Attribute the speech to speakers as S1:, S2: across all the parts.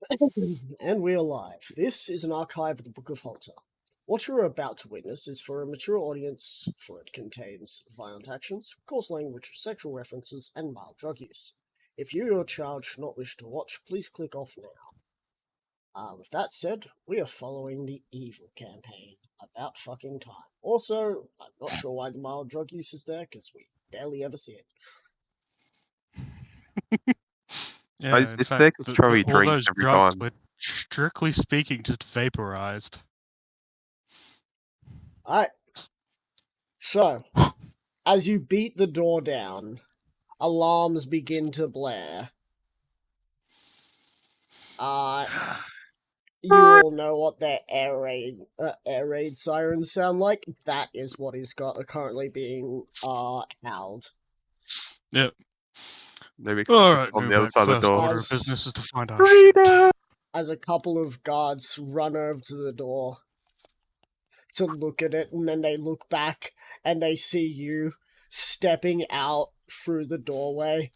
S1: And we're live. This is an archive of the Book of Halter. What you're about to witness is for a mature audience, for it contains violent actions, coarse language, sexual references, and mild drug use. If you or your child should not wish to watch, please click off now. With that said, we are following the evil campaign. About fucking time. Also, I'm not sure why the mild drug use is there, because we barely ever see it.
S2: Yeah,
S3: It's
S2: in
S3: there
S2: fact,
S3: because Troy
S2: all
S3: drinks
S2: those
S3: every
S2: drugs
S3: time.
S2: were strictly speaking just vaporized.
S1: Alright. So, as you beat the door down, alarms begin to blare. You all know what their air raid sirens sound like. That is what is currently being howled.
S2: Yep.
S3: Maybe
S2: Alright,
S3: on the other
S2: Nubek,
S3: side of the
S2: first
S3: door.
S2: order of
S1: As-
S2: business is to find out.
S3: Freedom!
S1: As a couple of guards run over to the door to look at it, and then they look back and they see you stepping out through the doorway.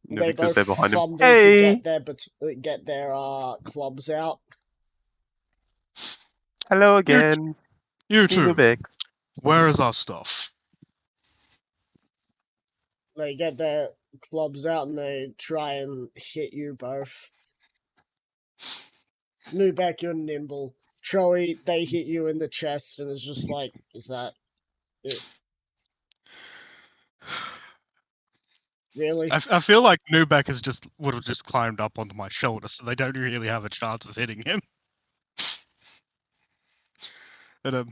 S1: They
S3: Nubix is
S1: both
S3: there behind him.
S1: fumble
S3: Hey!
S1: to get their clubs out.
S3: Hello again.
S2: You
S3: Me,
S2: two,
S3: Nubix.
S2: where is our stuff?
S1: They get their clubs out and they try and hit you both. Nubek, you're nimble. Troy, they hit you in the chest and it's just like, is that it? Really?
S2: I feel like Nubek would have just climbed up onto my shoulder, so they don't really have a chance of hitting him. But,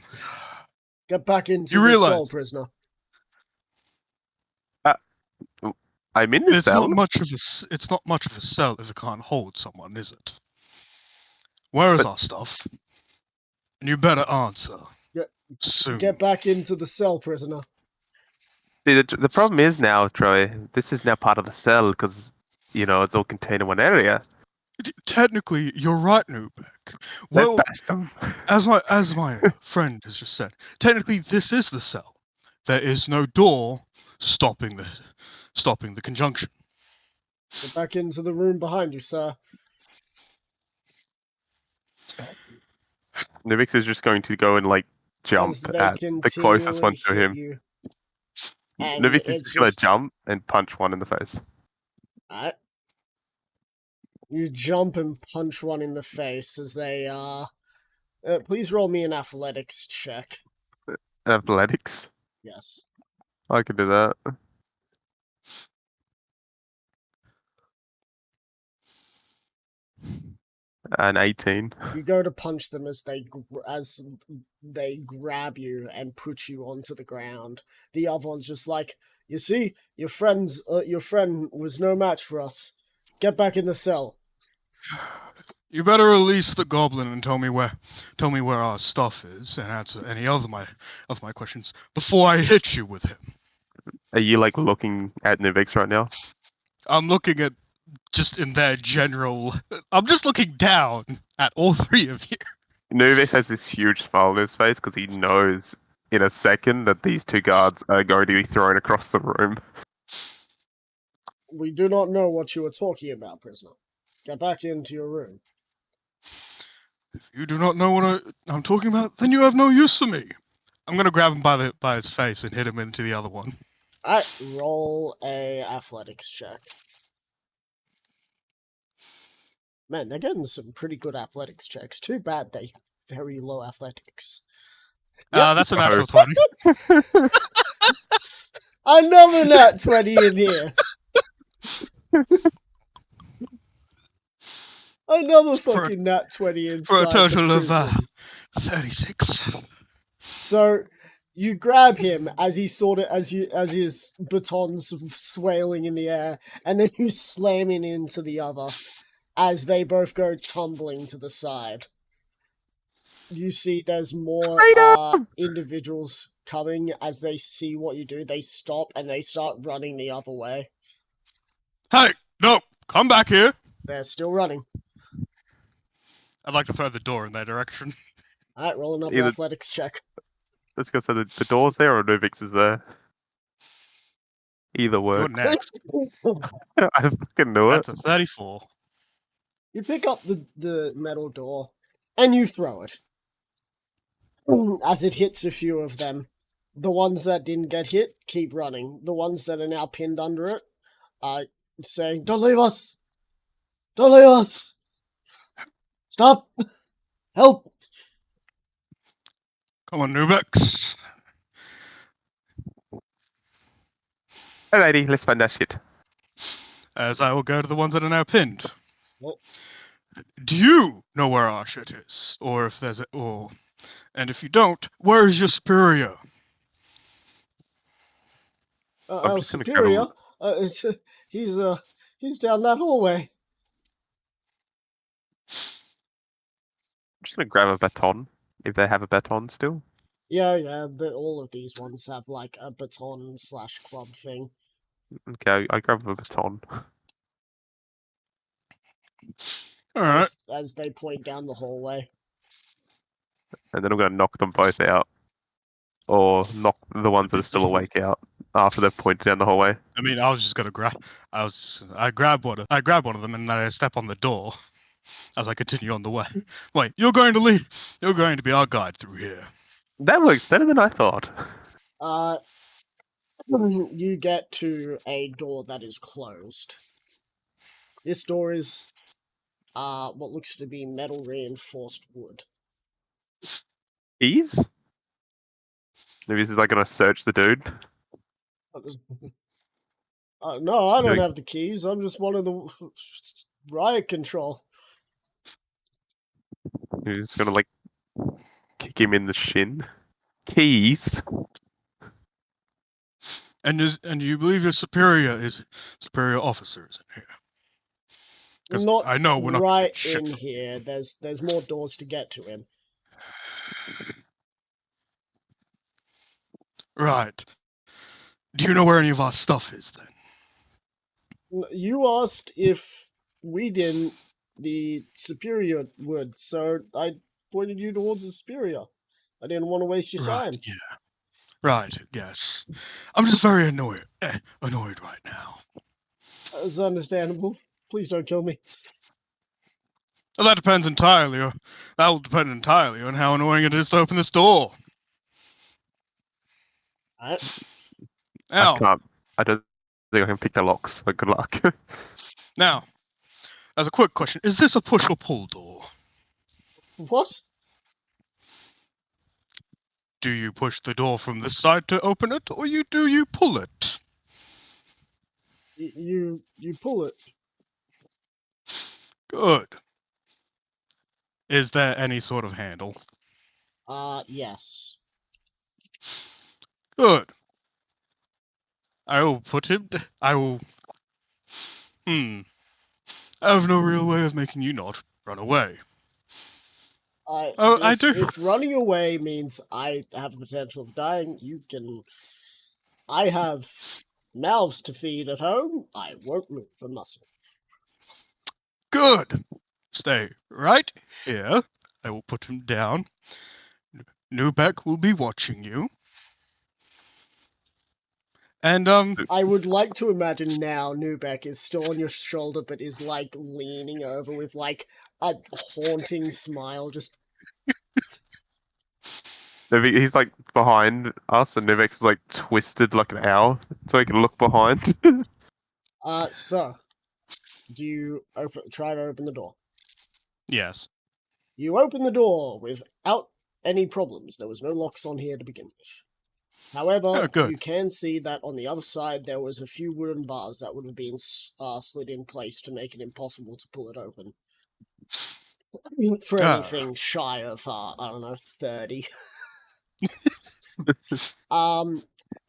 S1: Get back into
S2: You
S1: the
S2: realize-
S1: cell, prisoner.
S3: I'm in the
S2: it's
S3: cell.
S2: not much of a cell if it can't hold someone, is it? Where is our stuff? And you better answer. Soon.
S1: Get back into the cell, prisoner.
S3: See, the problem is now, Troy, this is now part of the cell because, it's all contained in one area.
S2: Technically, you're right, Nubek.
S3: Well,
S2: Well, as my friend has just said, technically this is the cell. There is no door stopping the conjunction.
S1: Get back into the room behind you, sir.
S3: Nubix is just going to go and jump
S1: As they
S3: at the closest one to
S1: continually
S3: him.
S1: hit you. And
S3: Nubix is
S1: it's
S3: just going to
S1: just
S3: jump and punch one in the face.
S1: alright. You jump and punch one in the face as they please roll me an athletics check.
S3: Athletics.
S1: Yes.
S3: I can do that. An 18.
S1: You go to punch them as they grab you and put you onto the ground. The other one's just like, you see, your friend was no match for us. Get back in the cell.
S2: You better release the goblin and tell me where our stuff is, and answer any of my questions before I hit you with him.
S3: Are you looking at Nubix right now?
S2: I'm looking at just in their general. I'm just looking down at all three of you.
S3: Nubix has this huge smile on his face because he knows in a second that these two guards are going to be thrown across the room.
S1: We do not know what you are talking about, prisoner. Get back into your room.
S2: If you do not know what I'm talking about, then you have no use for me. I'm gonna grab him by his face and hit him into the other one.
S1: Alright, roll a athletics check. Man, they're getting some pretty good athletics checks. Too bad they have very low athletics.
S2: That's a natural 20.
S1: Another nat 20 in here. Another fucking nat 20 inside
S2: For a total
S1: the
S2: of
S1: prison.
S2: 36.
S1: So you grab him as he as his baton's swailing in the air, and then you slam him into the other as they both go tumbling to the side. You see there's more individuals coming. As they see what you do, they stop and they start running the other way.
S2: Hey, no, come back here.
S1: They're still running.
S2: I'd like to throw the door in their direction.
S1: Alright, roll another athletics check.
S3: Let's go. So the door's there or Nubix is there? Either
S2: You're
S3: works.
S2: next.
S3: I fucking knew it.
S2: That's a 34.
S1: You pick up the metal door and you throw it. As it hits a few of them. The ones that didn't get hit keep running. The ones that are now pinned under it are saying, "Don't leave us! Don't leave us! Stop! Help!"
S2: Come on, Nubex.
S3: Alrighty, let's find that shit.
S2: As I will go to the ones that are now pinned.
S1: Well-
S2: Do you know where our shit is? Or if there's and if you don't, where is your superior?
S3: I'm
S1: Our
S3: just gonna grab a
S1: superior, he's down that hallway.
S3: I'm just gonna grab a baton if they have a baton still.
S1: Yeah, all of these ones have like a baton / club thing.
S3: Okay, I grab a baton.
S2: Alright.
S1: As they point down the hallway.
S3: And then I'm gonna knock them both out. Or knock the ones that are still awake out after they've pointed down the hallway.
S2: I mean, I was just gonna grab. I grab one of them, and then I step on the door as I continue on the way. Wait, you're going to leave. You're going to be our guide through here.
S3: That works better than I thought.
S1: You get to a door that is closed. This door is what looks to be metal reinforced wood.
S3: Keys? Maybe this is like gonna search the dude.
S1: No, I don't
S3: Doing-
S1: have the keys. I'm just one of the riot control.
S3: Who's gonna like kick him in the shin? Keys?
S2: And you believe your superior officer is in here? 'Cause
S1: Not
S2: I know we're not gonna
S1: right
S2: get shit
S1: in
S2: from-
S1: here. There's more doors to get to him.
S2: Right. Do you know where any of our stuff is then?
S1: You asked if we didn't, the superior would, so I pointed you towards the superior. I didn't want to waste your time.
S2: Right. Yeah. Right. Yes. I'm just very annoyed right now.
S1: That's understandable. Please don't kill me.
S2: Well, that will depend entirely on how annoying it is to open this door.
S1: Alright.
S2: Now,
S3: I can't. I don't think I can pick the locks, so good luck.
S2: now, as a quick question, is this a push or pull door?
S1: What?
S2: Do you push the door from this side to open it, or do you pull it?
S1: You pull it.
S2: Good. Is there any sort of handle?
S1: Yes.
S2: Good. I will put him. I will. I have no real way of making you not run away. I do.
S1: If running away means I have the potential of dying, you can. I have mouths to feed at home. I won't move a muscle.
S2: Good. Stay right here. I will put him down. Nubek will be watching you. And
S1: I would like to imagine now Nubek is still on your shoulder, but is like leaning over with like a haunting smile. Just
S3: He's like behind us, and Nivex is like twisted like an owl, so he can look behind.
S1: so do you try to open the door?
S2: yes.
S1: You open the door without any problems. There was no locks on here to begin with. However,
S2: Oh, good.
S1: you can see that on the other side there was a few wooden bars that would have been slid in place to make it impossible to pull it open. For
S2: Ah.
S1: anything shy of, 30.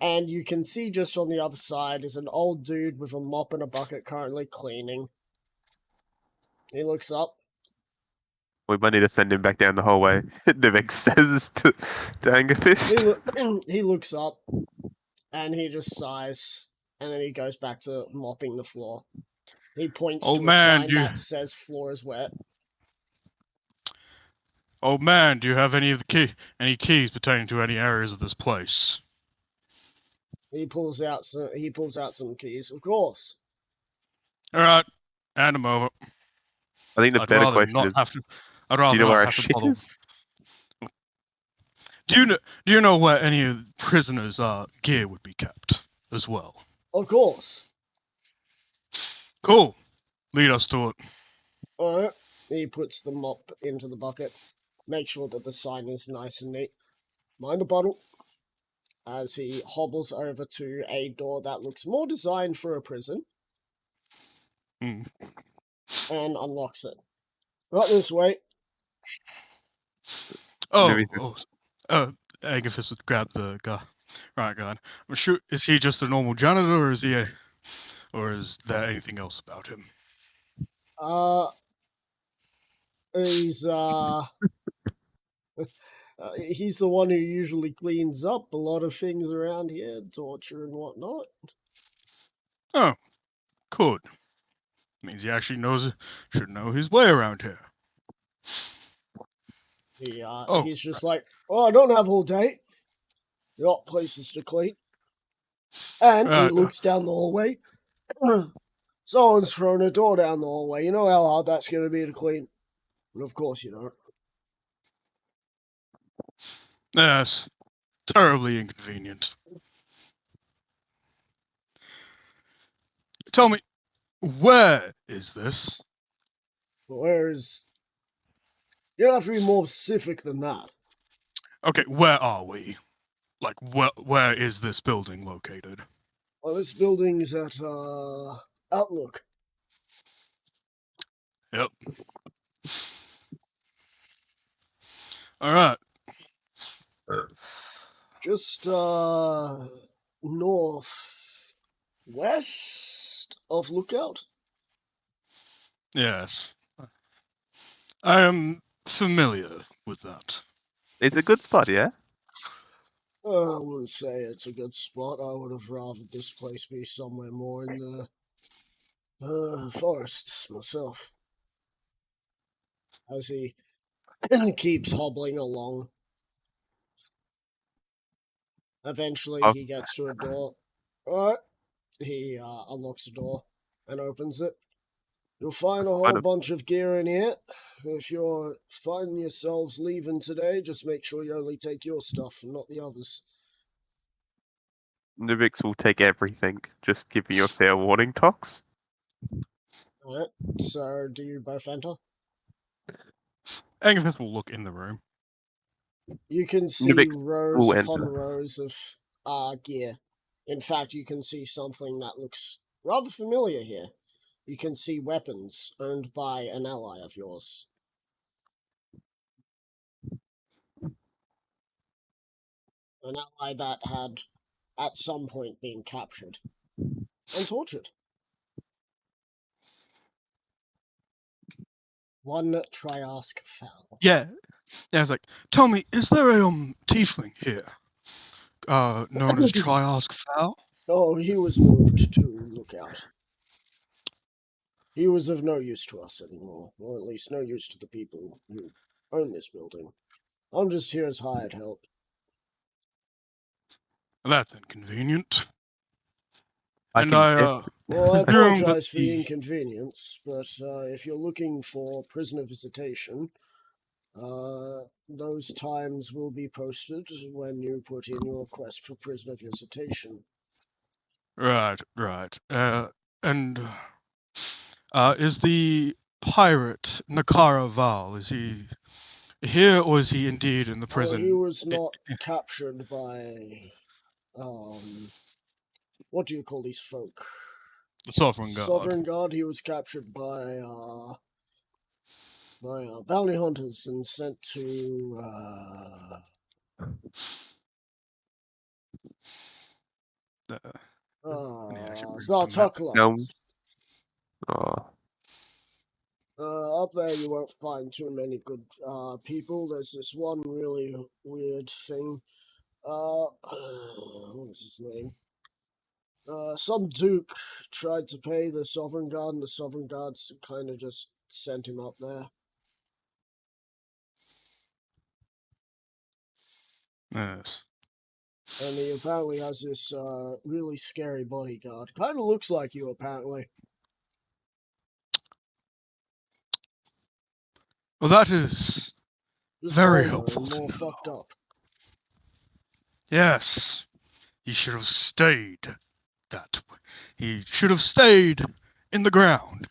S1: And you can see just on the other side is an old dude with a mop and a bucket currently cleaning. He looks up.
S3: We might need to send him back down the hallway. Nivex says to Angerfist.
S1: He looks up, and he just sighs, and then he goes back to mopping the floor. He points
S2: Oh,
S1: to a
S2: man,
S1: sign that says "floor is wet."
S2: Oh man, do you have any keys pertaining to any areas of this place?
S1: He pulls out some keys, of course.
S2: All right, hand them over.
S3: I think the
S2: I'd
S3: better
S2: rather
S3: question
S2: not
S3: is,
S2: have to. I'd
S3: do
S2: rather
S3: you know
S2: not
S3: where our
S2: have to
S3: shit
S2: bother.
S3: is?
S2: Do you know where any of the prisoners' gear would be kept as well?
S1: Of course.
S2: Cool. Lead us to it.
S1: Alright. He puts the mop into the bucket. Make sure that the sign is nice and neat. Mind the bottle. As he hobbles over to a door that looks more designed for a prison.
S2: Hmm.
S1: And unlocks it. Right this way.
S2: Oh,
S3: Louis is-
S2: Agathis would grab the guy. Right, guy. I'm sure. Is he just a normal janitor, or or is there anything else about him?
S1: He's he's the one who usually cleans up a lot of things around here, torture and whatnot.
S2: Oh, good. Means he actually should know his way around here. Oh,
S1: He's just like, oh, I don't have all day. Got places to clean. And he
S2: right.
S1: looks down the hallway. Someone's thrown a door down the hallway. You know how hard that's going to be to clean. And of course you don't.
S2: Yes, terribly inconvenient. Tell me, where is this?
S1: Whereas, you don't have to be more specific than that.
S2: Okay, where are we? Like, where is this building located?
S1: Well, this building's at, Outlook.
S2: Yep. All right.
S1: Just, northwest of Lookout.
S2: Yes. I am familiar with that.
S3: It's a good spot, yeah?
S1: I wouldn't say it's a good spot. I would have rather this place be somewhere more in the forests myself. As he keeps hobbling along. Eventually,
S3: Oh.
S1: he gets to a door. Alright. He unlocks the door and opens it. You'll find a whole bunch of gear in here. If you're finding yourselves leaving today, just make sure you only take your stuff and not the others.
S3: Nubix will take everything. Just giving you a fair warning, Tox.
S1: Alright. So, do you both enter?
S2: Agathis will look in the room.
S1: You can see
S3: Nubix
S1: rows
S3: will
S1: upon
S3: enter.
S1: rows of gear. In fact, you can see something that looks rather familiar here. You can see weapons owned by an ally of yours. An ally that had, at some point, been captured and tortured. One Triask Fowl.
S2: Yeah. It's like, tell me, is there a tiefling here? Known as Triask Fowl?
S1: Oh, he was moved to Lookout. He was of no use to us anymore, or at least no use to the people who own this building. I'm just here as hired help.
S2: That's inconvenient.
S3: I
S2: And
S3: can
S1: Well, I
S2: assume that
S1: apologize for the
S2: the-
S1: inconvenience, but if you're looking for prisoner visitation, those times will be posted when you put in your request for prisoner visitation.
S2: Right. And is the pirate Nakara Val, is he here or is he indeed in the prison?
S1: He was not captured by, what do you call these folk?
S2: The Sovereign Guard.
S1: Sovereign Guard. He was captured by bounty hunters and sent to, it's not Tucklow.
S3: No. Oh.
S1: Up there you won't find too many good people. There's this one really weird thing. What was his name? Some duke tried to pay the Sovereign Guard, and the Sovereign Guards kind of just sent him up there.
S2: Yes.
S1: And he apparently has this really scary bodyguard. Kind of looks like you, apparently.
S2: Well, that is
S1: Just
S2: very
S1: older
S2: helpful
S1: and
S2: to
S1: more
S2: know.
S1: fucked up.
S2: Yes, he should have stayed that way. He should have stayed in the ground.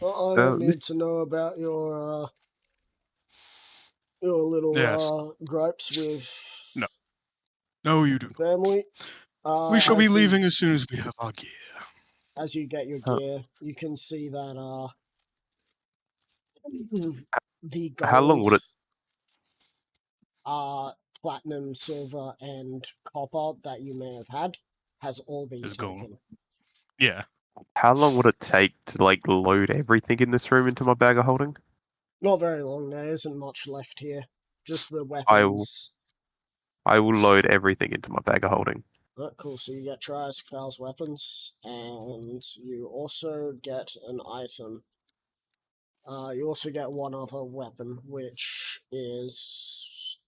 S1: I don't
S3: This-
S1: need to know about your little
S2: Yes.
S1: gripes with
S2: No, you do not.
S1: family.
S2: We shall be
S1: As
S2: leaving as soon as we have our gear.
S1: as you get your
S3: Huh.
S1: gear, you can see that the
S3: How long
S1: gold,
S3: would it-
S1: platinum, silver, and copper that you may have had has all been
S2: Is gone.
S1: taken.
S2: Yeah.
S3: How long would it take to like load everything in this room into my bag of holding?
S1: Not very long. There isn't much left here. Just the
S3: I will-
S1: weapons.
S3: I will load everything into my bag of holding.
S1: Alright, cool. So you get Trias Val's weapons, and you also get an item. You also get one other weapon, which is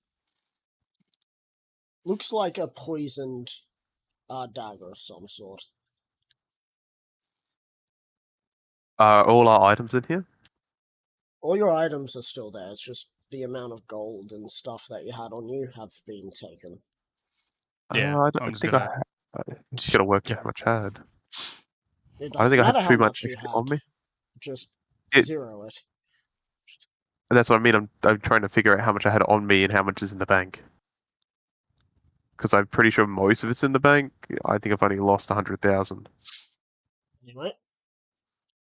S1: looks like a poisoned dagger of some sort.
S3: Are all our items in here?
S1: All your items are still there. It's just the amount of gold and stuff that you had on you have been taken.
S2: Yeah,
S3: I
S2: I'm
S3: don't
S2: just
S3: think
S2: gonna-
S3: I just gotta work
S2: Yeah.
S3: out how much I had.
S1: It
S3: I don't
S1: doesn't
S3: think I
S1: matter
S3: had
S1: how
S3: too
S1: much
S3: much
S1: you
S3: extra
S1: had.
S3: on me.
S1: Just
S3: It-
S1: zero it.
S3: And that's what I mean. I'm trying to figure out how much I had on me and how much is in the bank. Because I'm pretty sure most of it's in the bank. I think I've only lost 100,000.
S1: Anyway,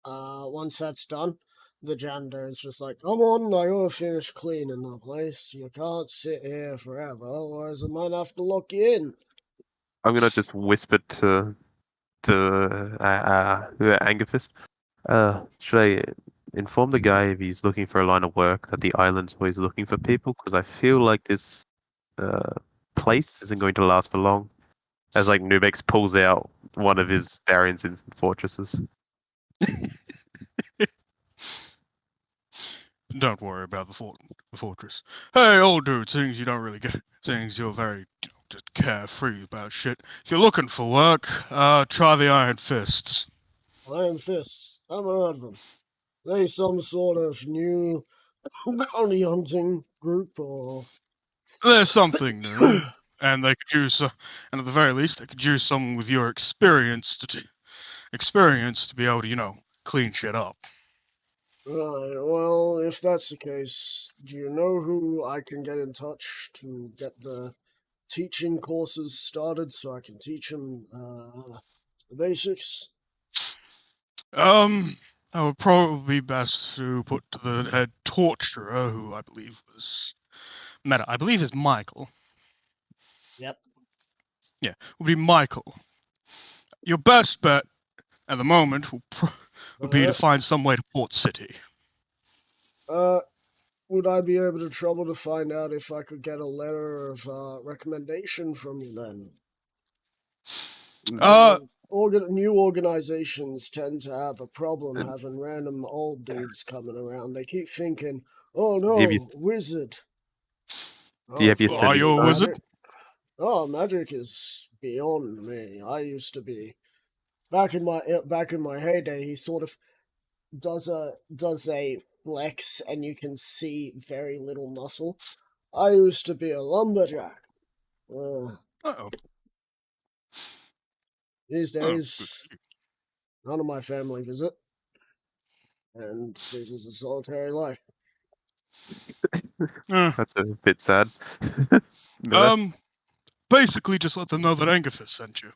S1: once that's done, the janitor is just like, "Come on, I gotta finish cleaning the place. You can't sit here forever, otherwise I might have to lock you in."
S3: I'm gonna just whisper to Angerfist. Should I inform the guy if he's looking for a line of work that the island's always looking for people? Because I feel like this place isn't going to last for long. As like Nubex pulls out one of his Darian's instant fortresses.
S2: Don't worry about the fortress. Hey, old dude, seeing you don't really get, seeing you're very, just carefree about shit. If you're looking for work, try the Iron Fists.
S1: Iron Fists, I haven't heard of them. They some sort of new bounty hunting group, or
S2: There's something new, and they could use, and at the very least, they could use someone with your experience to be able to, clean shit up.
S1: Right, well, if that's the case, do you know who I can get in touch to get the teaching courses started so I can teach them the basics?
S2: That would probably be best to put to the head torturer, who I believe was I believe is Michael.
S1: Yep.
S2: Yeah, would be Michael. Your best bet at the moment would be to find some way to Port City.
S1: Would I be able to trouble to find out if I could get a letter of recommendation from you then? New organizations tend to have a problem having random old dudes coming around. They keep thinking, "Oh no,
S3: Have you-
S1: wizard."
S3: Do you have your
S1: fuck,
S2: Are you a
S3: certificate?
S2: wizard?
S1: Oh, magic is beyond me. I used to be back in my heyday. He sort of does a flex, and you can see very little muscle. I used to be a lumberjack.
S2: Uh-oh.
S1: These
S2: Oh,
S1: days, none of my family visit, and this is a solitary life.
S2: Uh,
S3: That's a bit sad. No,
S2: basically just let them know that Angerfist sent you.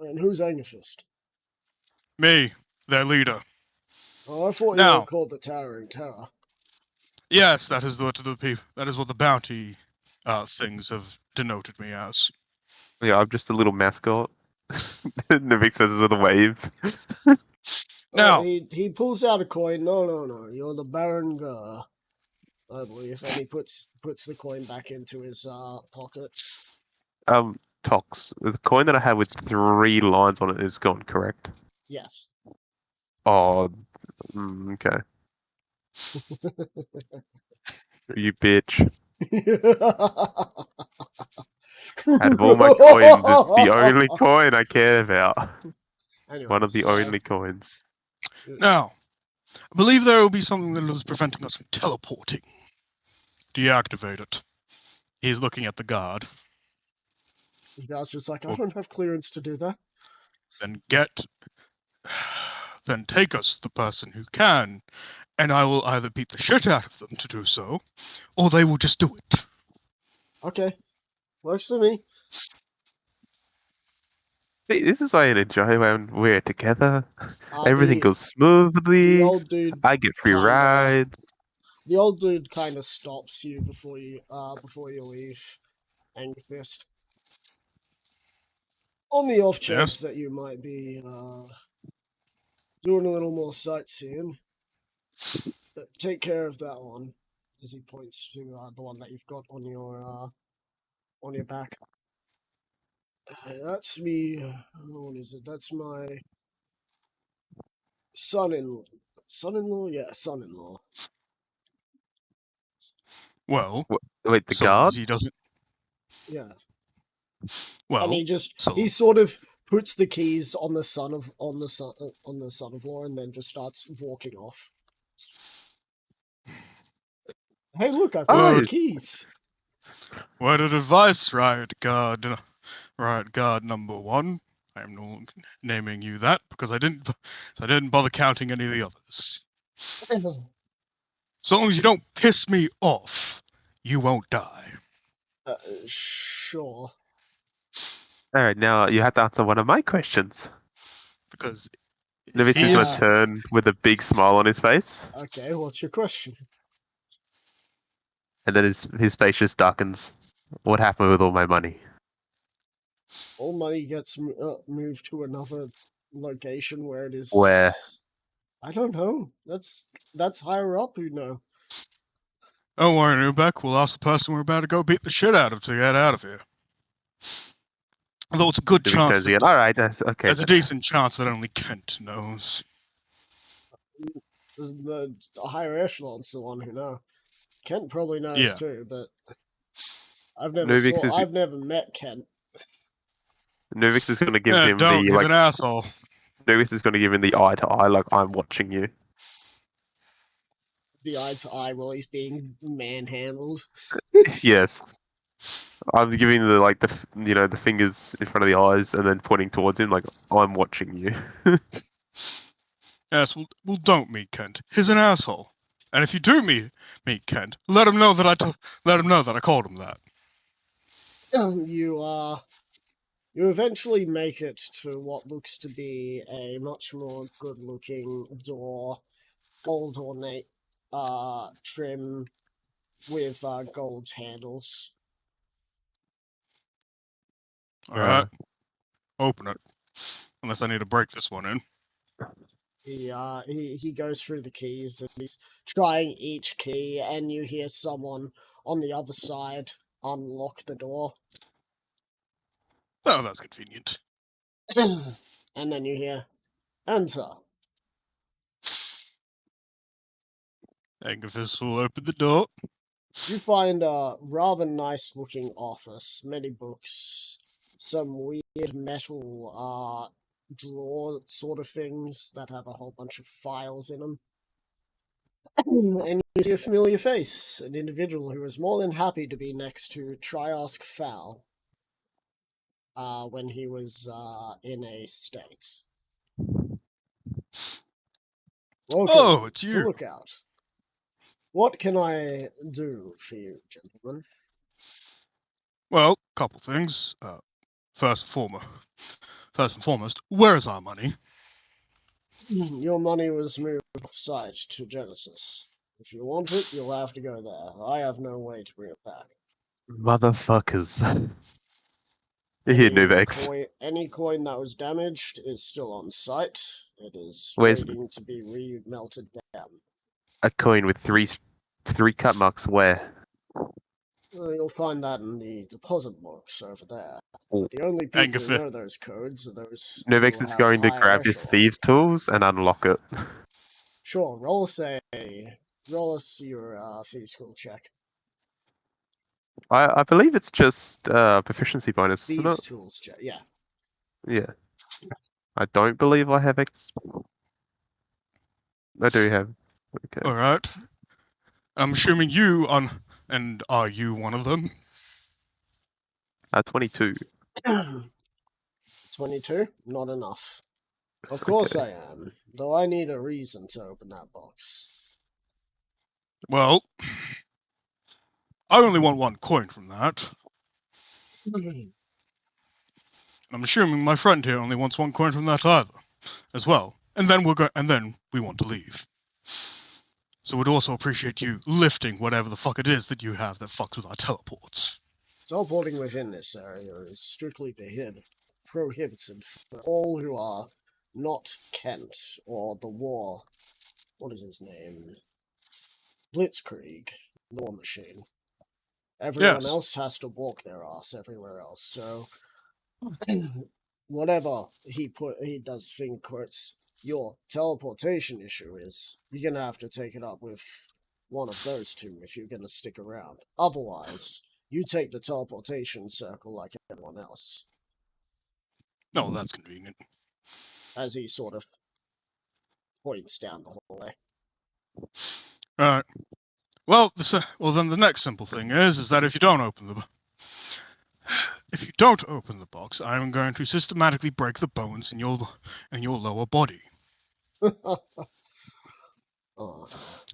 S1: And who's Angerfist?
S2: Me, their leader.
S1: Oh, I thought you
S2: Now-
S1: were called the Towering Terror.
S2: Yes, that is what the bounty things have denoted me as.
S3: yeah, I'm just a little mascot. Nivik says it with a wave.
S2: Now-
S1: He pulls out a coin. No, you're the Baron Gur, I believe, and he puts the coin back into his pocket.
S3: Tox. The coin that I had with 3 lines on it is gone, correct?
S1: Yes.
S3: Oh, okay. You bitch. Out of all my coins, it's the only coin I care about.
S1: Anyway,
S3: One of the
S1: so,
S3: only coins.
S2: Now, I believe there will be something that is preventing us from teleporting. Deactivate it. He's looking at the guard.
S1: The guy's just like, I
S2: Well-
S1: don't have clearance to do that.
S2: Then then take us the person who can, and I will either beat the shit out of them to do so, or they will just do it.
S1: Okay, works for me.
S3: See, this is why I enjoy when we're together. Everything
S1: The-
S3: goes smoothly.
S1: The old dude,
S3: I get free
S1: kinda-
S3: rides.
S1: the old dude, kind of stops you before you leave, Angerfist. On the off chance
S2: Yes?
S1: that you might be doing a little more sightseeing, but take care of that one. As he points to the one that you've got on your back. That's me. What is it? That's my son-in-law. Son-in-law? Yeah, son-in-law.
S2: Well,
S3: Wait, the
S2: so long
S3: guard?
S2: as he doesn't.
S1: Yeah.
S2: Well,
S1: And he
S2: so
S1: sort of puts the keys on the son-of-law and then just starts walking off. Hey, look! I've got
S3: Oh,
S1: some
S3: yeah.
S1: keys.
S2: word of advice, Riot Guard number 1. I'm naming you that because I didn't bother counting any of the others. So long as you don't piss me off, you won't die.
S1: Sure.
S3: Alright, now you have to answer one of my questions.
S2: Because
S3: Novice is
S2: he
S3: going
S1: Yeah.
S3: to turn with a big smile on his face,
S1: Okay, what's your question?
S3: and then his face just darkens. What happened with all my money?
S1: All money gets moved to another location where it is.
S3: Where?
S1: I don't know. That's higher up, you know.
S2: Don't worry, Newbeck. We'll ask the person we're about to go beat the shit out of to get out of here. Although it's a good
S3: Novice
S2: chance.
S3: turns again. Alright, that's okay.
S2: There's a
S3: then.
S2: decent chance that only Kent knows.
S1: The higher echelon's the one who know. Kent probably knows
S2: Yeah.
S1: too, but I've never
S3: Nuvix is-
S1: I've never met Kent.
S3: Novix is going to give
S2: Yeah,
S3: him
S2: don't.
S3: the
S2: He's an asshole.
S3: Novix is going to give him the eye to eye, like I'm watching you.
S1: The eye to eye while he's being manhandled.
S3: Yes. I'm giving the fingers in front of the eyes and then pointing towards him like I'm watching you.
S2: Yes, well, don't meet Kent. He's an asshole. And if you do meet Kent, let him know that I called him that.
S1: You eventually make it to what looks to be a much more good-looking door, gold ornate trim with gold handles.
S2: All right, open it. Unless I need to break this one in.
S1: He goes through the keys and he's trying each key, and you hear someone on the other side unlock the door.
S2: Oh, that's convenient.
S1: And then you hear, enter.
S2: Angerfist will open the door.
S1: You find a rather nice looking office, many books, some weird metal drawer sort of things that have a whole bunch of files in them. And you see a familiar face, an individual who is more than happy to be next to Triosk Fowl when he was in a state. Welcome
S2: Oh, it's
S1: to
S2: you.
S1: Lookout. What can I do for you, gentlemen?
S2: Well, couple things. First and foremost, where is our money?
S1: Your money was moved off-site to Genesis. If you want it, you'll have to go there. I have no way to bring it back.
S3: Motherfuckers. You hear Novex.
S1: Any coin that was damaged is still on site. It is
S3: Where's-
S1: waiting to be re-melted down.
S3: A coin with three cut marks where?
S1: You'll find that in the deposit box over there.
S3: Oh.
S1: But the only people who
S2: Angerfist.
S1: know those codes are those.
S3: Novex
S1: who
S3: is
S1: have
S3: going to
S1: higher
S3: grab his
S1: echelon.
S3: thieves' tools and unlock it.
S1: Sure, roll us your thieves' school check.
S3: I believe it's just proficiency bonus, isn't
S1: Thieves'
S3: it?
S1: tools check, yeah.
S3: Yeah. I don't believe I have X. I do have. Okay.
S2: All right. I'm assuming you on, and are you one of them?
S3: 22.
S1: 22? Not enough. Of course
S3: Okay.
S1: I am, though I need a reason to open that box.
S2: Well, I only want 1 coin from that. I'm assuming my friend here only wants 1 coin from that either, as well. And then we want to leave. So we'd also appreciate you lifting whatever the fuck it is that you have that fucks with our teleports.
S1: Teleporting within this area is strictly prohibited for all who are not Kent or the War. What is his name? Blitzkrieg, the War Machine. Everyone
S2: Yes.
S1: else has to walk their ass everywhere else. So whatever he does finger quotes, your teleportation issue is, you're gonna have to take it up with one of those two if you're gonna stick around. Otherwise, you take the teleportation circle like everyone else.
S2: No, that's convenient.
S1: As he sort of points down the hallway.
S2: Alright. Well, then the next simple thing is that if you don't open the box, I'm going to systematically break the bones in your lower body.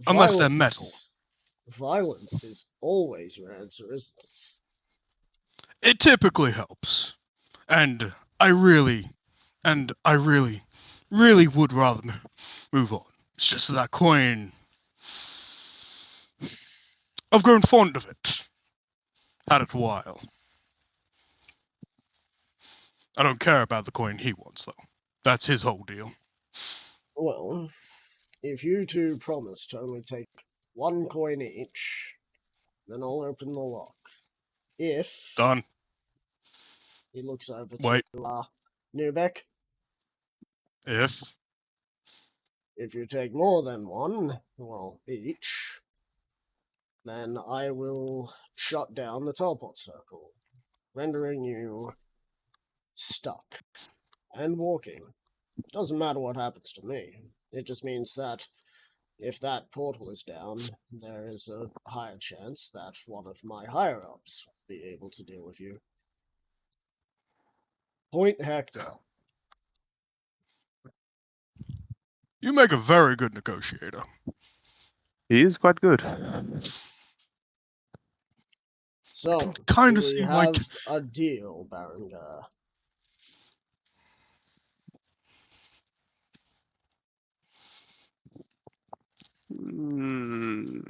S2: Unless they're metal.
S1: Violence is always your answer, isn't it?
S2: It typically helps. And I really, really would rather move on. It's just that coin. I've grown fond of it. Had it a while. I don't care about the coin he wants, though. That's his whole deal.
S1: Well, if you two promise to only take 1 coin each, then I'll open the lock. If
S2: Done.
S1: he looks over
S2: Wait.
S1: to Newbeck,
S2: If
S1: you take more than 1, well, each, then I will shut down the teleport circle, rendering you stuck and walking. Doesn't matter what happens to me. It just means that if that portal is down, there is a higher chance that one of my higher-ups will be able to deal with you. Point Hector.
S2: you make a very good negotiator.
S3: He is quite good.
S1: So,
S2: Kinda
S1: do we
S2: seem
S1: have
S2: like
S1: a deal, Barenger?
S3: Mm,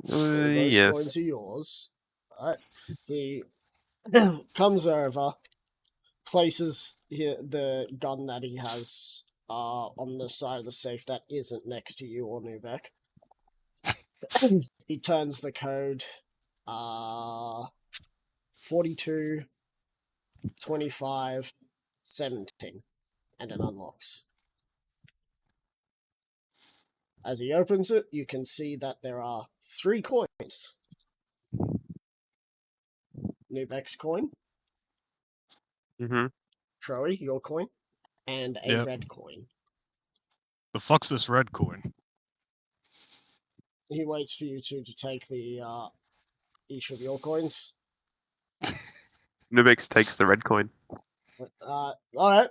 S1: Well, those
S3: yes.
S1: coins are yours. Alright. He comes over, places the gun that he has on the side of the safe that isn't next to you or Newbeck. He turns the code 42 25 17 and it unlocks. As he opens it, you can see that there are 3 coins. Newbeck's coin,
S3: Mm-hmm.
S1: Troy, your coin, and a
S2: Yep.
S1: red coin.
S2: the fuck's this red coin?
S1: He waits for you two to take the each of your coins.
S3: Nubix takes the red coin.
S1: All right.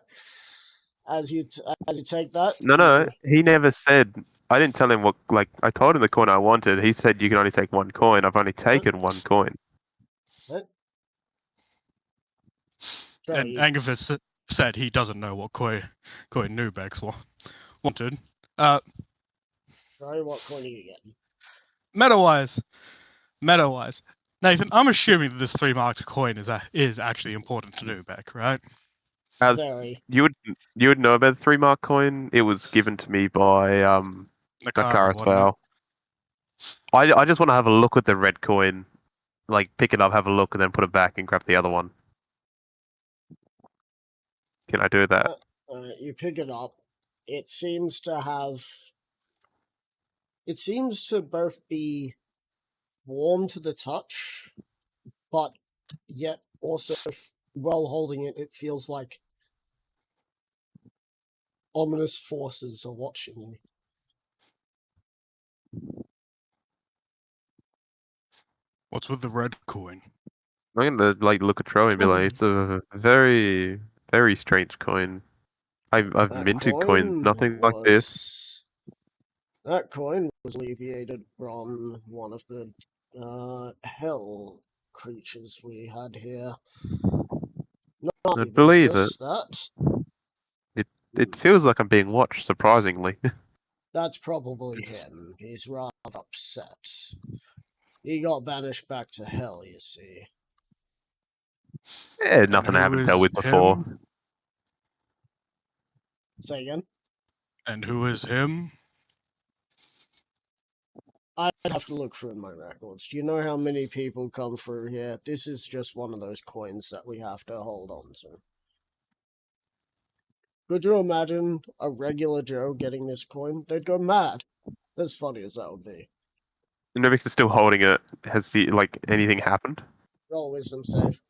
S1: As you take that.
S3: No, he never said. I didn't tell him what. Like, I told him the coin I wanted. He said you can only take 1 coin. I've only taken 1 coin.
S2: And
S1: You,
S2: Angavis said he doesn't know what coin Nubex wanted.
S1: sorry, what coin are you getting?
S2: Meta-wise, Nathan, I'm assuming that this 3-marked coin is actually important to Nubeck, right?
S1: Very.
S3: You would know about the 3-mark coin. It was given to me by Nakara as
S2: wasn't it?
S3: well. I just want to have a look at the red coin, like pick it up, have a look, and then put it back and grab the other one. Can I do that?
S1: You pick it up. It seems to have. It seems to both be warm to the touch, but yet also, while holding it, it feels like ominous forces are watching you.
S2: What's with the red coin?
S3: I'm gonna like look at Troy and be like, it's a very, very strange coin. I've
S1: That
S3: minted coins, nothing like this.
S1: That coin was alleviated from one of the hell creatures we had here. Not
S3: I
S1: the
S3: believe it.
S1: business, that.
S3: It feels like I'm being watched, surprisingly.
S1: That's probably
S3: It's-
S1: him. He's rather upset. He got banished back to hell, you see.
S3: Yeah, nothing I
S2: who
S3: haven't
S2: is
S3: dealt with before.
S2: him?
S1: Say again?
S2: And who is him?
S1: I'd have to look through my records. Do you know how many people come through here? This is just one of those coins that we have to hold on to. Could you imagine a regular Joe getting this coin? They'd go mad. As funny as that would be.
S3: Novix is still holding it. Has he, like, anything happened?
S1: Roll wisdom save.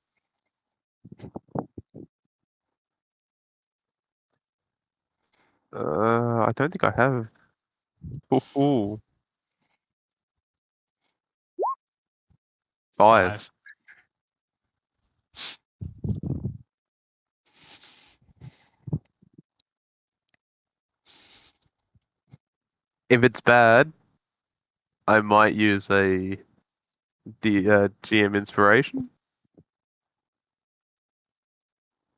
S3: I don't think I have. Ooh. 5. If it's bad, I might use the GM inspiration.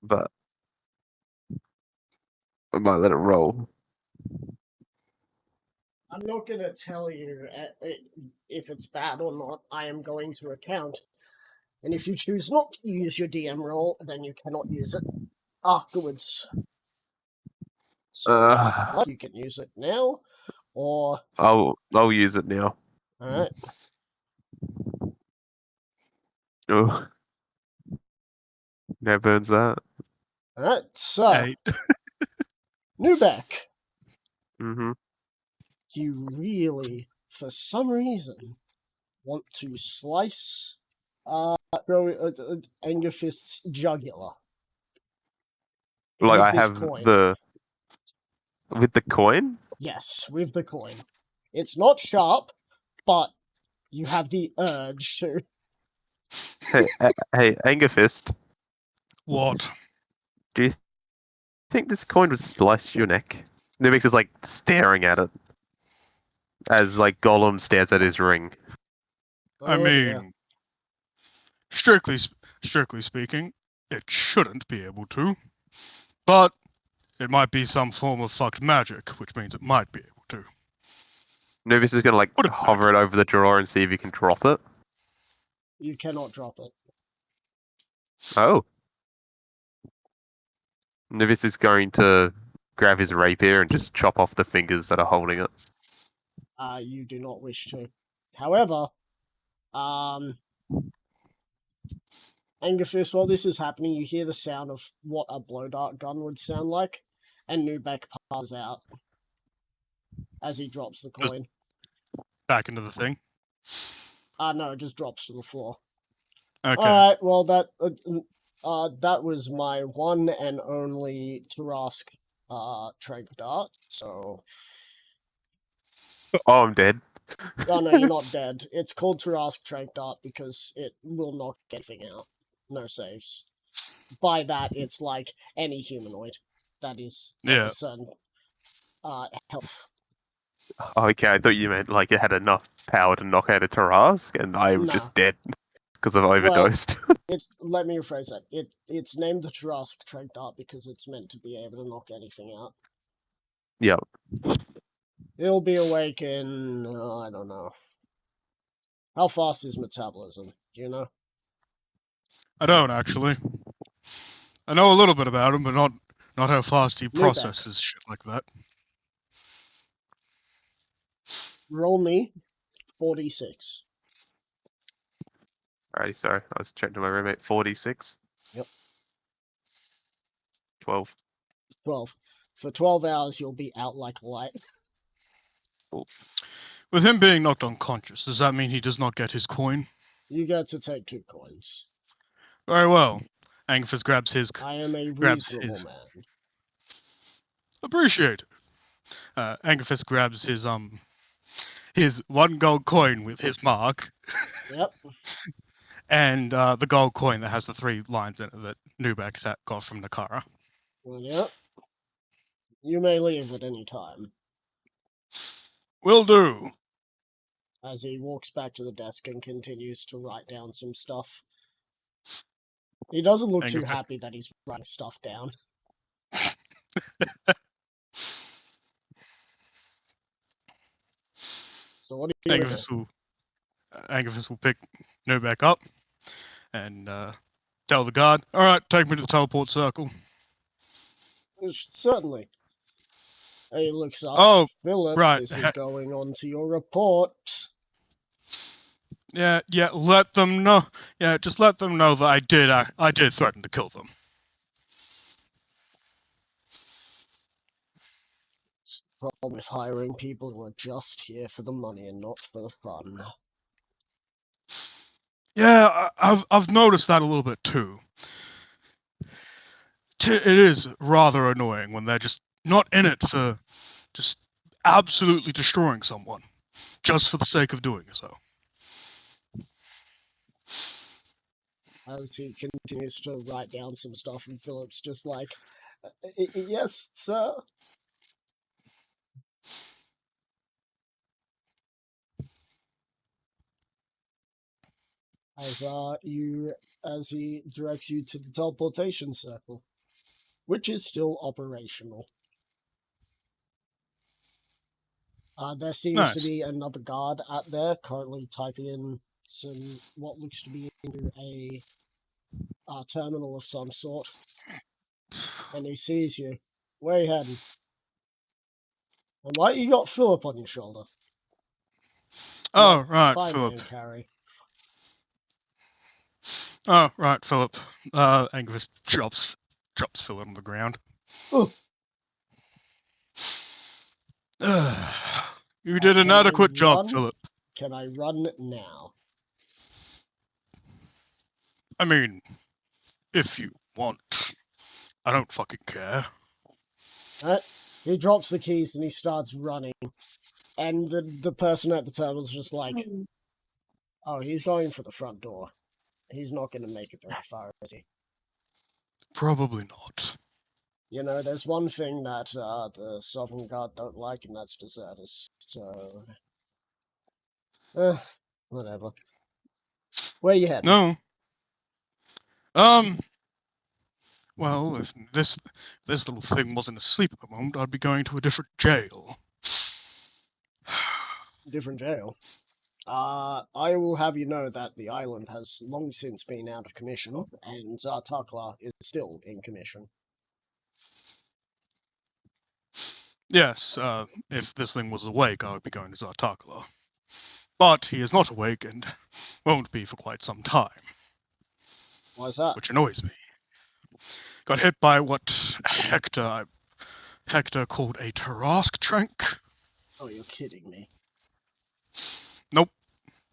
S3: But I might let it roll.
S1: I'm not going to tell you if it's bad or not. I am going to account. And if you choose not to use your DM roll, then you cannot use it afterwards. So you can use it now, or
S3: I'll use it now.
S1: alright.
S3: Oh. No burns that.
S1: Alright, so
S2: 8.
S1: Newbeck,
S3: Mm-hmm.
S1: you really, for some reason, want to slice Angerfist's jugular.
S3: Like
S1: with
S3: I
S1: this
S3: have
S1: coin.
S3: with the coin?
S1: Yes, with the coin. It's not sharp, but you have the urge to.
S3: Hey, Angerfist,
S2: What?
S3: do you think this coin would slice your neck? Nubix is like staring at it as like Gollum stares at his ring.
S2: I
S1: Oh, dear.
S2: mean, strictly speaking, it shouldn't be able to. But it might be some form of fucked magic, which means it might be able to.
S3: Nubix is gonna like
S2: Put it
S3: hover it over the drawer and see if he can drop it.
S1: You cannot drop it.
S3: Oh. Nubix is going to grab his rapier and just chop off the fingers that are holding it.
S1: You do not wish to. However, Angerfist, while this is happening, you hear the sound of what a blow dart gun would sound like, and Newbeck passes out as he drops the coin.
S2: Back into the thing.
S1: No, it just drops to the floor.
S2: Okay.
S1: Alright, well, that was my one and only Tarask trank dart, so...
S3: Oh, I'm dead.
S1: Oh no, you're not dead. It's called Tarask trank dart because it will knock anything out. No saves. By that, it's like any humanoid that is of
S2: Yeah.
S1: a certain health.
S3: Oh, okay, I thought you meant like it had enough power to knock out a Tarask, and I'm
S1: No.
S3: just dead because I've overdosed.
S1: Let me rephrase that. It's named the Tarask trank dart because it's meant to be able to knock anything out.
S3: Yep.
S1: It'll be awake in, I don't know. How fast is metabolism? Do you know?
S2: I don't actually. I know a little bit about him, but not how fast he
S1: Newbeck.
S2: processes shit like that.
S1: Roll me 46.
S3: Alrighty, sorry. I was checking to my roommate. 46.
S1: Yep.
S3: 12.
S1: 12. For 12 hours, you'll be out like light.
S3: Oof.
S2: With him being knocked unconscious, does that mean he does not get his coin?
S1: You get to take 2 coins.
S2: Very well. Angerfist grabs his.
S1: I am a
S2: Grabs
S1: reasonable
S2: his.
S1: man.
S2: Appreciate it. Angerfist grabs his 1 gold coin with his mark
S1: Yep.
S2: and the gold coin that has the 3 lines in it that Nubek got from Nakara.
S1: Yep. You may leave at any time.
S2: Will do.
S1: As he walks back to the desk and continues to write down some stuff. He doesn't look too
S2: Angevin.
S1: happy that he's writing stuff down. So what are you going to do?
S2: Angevin will pick Nubek up and tell the guard, "Alright, take me to the teleport circle."
S1: Certainly. He looks up.
S2: Oh,
S1: Philip,
S2: right.
S1: this is going on to your report.
S2: Yeah, let them know. Yeah, just let them know that I did threaten to kill them.
S1: It's the problem with hiring people who are just here for the money and not for the fun.
S2: Yeah, I've noticed that a little bit too. It is rather annoying when they're just not in it for just absolutely destroying someone, just for the sake of doing so.
S1: As he continues to write down some stuff, and Philip's just like, yes, sir. As he directs you to the teleportation circle, which is still operational. There seems to
S2: Nice.
S1: be another guard out there currently typing in what looks to be into a terminal of some sort. And he sees you. Where you heading? And why you got Philip on your shoulder?
S2: Oh, right,
S1: Fine
S2: Philip.
S1: man, Carrie.
S2: Oh, right, Philip. Angus drops Philip on the ground.
S1: Oh.
S2: You did an
S1: Can I
S2: adequate job,
S1: run?
S2: Philip.
S1: Can I run now?
S2: I mean, if you want. I don't fucking care.
S1: Right? He drops the keys and he starts running. And the person at the terminal's just like, oh, he's going for the front door. He's not going to make it very far, is he?
S2: Probably not.
S1: You know, there's one thing that the Sovereign Guard don't like, and that's deserters. So, whatever. Where you heading?
S2: No. Well, if this little thing wasn't asleep at the moment, I'd be going to a different jail.
S1: Different jail. I will have you know that the island has long since been out of commission, and Zartakla is still in commission.
S2: Yes, if this thing was awake, I would be going to Zartakla. But he is not awake and won't be for quite some time.
S1: Why is that?
S2: Which annoys me. Got hit by what Hector called a Tarask trank.
S1: Oh, you're kidding me.
S2: Nope.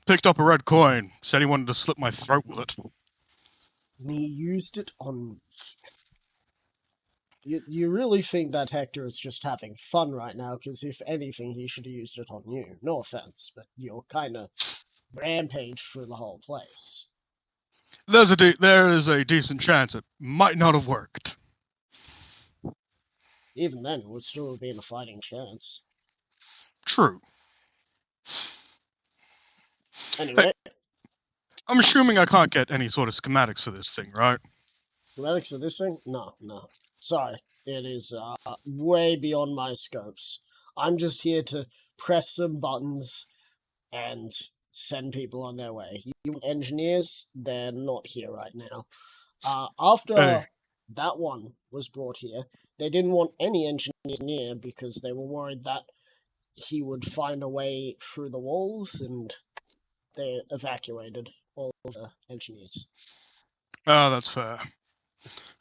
S2: Picked up a red coin. Said he wanted to slit my throat with it.
S1: And he used it on... You really think that Hector is just having fun right now, because if anything, he should have used it on you. No offense, but you're kind of rampaged through the whole place.
S2: There is a decent chance it might not have worked.
S1: Even then, it would still have been a fighting chance.
S2: True.
S1: Anyway.
S2: Hey, I'm assuming I can't get any sort of schematics for this thing, right?
S1: Schematics for this thing? No. Sorry. It is way beyond my scopes. I'm just here to press some buttons and send people on their way. You want engineers? They're not here right now. After that one was brought here, they didn't want any engineers near because they were worried that he would find a way through the walls, and they evacuated all of the engineers.
S2: Oh, that's fair.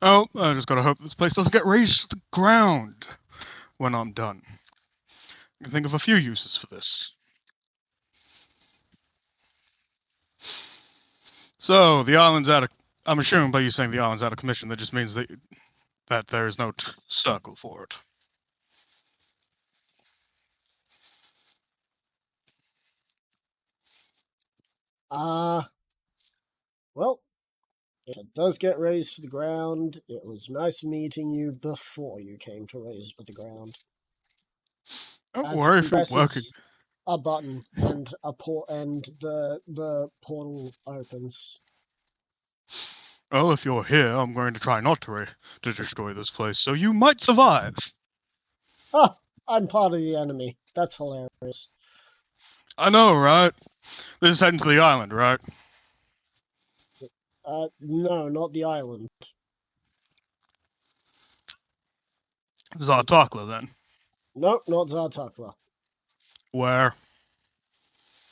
S2: Oh, I just gotta hope this place doesn't get razed to the ground when I'm done. I can think of a few uses for this. So, the island's out of... I'm assuming by you saying the island's out of commission, that just means that there is no circle for it.
S1: it does get razed to the ground, it was nice meeting you before you came to raise it to the ground.
S2: Don't
S1: As
S2: worry
S1: he
S2: if you're working.
S1: presses a button and the portal opens.
S2: Well, if you're here, I'm going to try not to destroy this place, so you might survive.
S1: Ah, I'm part of the enemy. That's hilarious.
S2: I know, right? This is heading to the island, right?
S1: No, not the island.
S2: Zartakla, then.
S1: Nope, not Zartakla.
S2: Where?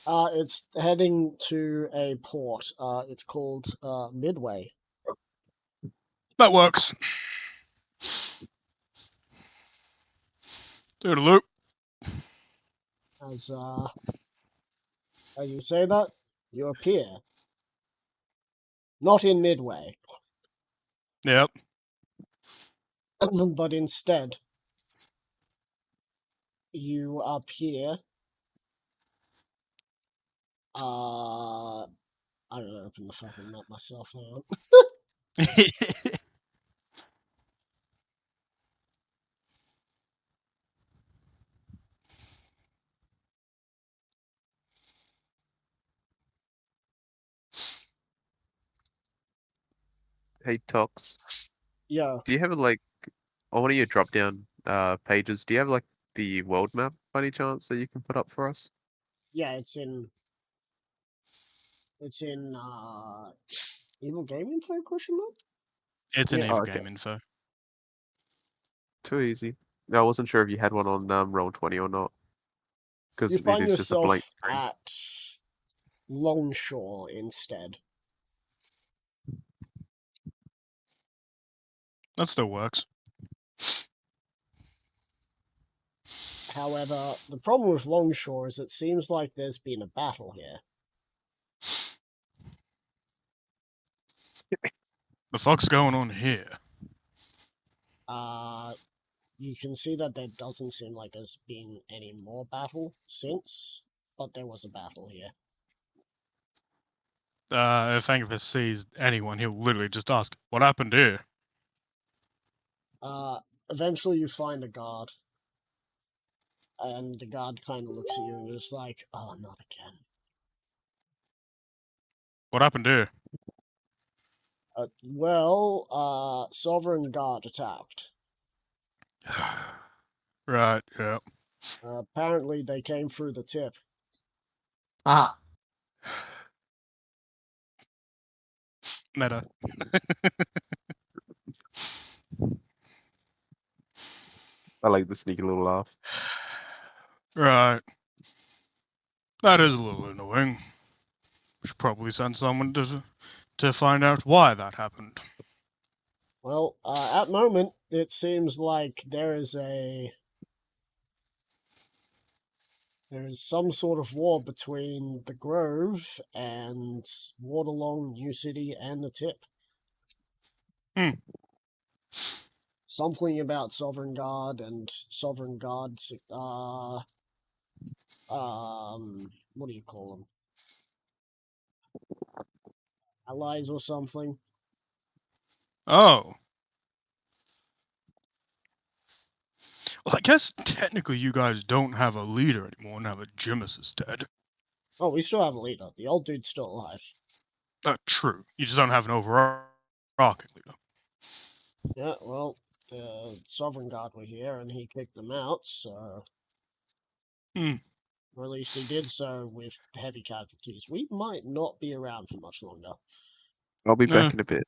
S1: It's heading to a port. It's called Midway.
S2: That works. Toodaloo.
S1: As you say that, you appear. Not in Midway,
S2: Yep.
S1: but instead, you appear. I don't open the fucking map myself. Hang on.
S3: Hey, Tox.
S1: Yeah,
S3: Do you have like on one of your drop down pages? Do you have like the world map by any chance that you can put up for us?
S1: yeah, it's in Evil Game Info question mark?
S2: It's an
S1: Yeah.
S2: evil
S3: Okay.
S2: game info.
S3: Too easy. I wasn't sure if you had one on Roll20 or not. Because
S1: You
S3: it
S1: find
S3: is just a blank
S1: yourself
S3: screen.
S1: at Longshore instead.
S2: That still works.
S1: However, the problem with Longshore is it seems like there's been a battle here.
S2: The fuck's going on here?
S1: You can see that there doesn't seem like there's been any more battle since, but there was a battle here.
S2: If Angus sees anyone, he'll literally just ask, "What happened here?"
S1: Eventually you find a guard. And the guard kind of looks at you and is like, "Oh, not again."
S2: What happened here?
S1: Sovereign Guard attacked.
S2: Right, yeah.
S1: Apparently they came through the tip.
S4: Ah,
S2: Meta.
S3: I like the sneaky little laugh.
S2: Right. That is a little annoying. We should probably send someone to find out why that happened.
S1: Well, at moment, it seems like there is some sort of war between the Grove and Waterlong, New City, and the Tip. Something about Sovereign Guard and Sovereign Guard, what do you call them? Allies or something.
S2: Oh. Well, I guess technically you guys don't have a leader anymore now that Jimus is dead.
S1: Oh, we still have a leader. The old dude's still alive.
S2: True. You just don't have an overarching leader.
S1: Yeah, well, the Sovereign Guard were here and he kicked them out, so... Or at least he did so with heavy casualties. We might not be around for much longer.
S3: I'll be back in a bit.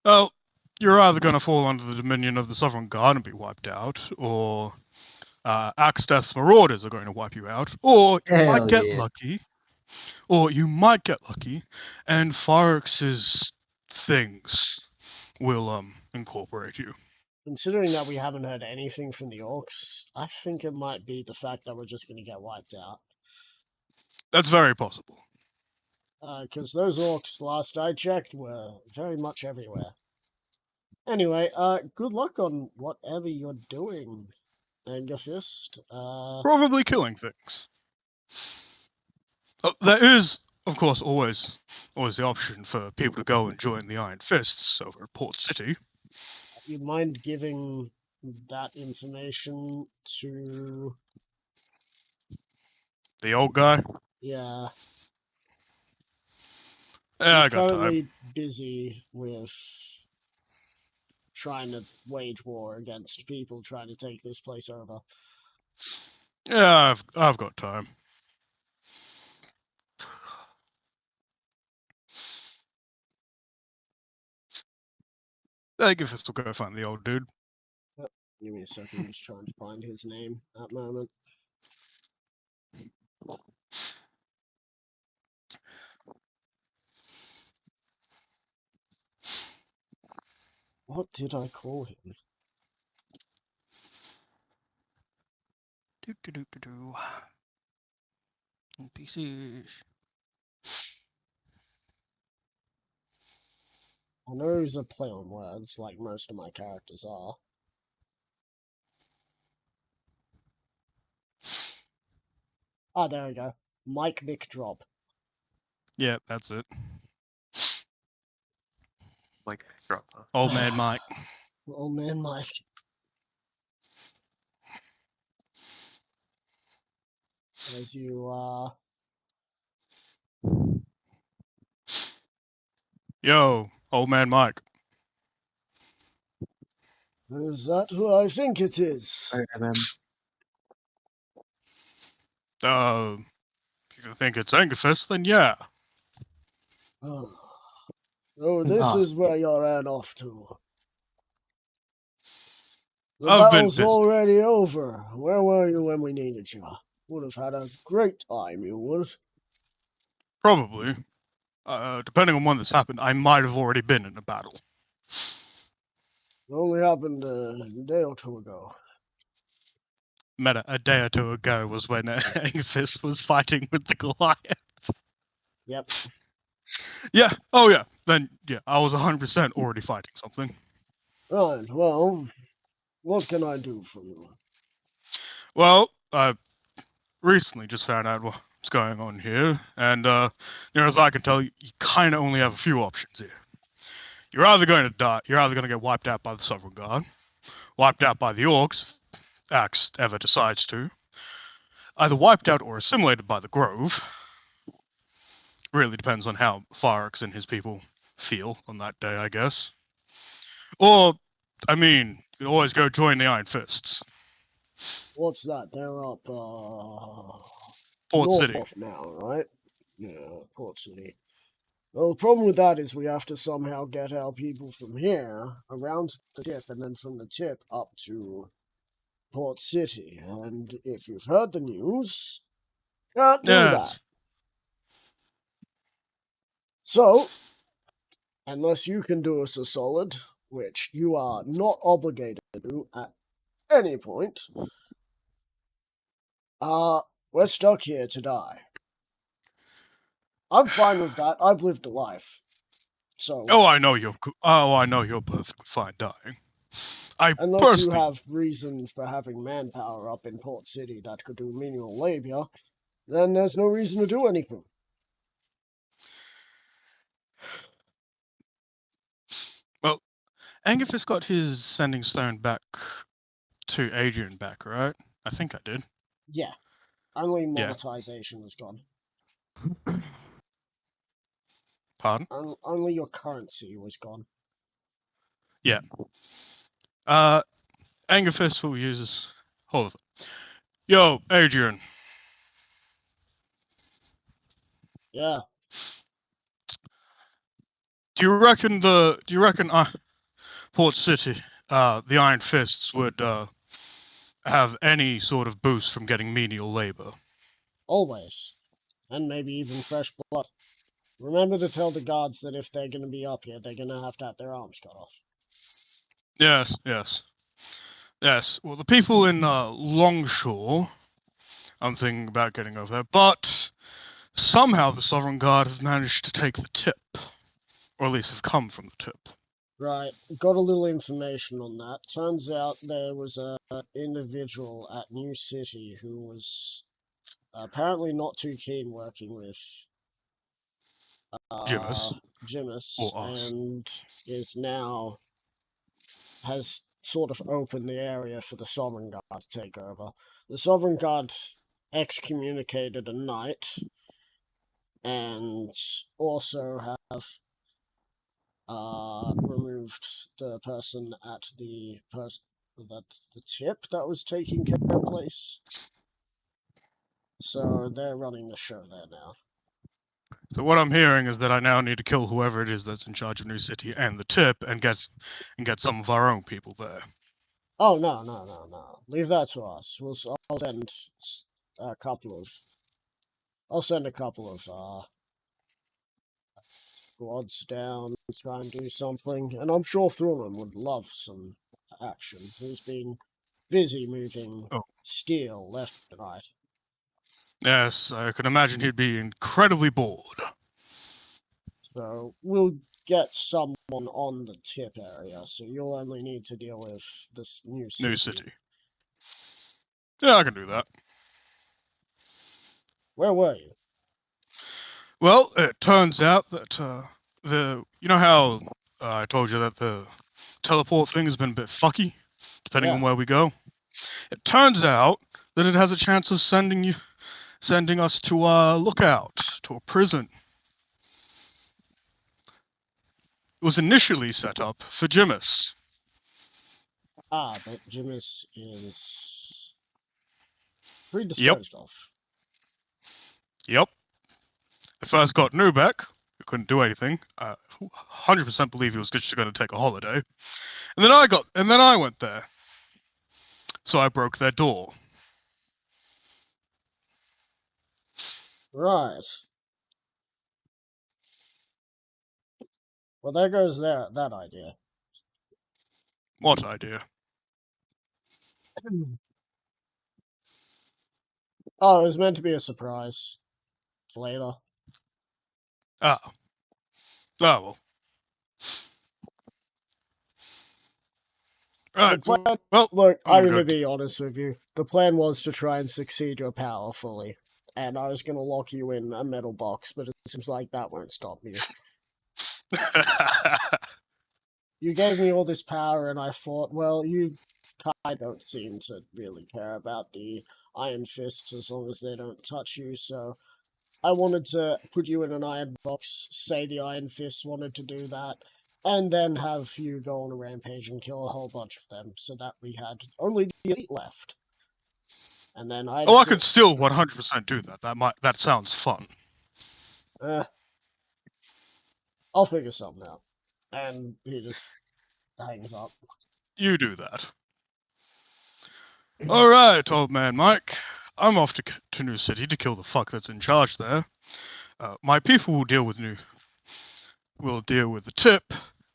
S2: Well, you're either going to fall under the dominion of the Sovereign Guard and be wiped out, or Axdeath's Marauders are going to wipe you out, or you
S4: Hell
S2: might get
S4: yeah.
S2: lucky, and Phyrex's things will incorporate you.
S1: Considering that we haven't heard anything from the Orcs, I think it might be the fact that we're just going to get wiped out.
S2: That's very possible.
S1: Because those Orcs, last I checked, were very much everywhere. Anyway, good luck on whatever you're doing, Angerfist.
S2: Probably killing things. Oh, there is of course, always the option for people to go and join the Iron Fists over at Port City.
S1: You mind giving that information to...
S2: The old guy.
S1: Yeah,
S2: Yeah,
S1: he's
S2: I got time.
S1: currently busy with trying to wage war against people trying to take this place over.
S2: Yeah, I've got time. I guess we'll go find the old dude.
S1: Give me a second, I'm just trying to find his name at the moment. What did I call him?
S2: NPCs.
S1: I know he's a play on words, like most of my characters are. Ah, there we go. Mike McDrop.
S2: Yeah, that's it.
S3: Like, drop. Huh?
S2: Old man Mike.
S1: Oh man, Mike. As you,
S2: Yo, old man Mike.
S1: Is that who I think it is?
S2: If you think it's Angerfist, then yeah.
S1: Oh, this
S4: Ah.
S1: is where you ran off to. The
S2: I've been
S1: battle's
S2: busy.
S1: already over. Where were you when we needed you? Would have had a great time, you would.
S2: Probably. Depending on when this happened, I might have already been in a battle.
S1: It only happened a day or two ago.
S2: A day or two ago was when Angerfist was fighting with the Goliath.
S1: Yep.
S2: Yeah, oh yeah. Then, yeah, I was 100% already fighting something.
S1: Right, well, what can I do for you?
S2: Well, I recently just found out what's going on here, and, as I can tell, you kind of only have a few options here. You're either going to die, you're either going to get wiped out by the Sovereign Guard, wiped out by the Orcs, if Axe ever decides to, either wiped out or assimilated by the Grove. Really depends on how Pharax and his people feel on that day, I guess. Or, I mean, you can always go join the Iron Fists.
S1: What's that? They're up,
S2: Port
S1: north
S2: City.
S1: now, right? Yeah, Port City. Well, the problem with that is we have to somehow get our people from here around the tip and then from the tip up to Port City. And if you've heard the news, can't do that.
S2: Yes.
S1: So, unless you can do us a solid, which you are not obligated to do at any point, we're stuck here to die. I'm fine with that. I've lived a life. So,
S2: Oh, I know you're perfectly fine dying.
S1: unless you
S2: personally,
S1: have reason for having manpower up in Port City that could do menial labor, then there's no reason to do anything.
S2: well, Angerfist got his sending stone back to Adrian back, right? I think I did.
S1: Yeah. Only
S2: Yeah.
S1: monetization was gone.
S2: Pardon?
S1: Only your currency was gone.
S2: Yeah. Angerfist will use this. Hold on. Yo, Adrian.
S1: Yeah.
S2: Do you reckon Port City, the Iron Fists would have any sort of boost from getting menial labor?
S1: Always. And maybe even fresh blood. Remember to tell the guards that if they're going to be up here, they're going to have their arms cut off.
S2: Yes, yes. Yes, well, the people in Longshore, I'm thinking about getting over there, but somehow the Sovereign Guard have managed to take the tip. Or at least have come from the tip.
S1: Right, got a little information on that. Turns out there was an individual at New City who was apparently not too keen working with
S2: Jimus.
S1: Jimus,
S2: Or us.
S1: and has sort of opened the area for the Sovereign Guard to take over. The Sovereign Guard excommunicated a knight, and also have removed the person at the tip that was taking care of the place. So they're running the show there now.
S2: So what I'm hearing is that I now need to kill whoever it is that's in charge of New City and the tip, and get some of our own people there.
S1: Oh no! Leave that to us. I'll send a couple of. I'll send a couple of squads down and try and do something, and I'm sure Thorman would love some action. He's been busy moving steel left and right.
S2: Yes, I can imagine he'd be incredibly bored.
S1: So we'll get someone on the tip area, so you'll only need to deal with this New City.
S2: New City. Yeah, I can do that.
S1: Where were you?
S2: Well, it turns out that you know how I told you that the teleport thing has been a bit fucky, depending on where we go. It turns out that it has a chance of sending us to a lookout, to a prison. It was initially set up for Jimus.
S1: But Jimus is predisposed of.
S2: Yep. I first got Nubek, who couldn't do anything. 100% believe he was just going to take a holiday. And then I went there. So I broke their door.
S1: Right. Well, there goes that idea.
S2: What idea?
S1: Oh, it was meant to be a surprise. For later.
S2: Ah. Oh, well. Right. Well,
S1: look, I'm going to be honest with you. The plan was to try and succeed your power fully. And I was going to lock you in a metal box, but it seems like that won't stop you. You gave me all this power, and I thought, well, I don't seem to really care about the Iron Fists as long as they don't touch you, so I wanted to put you in an iron box, say the Iron Fists wanted to do that, and then have you go on a rampage and kill a whole bunch of them, so that we had only the elite left. And then I
S2: could still 100% do that. That sounds fun.
S1: I'll figure something out. And he just hangs up.
S2: You do that. Alright, old man Mike. I'm off to New City to kill the fuck that's in charge there. My people will deal with the tip.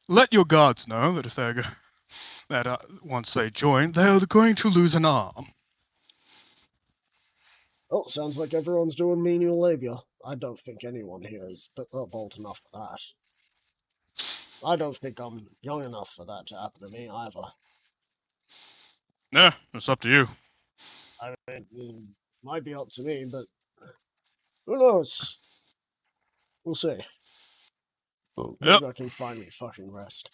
S2: Let your guards know that if once they join, they're going to lose an arm.
S1: Well, sounds like everyone's doing menial labor. I don't think anyone here is bold enough for that. I don't think I'm young enough for that to happen to me either.
S2: Yeah, it's up to you.
S1: I mean, it might be up to me, but who knows? We'll see. Maybe I can finally fucking rest.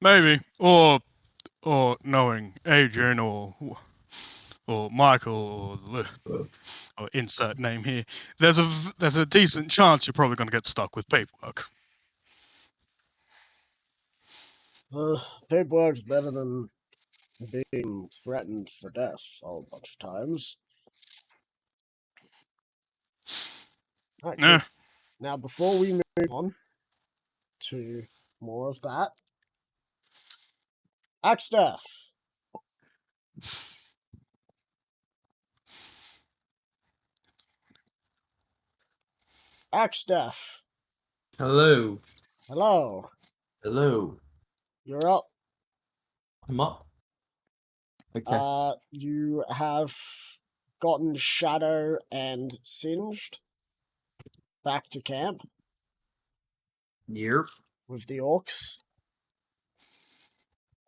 S2: Maybe, or knowing Adrian or Michael or insert name here, there's a decent chance you're probably going to get stuck with paperwork.
S1: Paperwork's better than being threatened for death a whole bunch of times. Right,
S2: Yeah.
S1: Now, before we move on to more of that, Axdeath. Axdeath.
S4: Hello.
S1: Hello.
S4: Hello.
S1: You're up.
S4: I'm up. Okay.
S1: You have gotten Shadow and Singed back to camp.
S4: Yep.
S1: With the orcs.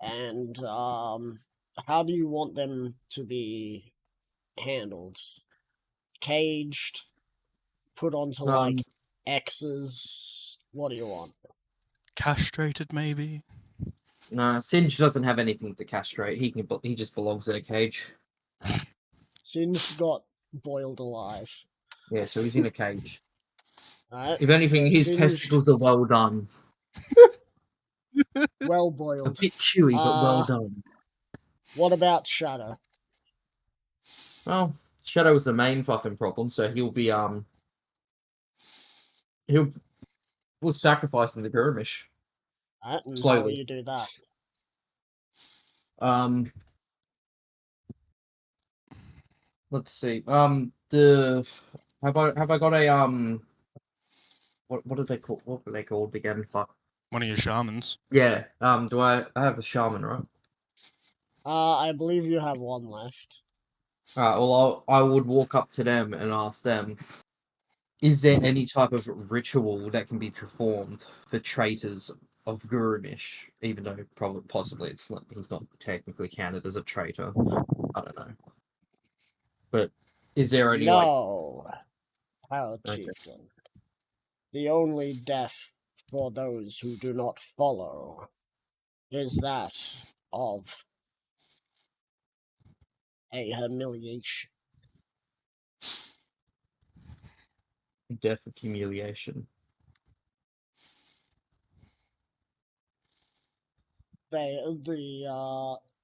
S1: And, how do you want them to be handled? Caged? Put onto, X's? What do you want?
S2: Castrated, maybe?
S4: Nah, Singe doesn't have anything to castrate. He just belongs in a cage.
S1: Singe got boiled alive.
S4: Yeah, so he's in a cage.
S1: Alright,
S4: If anything,
S1: so
S4: his
S1: Singed,
S4: testicles are well done.
S1: well
S4: A
S1: boiled.
S4: bit chewy, but well done.
S1: What about Shadow?
S4: Well, Shadow is the main fucking problem, so we'll sacrifice him to Gurmish.
S1: Alright, and how will
S4: Slowly.
S1: you do that?
S4: Let's see. Have I got a what are they called? What are they called again? Fuck.
S2: One of your shamans.
S4: Yeah. I have a shaman, right?
S1: I believe you have one left.
S4: Alright, well I would walk up to them and ask them, is there any type of ritual that can be performed for traitors of Gurumish, even though possibly he's not technically counted as a traitor. I don't know. But is there any
S1: No, Harold
S4: Okay.
S1: Chieftain. The only death for those who do not follow is that of a humiliation.
S4: death of humiliation?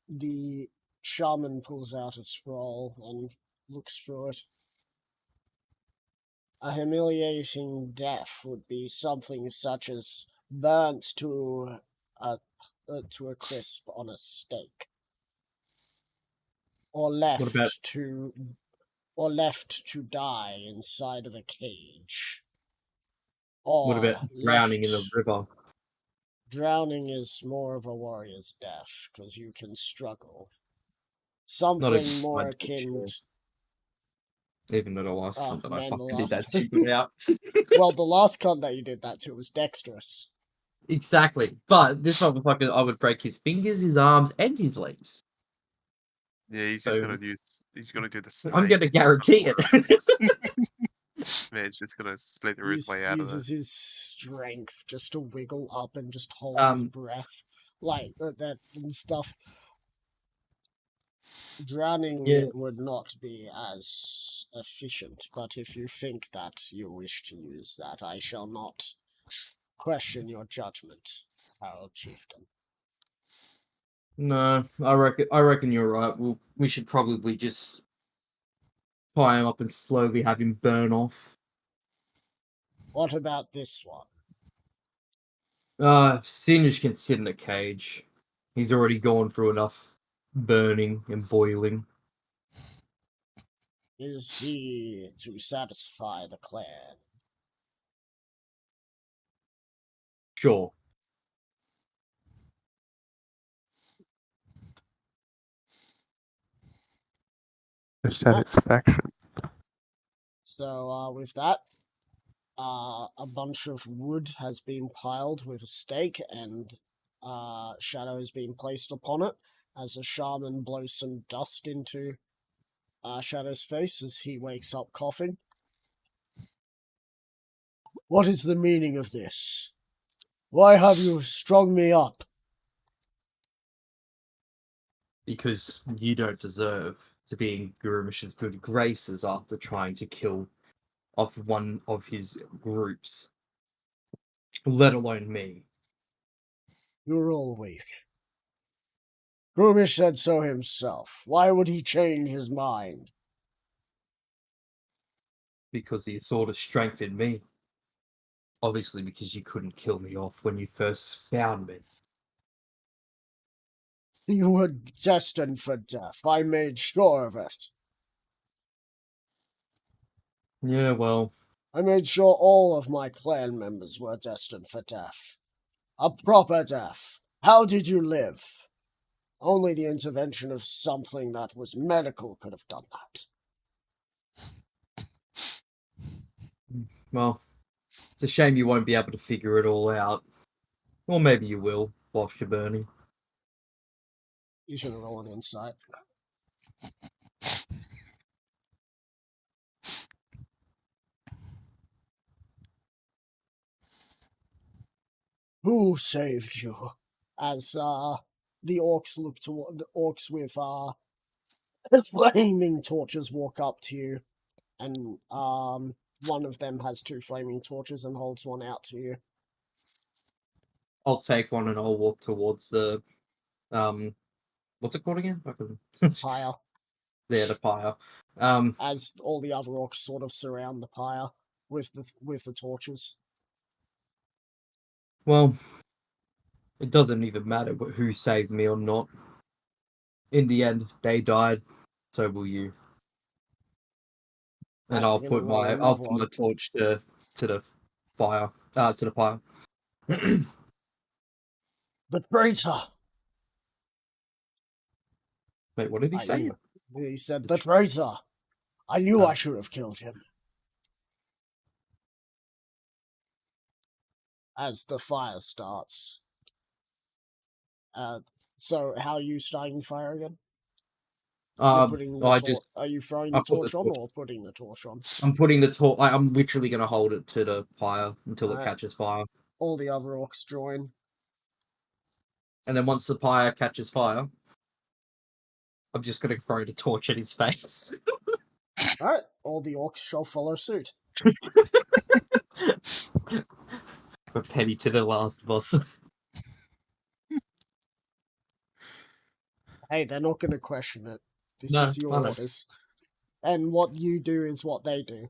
S1: The shaman pulls out a scroll and looks through it. A humiliating death would be something such as burnt to a crisp on a stake, or
S4: What about
S1: left to die inside of a cage, or
S4: what about drowning in the
S1: left-
S4: river?
S1: Drowning is more of a warrior's death because you can struggle.
S4: Not
S1: Something
S4: a
S1: more
S4: good
S1: akin.
S4: choice. Even though the last
S1: Oh,
S4: one that I
S1: man, the
S4: fucking did that
S1: last-
S4: stupid out.
S1: Well, the last con that you did that to was dexterous.
S4: Exactly. But this motherfucker, I would break his fingers, his arms, and his legs.
S3: Yeah, he's just
S4: So-
S3: gonna use. He's gonna do the.
S4: I'm
S3: snake
S4: gonna guarantee it.
S3: Man, he's just gonna slither his way out of
S1: Uses
S3: there.
S1: his strength just to wiggle up and just hold his breath, like that and stuff. Drowning
S4: Yeah.
S1: would not be as efficient, but if you think that you wish to use that, I shall not question your judgment, Harold Chieftain.
S4: No, I reckon you're right. We should probably just tie him up and slowly have him burn off.
S1: What about this one?
S4: Singe can sit in a cage. He's already gone through enough burning and boiling.
S1: Is he to satisfy the clan?
S4: Sure.
S3: For satisfaction.
S1: So, with that, a bunch of wood has been piled with a stake, and shadow has been placed upon it as a shaman blows some dust into Shadow's face as he wakes up coughing. What is the meaning of this? Why have you strung me up?
S4: Because you don't deserve to be in Gurumish's good graces after trying to kill off one of his groups. Let alone me.
S1: You're all weak. Grumish said so himself. Why would he change his mind?
S4: Because he sort of strengthened me. Obviously, because you couldn't kill me off when you first found me.
S1: You were destined for death. I made sure of it.
S4: Yeah, well,
S1: I made sure all of my clan members were destined for death. A proper death. How did you live? Only the intervention of something that was medical could have done that.
S4: well, it's a shame you won't be able to figure it all out. Or maybe you will, whilst you're burning.
S1: You should have rolled an insight. Who saved you? As the orcs look toward the orcs with flaming torches walk up to you, and one of them has 2 flaming torches and holds one out to you.
S4: I'll take one and I'll walk towards the what's it called again?
S1: Pyre.
S4: The pyre.
S1: As all the other orcs sort of surround the pyre with the torches.
S4: Well, it doesn't even matter who saves me or not. In the end, they died, so will you. And I'll
S1: You're
S4: put
S1: gonna roll
S4: my
S1: another one.
S4: torch to the fire. To the pyre.
S1: The traitor!
S4: Wait, what did he
S1: I
S4: say?
S1: knew- He said, the traitor! I knew I should have killed him. As the fire starts. So how are you starting fire again? You're putting the are you throwing the torch on or putting the torch on?
S4: I'm putting the torch. I'm literally gonna hold it to the pyre until it
S1: Alright.
S4: catches fire.
S1: All the other orcs join.
S4: And then once the pyre catches fire, I'm just gonna throw the torch at his face.
S1: Alright, all the orcs shall follow suit.
S4: A penny to the last of us.
S1: Hey, they're not going to question it. This
S4: No,
S1: is your
S4: I know.
S1: orders. And what you do is what they do.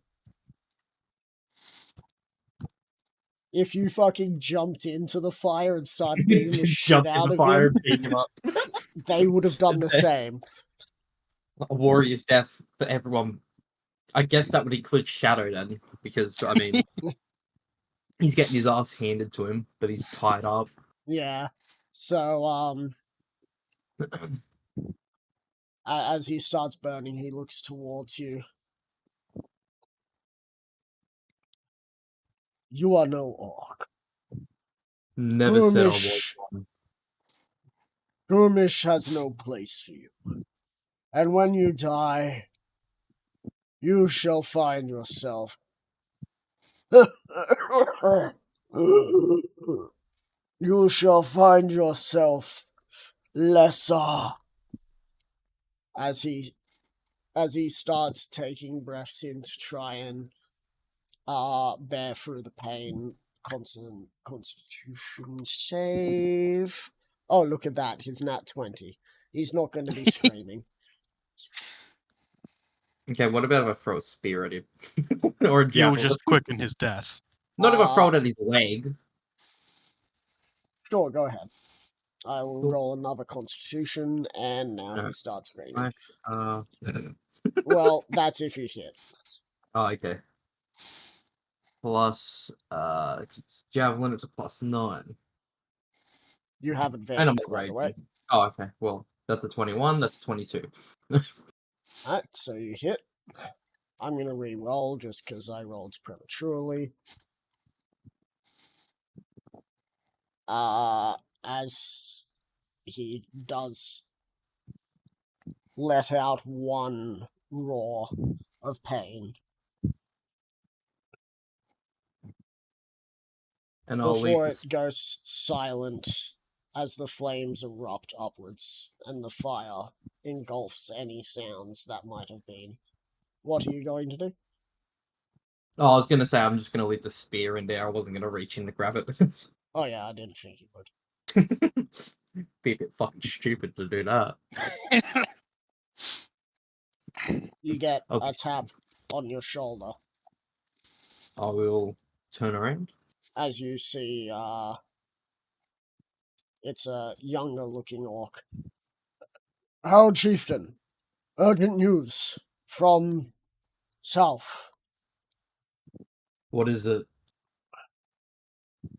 S1: If you fucking jumped into the fire and started beating the shit
S4: Jumped in
S1: out
S4: the
S1: of
S4: fire
S1: him,
S4: and beat him up.
S1: they would have done the same.
S4: A warrior's death for everyone. I guess that would include Shadow then, because I mean, he's getting his ass handed to him, but he's tied up.
S1: Yeah. So, as he starts burning, he looks towards you. You are no orc.
S4: Never said I was
S1: Gurmish.
S4: one.
S1: Gurmish has no place for you. And when you die, you shall find yourself. You shall find yourself lesser. As he starts taking breaths in to try and bear through the pain. Constant Constitution save. Oh, look at that! He's nat 20. He's not going to be screaming.
S4: Okay, what about if I throw a spear at him? Or a
S2: You'll
S4: javelin?
S2: just quicken his death.
S4: Not if I throw it at his leg.
S1: Sure, go ahead. I will roll another Constitution, and now he starts screaming. Well, that's if you hit.
S4: Oh, okay. Plus, javelin, it's a +9.
S1: You have
S4: And
S1: advantage,
S4: I'm
S1: by the way.
S4: raging. Oh, okay. Well, that's a 21. That's 22.
S1: Alright, so you hit. I'm going to re-roll just because I rolled prematurely. As he does let out one roar of pain.
S4: And I'll
S1: Before
S4: leave
S1: it goes silent as the flames erupt upwards and the fire engulfs any sounds that might have been. What are you going to do?
S4: Oh, I was going to say, I'm just going to leave the spear in there. I wasn't going to reach in to grab it.
S1: Oh yeah, I didn't think you would.
S4: Be a bit fucking stupid to do that.
S1: You get
S4: Okay.
S1: a tap on your shoulder
S4: I will turn around.
S1: as you see it's a younger looking orc. Harold Chieftain, urgent news from south.
S4: What is it?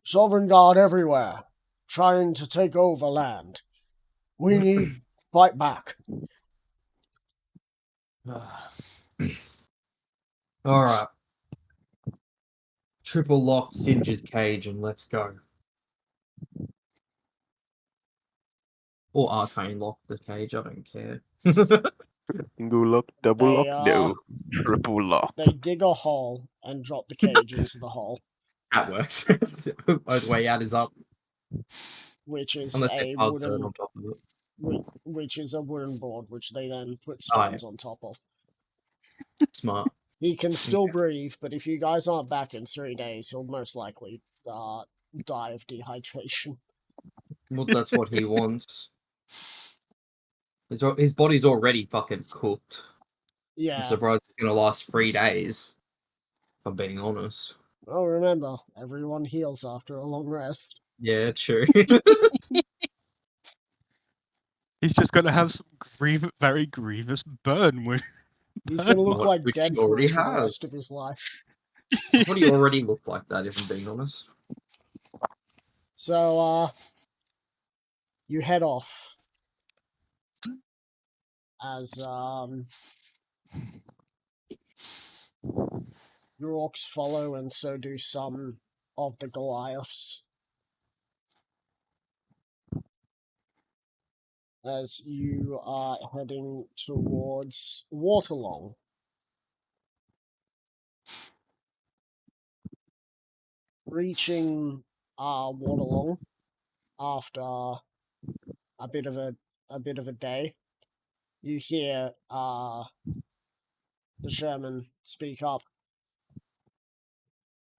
S1: Sovereign Guard everywhere, trying to take over land. We need fight back.
S4: Alright. Triple lock Singe's cage and let's go. Or arcane lock the cage, I don't care.
S3: Single lock, double
S1: They,
S3: lock, no. Triple lock.
S1: They dig a hole and drop the cage into the hole.
S4: That works. The way out is up.
S1: which is
S4: Unless they
S1: a
S4: piled dirt
S1: wooden,
S4: on top of it.
S1: which is a wooden board, which they then put
S4: Oh, yeah.
S1: stones on top of.
S4: Smart.
S1: He can still breathe, but if you guys aren't back in 3 days, he'll most likely die of dehydration.
S4: Well, that's what he wants. His body's already fucking cooked. I'm
S1: Yeah.
S4: surprised it's gonna last 3 days. If I'm being honest.
S1: Well, remember, everyone heals after a long rest.
S4: Yeah, true.
S2: He's just gonna have some very grievous burn wound.
S1: He's gonna look
S4: What-
S1: like
S4: which he
S1: Deadpool
S4: already
S1: for the
S4: has.
S1: rest of his life.
S4: I thought he already looked like that, if I'm being honest.
S1: So, you head off. As, your orcs follow, and so do some of the Goliaths. As you are heading towards Waterlong. Reaching Waterlong after a bit of a day, you hear the Sherman speak up.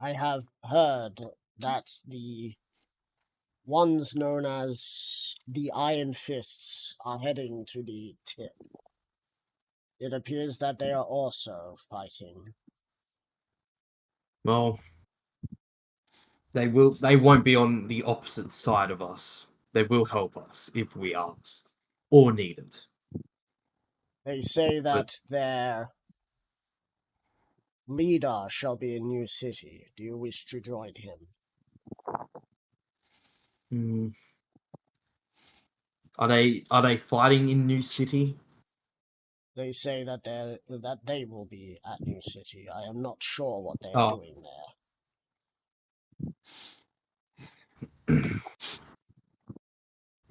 S1: I have heard that the ones known as the Iron Fists are heading to the tip. It appears that they are also fighting.
S4: Well, they won't be on the opposite side of us. They will help us if we ask or need it.
S1: They say that their leader shall be in New City. Do you wish to join him?
S4: Hmm. Are they fighting in New City?
S1: They say that they will be at New City. I am not sure what they are
S4: Oh.
S1: doing there.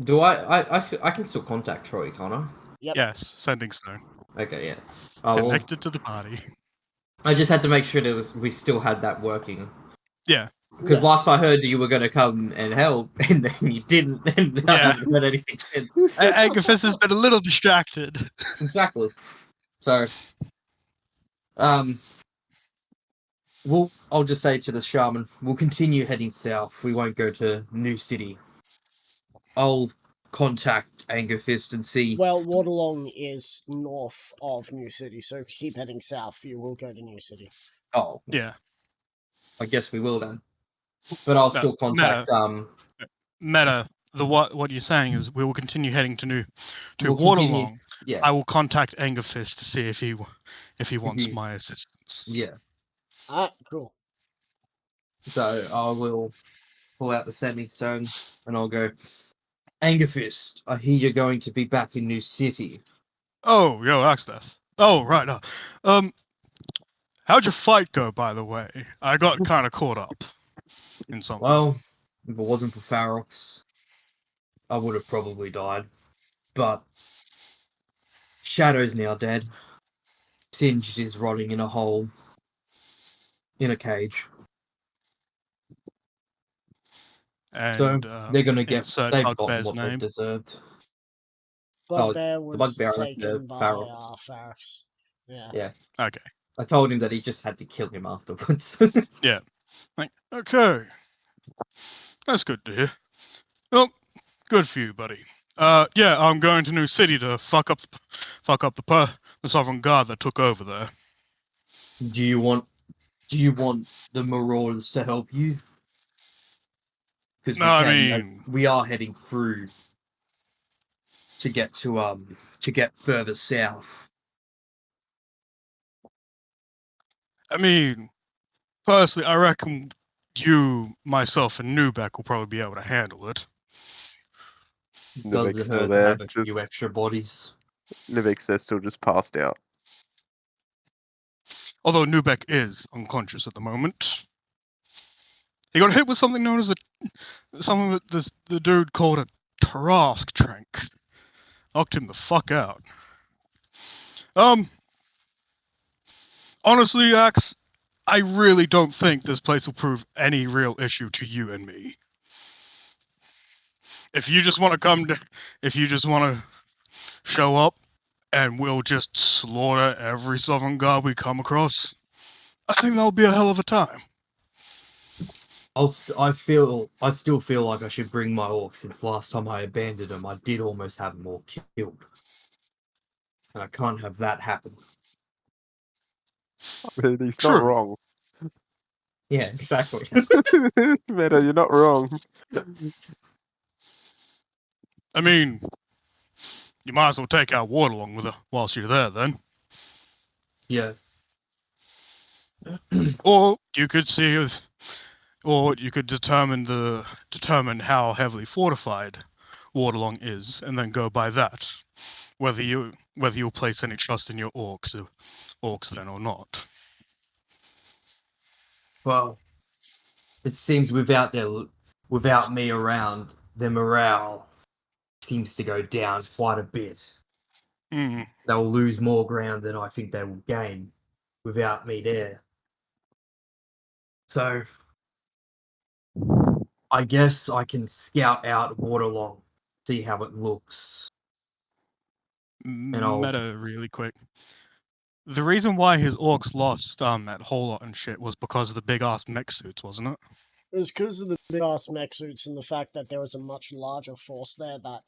S4: Do I can still contact Troy, can't I?
S1: Yep.
S2: Yes, sending stone.
S4: Okay, yeah. Well,
S2: Connected to the party.
S4: I just had to make sure we still had that working.
S2: Yeah.
S4: Because
S1: Yeah.
S4: last I heard you were going to come and help, and then you didn't, and I
S2: Yeah.
S4: haven't heard anything since.
S2: Angerfist has been a little distracted.
S4: Exactly. So, I'll just say to the shaman, we'll continue heading south. We won't go to New City. I'll contact Angerfist and see.
S1: Well, Waterlong is north of New City, so if you keep heading south, you will go to New City.
S4: Oh,
S2: Yeah.
S4: I guess we will then. But I'll
S2: No,
S4: still contact.
S2: Meta, what you're saying is we will continue heading to
S4: We'll continue-
S2: Waterlong.
S4: Yeah,
S2: I will contact Angerfist to see if he wants
S4: Mhm.
S2: my assistance.
S4: yeah.
S1: Cool.
S4: So I will pull out the sending stone and I'll go. Angerfist, I hear you're going to be back in New City.
S2: Oh, yo, Axdeath. Oh, right. How'd your fight go, by the way? I got kind of caught up in something.
S4: Well, if it wasn't for Farox, I would have probably died. But Shadow's now dead. Singed is rotting in a hole. In a cage.
S2: And,
S4: So they're gonna get.
S2: insert
S4: They've gotten
S2: Bugbear's
S4: what they've
S2: name.
S4: deserved.
S1: Bugbear was
S4: Bugbear, like the
S1: taken by
S4: Pharaohs.
S1: Pharaohs. Yeah.
S4: Yeah.
S2: Okay.
S4: I told him that he just had to kill him afterwards.
S2: Like, okay. That's good to hear. Well, good for you, buddy. Yeah, I'm going to New City to fuck up the Sovereign Guard that took over there.
S4: Do you want the Marauders to help you? Because
S2: No, I mean-
S4: we are heading through to get further south.
S2: I mean, personally, I reckon you, myself, and Nubek will probably be able to handle it.
S3: Nivek's
S4: Does it
S3: still
S4: hurt to
S3: there.
S4: have a few extra bodies?
S3: Nivek's there, still just passed out.
S2: Although Nubek is unconscious at the moment. He got hit with something known as something that the dude called a Tarask trank. Knocked him the fuck out. Honestly, Axe, I really don't think this place will prove any real issue to you and me. If you just want to if you just want to show up, and we'll just slaughter every Southern God we come across, I think that'll be a hell of a time.
S4: I still feel like I should bring my orcs, since last time I abandoned them, I did almost have them all killed. And I can't have that happen.
S3: Really, he's
S2: True.
S3: not wrong.
S4: Yeah, exactly.
S3: Meta, you're not wrong.
S2: I mean, you might as well take our ward along with her whilst you're there, then.
S4: Yeah.
S2: Or you could see if, or you could determine how heavily fortified Waterlong is, and then go by that. Whether you'll place any trust in your orcs then or not.
S4: Well, it seems without me around, their morale seems to go down quite a bit.
S2: Hmm.
S4: They'll lose more ground than I think they will gain without me there. So, I guess I can scout out Waterlong, see how it looks. I'll-
S2: Meta really quick. The reason why his orcs lost that whole lot and shit was because of the big ass mech suits, wasn't it?
S1: It was because of the big ass mech suits and the fact that there was a much larger force there that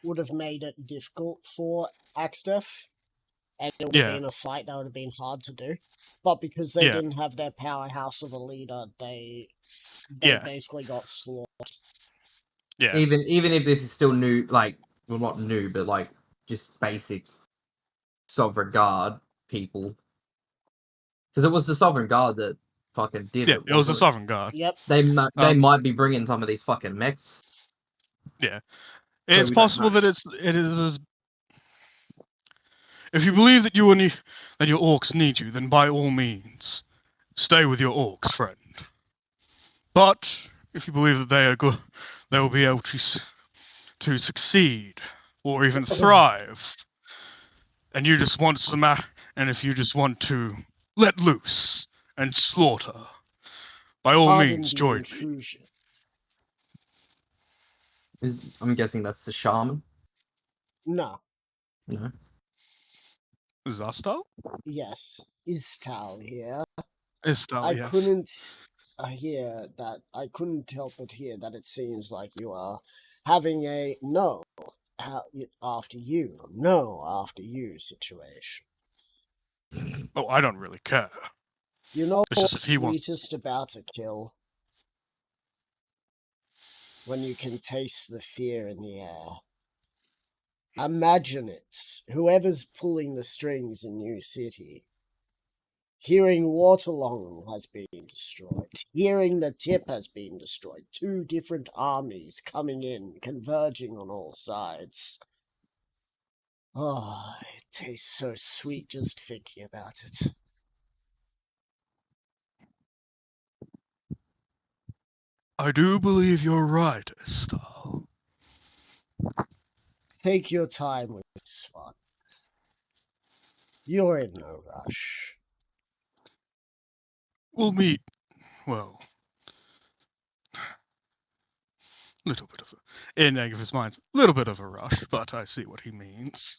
S1: would have made it difficult for Axtef. And it would have
S2: Yeah.
S1: been a fight that would have been hard to do. But because they
S2: Yeah.
S1: didn't have their powerhouse of a leader, they
S2: Yeah.
S1: basically got slaughtered.
S2: Yeah.
S4: Even if this is still new, like, well, not new, but like just basic Sovereign Guard people, because it was the Sovereign Guard that fucking did
S2: Yeah,
S4: it.
S2: it was the
S4: wasn't
S2: Sovereign Guard.
S1: Yep.
S4: They might be bringing some of these fucking mechs.
S2: Yeah.
S4: So
S2: It's
S4: we don't
S2: possible
S4: know.
S2: that it is as. If you believe that your orcs need you, then by all means, stay with your orcs, friend. But if you believe that they are good, they will be able to succeed or even thrive, and you just want and if you just want to let loose and slaughter, by all
S1: Pardon
S2: means,
S1: the
S2: join me.
S1: intrusion.
S4: I'm guessing that's the shaman.
S1: No.
S4: No.
S2: Zastal?
S1: Yes. Istal here.
S2: Istal,
S1: I
S2: yes.
S1: couldn't I couldn't help but hear that it seems like you are having a no after you situation.
S2: Oh, I don't really care.
S1: You know
S2: It's just
S1: what's
S2: that he wants.
S1: sweetest about a kill? When you can taste the fear in the air. Imagine it. Whoever's pulling the strings in New City. Hearing Waterlong has been destroyed. Hearing the Tip has been destroyed. 2 different armies coming in, converging on all sides. Oh, it tastes so sweet just thinking about it.
S2: I do believe you're right, Istal.
S1: Take your time with this one. You're in no rush.
S2: We'll meet, well, little bit of a, in Agav's mind, little bit of a rush, but I see what he means.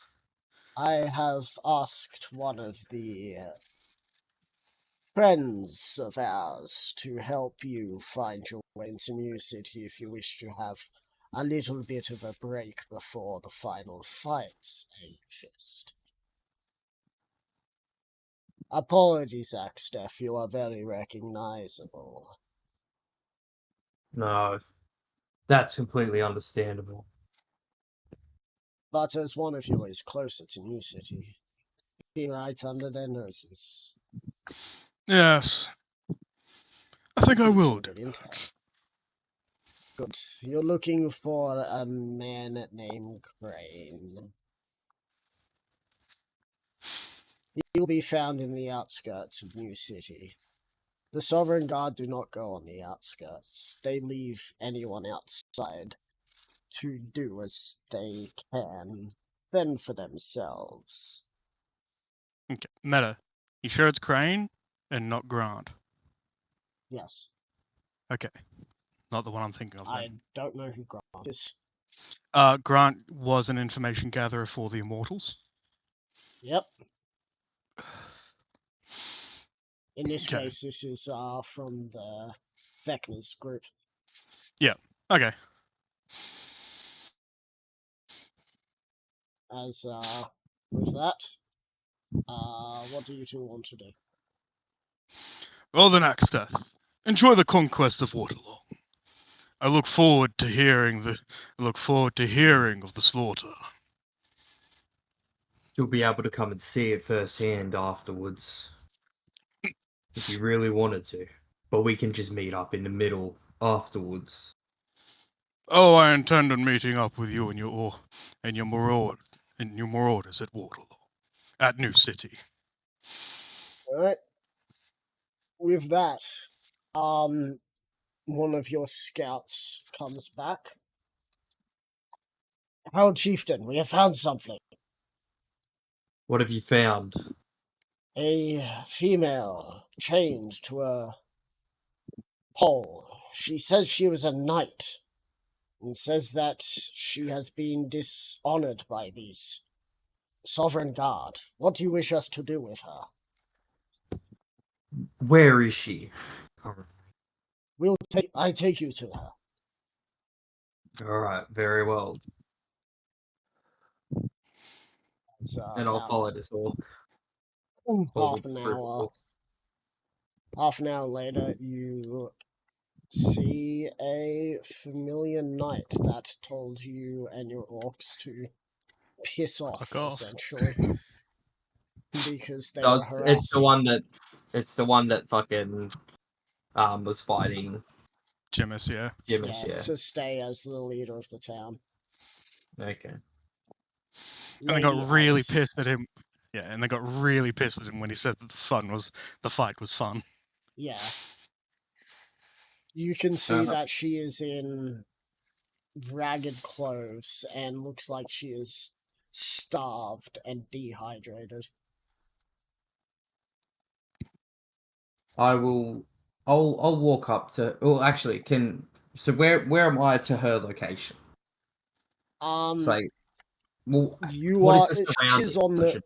S1: I have asked one of the friends of ours to help you find your way into New City if you wish to have a little bit of a break before the final fight, Fist. Apologies, Axtef, you are very recognizable.
S4: No, that's completely understandable.
S1: But as one of you is closer to New City, be right under their noses.
S2: Yes. I think I
S1: It's
S2: will
S1: some
S2: do
S1: good intel.
S2: that.
S1: Good. You're looking for a man named Crane. He will be found in the outskirts of New City. The Sovereign Guard do not go on the outskirts. They leave anyone outside to do as they can, fend for themselves.
S2: Okay, Meta, you sure it's Crane and not Grant?
S1: Yes.
S2: Okay, not the one I'm thinking of
S1: I
S2: then.
S1: don't know who Grant is.
S2: Grant was an information gatherer for the Immortals.
S1: Yep. In this
S2: Okay.
S1: case, this is from the Vecna's group.
S2: Okay.
S1: As with that, what do you two want to do?
S2: Well then, Axteth, enjoy the conquest of Waterloo. I look forward to hearing of the slaughter.
S4: You'll be able to come and see it firsthand afterwards. If you really wanted to. But we can just meet up in the middle afterwards.
S2: Oh, I intend on meeting up with you and your marauders at Waterloo, at New City.
S1: Alright. With that, one of your scouts comes back. Harold Chieftain, we have found something.
S4: What have you found?
S1: A female chained to a pole. She says she was a knight, and says that she has been dishonored by these sovereign guard. What do you wish us to do with her?
S4: Where is she?
S1: I take you to her.
S4: Alright, very well.
S1: It's,
S4: And I'll
S1: about
S4: follow this all.
S1: half an hour later, you see a familiar knight that told you and your orcs to piss off,
S2: Fuck off.
S1: essentially, because they
S4: So
S1: were harassing.
S4: it's the one that fucking was fighting
S2: Jimis, yeah.
S4: Jimis, yeah.
S1: to stay as the leader of the town.
S4: Okay.
S2: And they got
S1: Lady
S2: really
S1: Alice.
S2: pissed at him. Yeah, and they got really pissed at him when he said that the fight was fun.
S1: Yeah. You can see that she is in ragged clothes and looks like she is starved and dehydrated.
S4: I'll walk up to. Well, actually, so where am I to her location? It's like, well,
S1: you
S4: what
S1: are.
S4: is the
S1: She's
S4: surroundings,
S1: on
S4: I should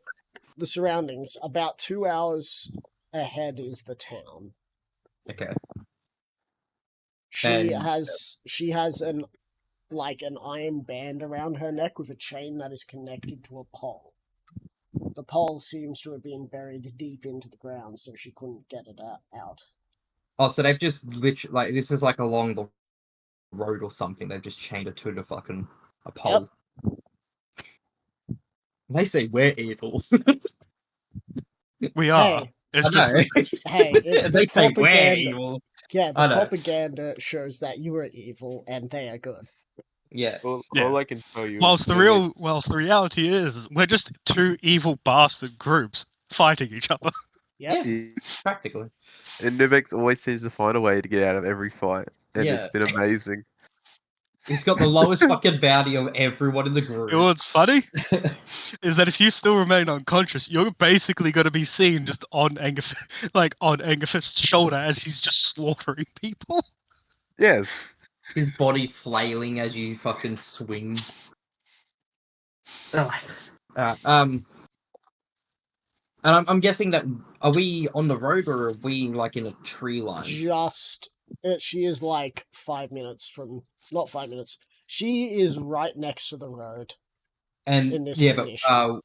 S1: the surroundings. About 2 hours ahead is the town.
S4: say. Okay.
S1: She
S4: And-
S1: has an iron band around her neck with a chain that is connected to a pole. The pole seems to have been buried deep into the ground, so she couldn't get it out.
S4: Oh, so they've just literally this is like along the road or something. They've just chained it to the fucking a pole. They say we're evil.
S2: We are.
S1: Hey,
S2: It's
S4: I
S2: just
S4: know.
S1: hey, it's
S4: they
S1: the
S4: say we're
S1: propaganda.
S4: evil.
S1: Yeah,
S4: I
S1: the
S4: know.
S1: propaganda shows that you are evil and they are good.
S4: Yeah.
S2: Yeah.
S3: All I can tell you.
S2: whilst the
S3: is
S2: reality is we're just two evil bastard groups fighting each other.
S1: Yep.
S4: Yeah. Practically.
S3: And Nubex always seems to find a way to get out of every fight, and
S4: Yeah.
S3: it's been amazing.
S4: He's got the lowest fucking bounty of everyone in the
S2: You know
S4: group.
S2: what's funny is that if you still remain unconscious, you're basically going to be seen just on Angerfist's shoulder as he's just slaughtering people.
S3: Yes.
S4: His body flailing as you fucking swing. Ugh. And I'm guessing that are we on the road or are we like in a tree line?
S1: She is like 5 minutes from. Not 5 minutes. She is right next to the road.
S4: And
S1: in this
S4: yeah,
S1: condition.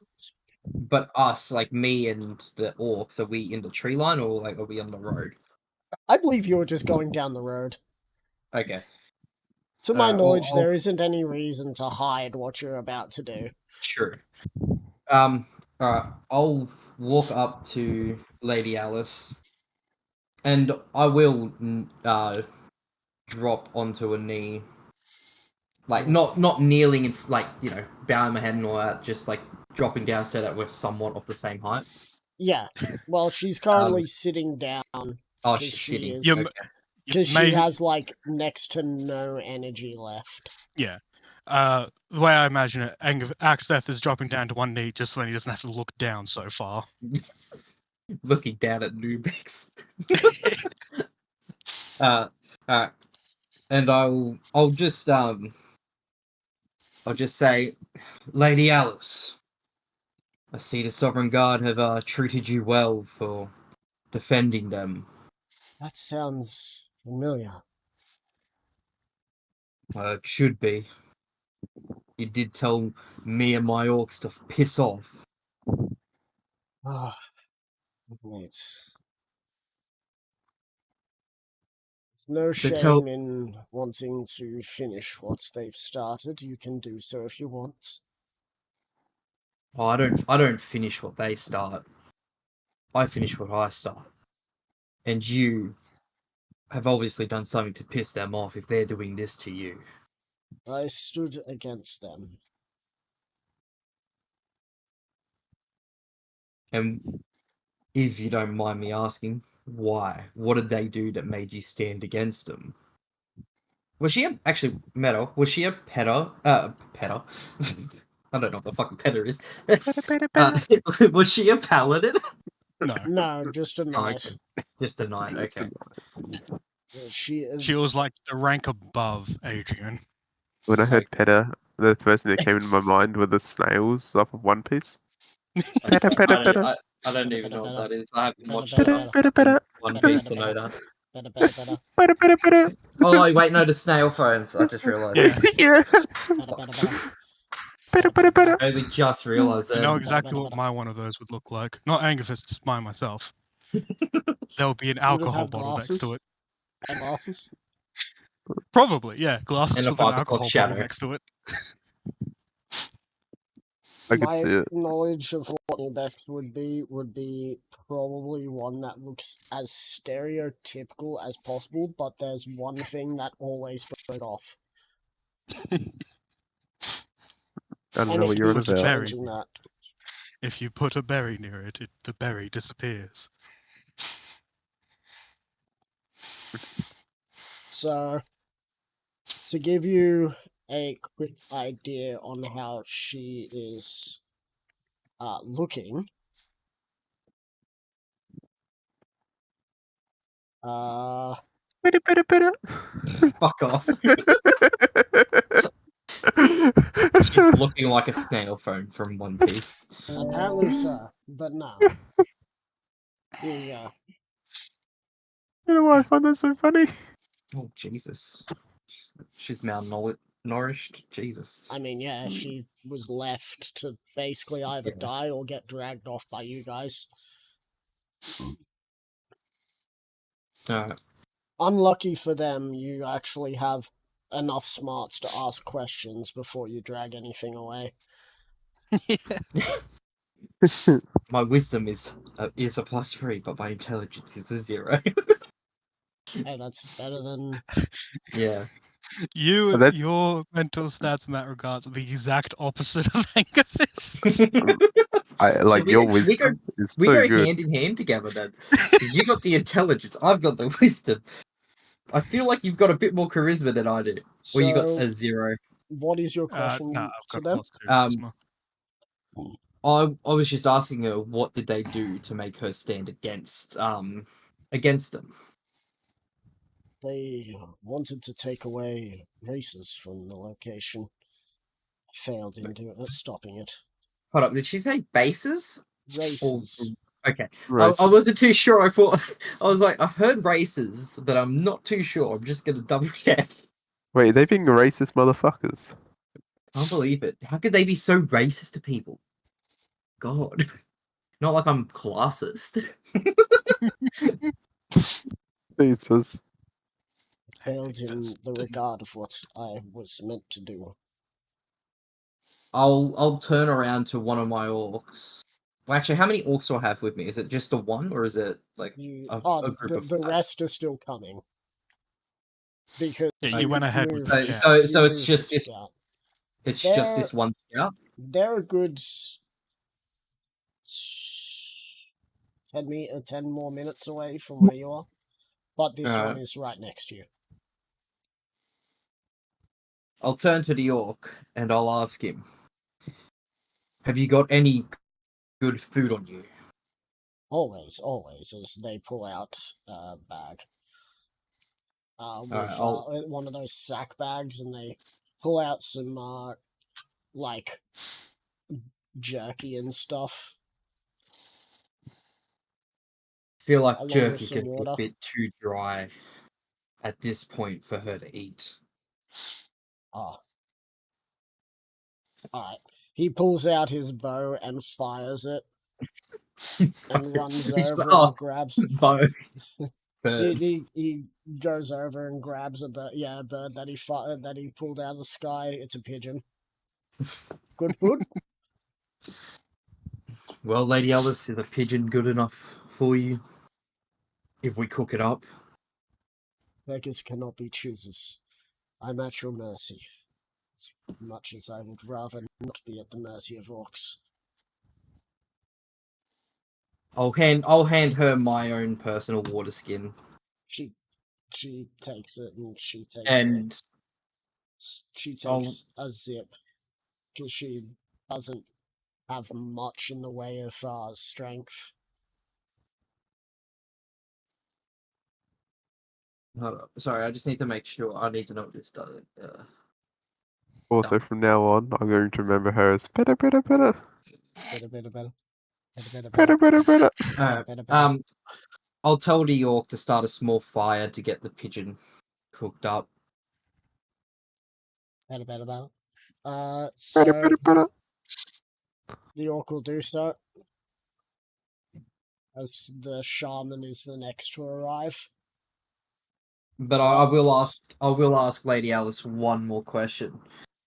S4: but us, like me and the orcs, are we in the tree line or like are we on the road?
S1: I believe you were just going down the road.
S4: Okay.
S1: To my knowledge,
S4: I'll-
S1: there isn't any reason to hide what you're about to do.
S4: Sure. Alright, I'll walk up to Lady Alice, and I will drop onto a knee, like not kneeling and like bowing my head and all that, just like dropping down so that we're somewhat of the same height.
S1: Yeah. Well, she's currently sitting down
S4: Oh,
S1: 'cause
S4: she's
S1: she
S4: sitting.
S1: is-
S2: You
S4: Okay.
S1: because
S2: may-
S1: she has like next to no energy left.
S2: Yeah. The way I imagine it, Axteth is dropping down to one knee just so that he doesn't have to look down so far.
S4: Looking down at Nubix. And I'll just I'll just say, Lady Alice, I see the Sovereign Guard have treated you well for defending them.
S1: That sounds familiar.
S4: It should be. You did tell me and my orcs to piss off.
S1: Ah, wait. There's no
S4: So tell-
S1: shame in wanting to finish what they've started. You can do so if you want.
S4: Oh, I don't finish what they start. I finish what I start. And you have obviously done something to piss them off if they're doing this to you.
S1: I stood against them.
S4: And if you don't mind me asking, why? What did they do that made you stand against them? Was she actually Meadow? Was she a petter? Petter. I don't know what the fucking petter is. Was she a paladin?
S2: No.
S1: No, just a
S4: Oh,
S1: knight.
S4: okay. Just a knight.
S3: It's
S4: Okay.
S1: She is.
S2: She was like the rank above Adrian.
S3: When I heard
S4: Okay.
S3: Peta, the first thing that came into my mind were the snails off of One Piece. Peta,
S4: I
S3: peta,
S4: don't-
S3: peta.
S4: I don't even know what that is. I haven't watched
S1: Better,
S4: enough
S3: Peta, peta,
S4: One Piece to know that.
S1: Better.
S3: peta, peta, peta.
S4: Oh wait, no, the snail phones. I just realised.
S2: Yeah.
S3: Yeah.
S1: Better.
S3: Peta, peta, peta.
S4: I only just realised
S2: You
S4: that.
S2: know exactly what my one of those would look like. Not Angerfist, just mine myself. There'll be an alcohol
S1: have
S2: bottle next
S1: glasses?
S2: to it.
S1: And glasses?
S2: Probably, yeah. Glasses
S4: And a
S2: with an
S4: vodka
S2: alcohol
S4: called
S2: bottle
S4: Shadow.
S2: next to it.
S3: I could
S1: My
S3: see it.
S1: knowledge of what Ibex would be probably one that looks as stereotypical as possible, but there's one thing that always throws it off.
S3: I don't
S1: And
S3: know
S1: it
S3: what you're on
S1: keeps
S3: about.
S2: Very.
S1: changing that.
S2: If you put a berry near it, the berry disappears.
S1: So, to give you a quick idea on how she is looking,
S3: Peta, peta, peta.
S4: Fuck off. She's looking like a snail phone from One Piece.
S1: apparently so, but no. Here you go.
S3: I don't know why I find that so funny.
S4: Oh Jesus. She's malnourished. Jesus.
S1: I mean, yeah, she was left to basically either
S4: Yeah.
S1: die or get dragged off by you guys. Unlucky for them, you actually have enough smarts to ask questions before you drag anything away.
S4: My wisdom is a +3, but my intelligence is a 0.
S1: Hey, that's better than...
S4: Yeah.
S2: You,
S3: That's-
S2: your mental stats in that regards are the exact opposite of Angerfist.
S3: I like
S4: we
S3: your
S4: go- we
S3: wisdom is
S4: We
S3: so
S4: go
S3: good.
S4: hand in hand together then. 'Cause you got the intelligence, I've got the wisdom. I feel like you've got a bit more charisma than I do. Or you got
S1: So,
S4: a 0.
S1: what is your question
S2: Nah,
S1: to
S2: I've
S1: them?
S2: got +2 charisma.
S4: I was just asking her what did they do to make her stand against them.
S1: They wanted to take away races from the location. Failed in stopping it.
S4: Hold up, did she say bases? Or,
S1: Races.
S4: okay.
S3: Right.
S4: I wasn't too sure. I thought I was like, I heard races, but I'm not too sure. I'm just gonna double check.
S3: Wait, are they being racist motherfuckers?
S4: Can't believe it. How could they be so racist to people? God. Not like I'm classist.
S3: Jesus.
S1: Failed in the regard of what I was meant to do.
S4: I'll turn around to one of my orcs. Well, actually, how many orcs do I have with me? Is it just the one, or is it like a group of
S1: the
S4: five?
S1: rest are still coming. Because
S2: Yeah, you went ahead with
S1: moved-
S2: the
S4: So-
S2: chat.
S4: so
S1: you
S4: it's
S1: moved
S4: just
S1: the
S4: this-
S1: scout.
S4: It's just this
S1: There-
S4: one scout.
S1: They're a good 10 more minutes away from where you are. But this one is right next to you.
S4: I'll turn to the orc and I'll ask him, have you got any good food on you?
S1: Always, as they pull out a bag. With
S4: I'll-
S1: one of those sack bags, and they pull out some like jerky and stuff.
S4: I feel like
S1: Along with
S4: jerky
S1: some
S4: could be
S1: water.
S4: a bit too dry at this point for her to eat.
S1: Ah. Alright. He pulls out his bow and fires it and runs
S4: He's-
S1: over
S4: oh,
S1: and grabs.
S4: both. But
S1: He goes over and grabs a bird. Yeah, a bird that he pulled out of the sky. It's a pigeon. Good food.
S4: well, Lady Alice, is a pigeon good enough for you? If we cook it up?
S1: Beggars cannot be choosers. I'm at your mercy. As much as I would rather not be at the mercy of orcs.
S4: I'll hand her my own personal water skin.
S1: She takes it and she takes
S4: And
S1: she takes a zip because she doesn't have much in the way of strength.
S4: hold up. Sorry, I just need to make sure. I need to know what this does.
S3: Also, from now on, I'm going to remember her as better.
S1: Better.
S4: I'll tell the orc to start a small fire to get the pigeon cooked up.
S1: Better.
S3: Better,
S1: So
S3: better.
S1: the orc will do so. As the shaman is the next to arrive.
S4: But I will ask Lady Alice one more question.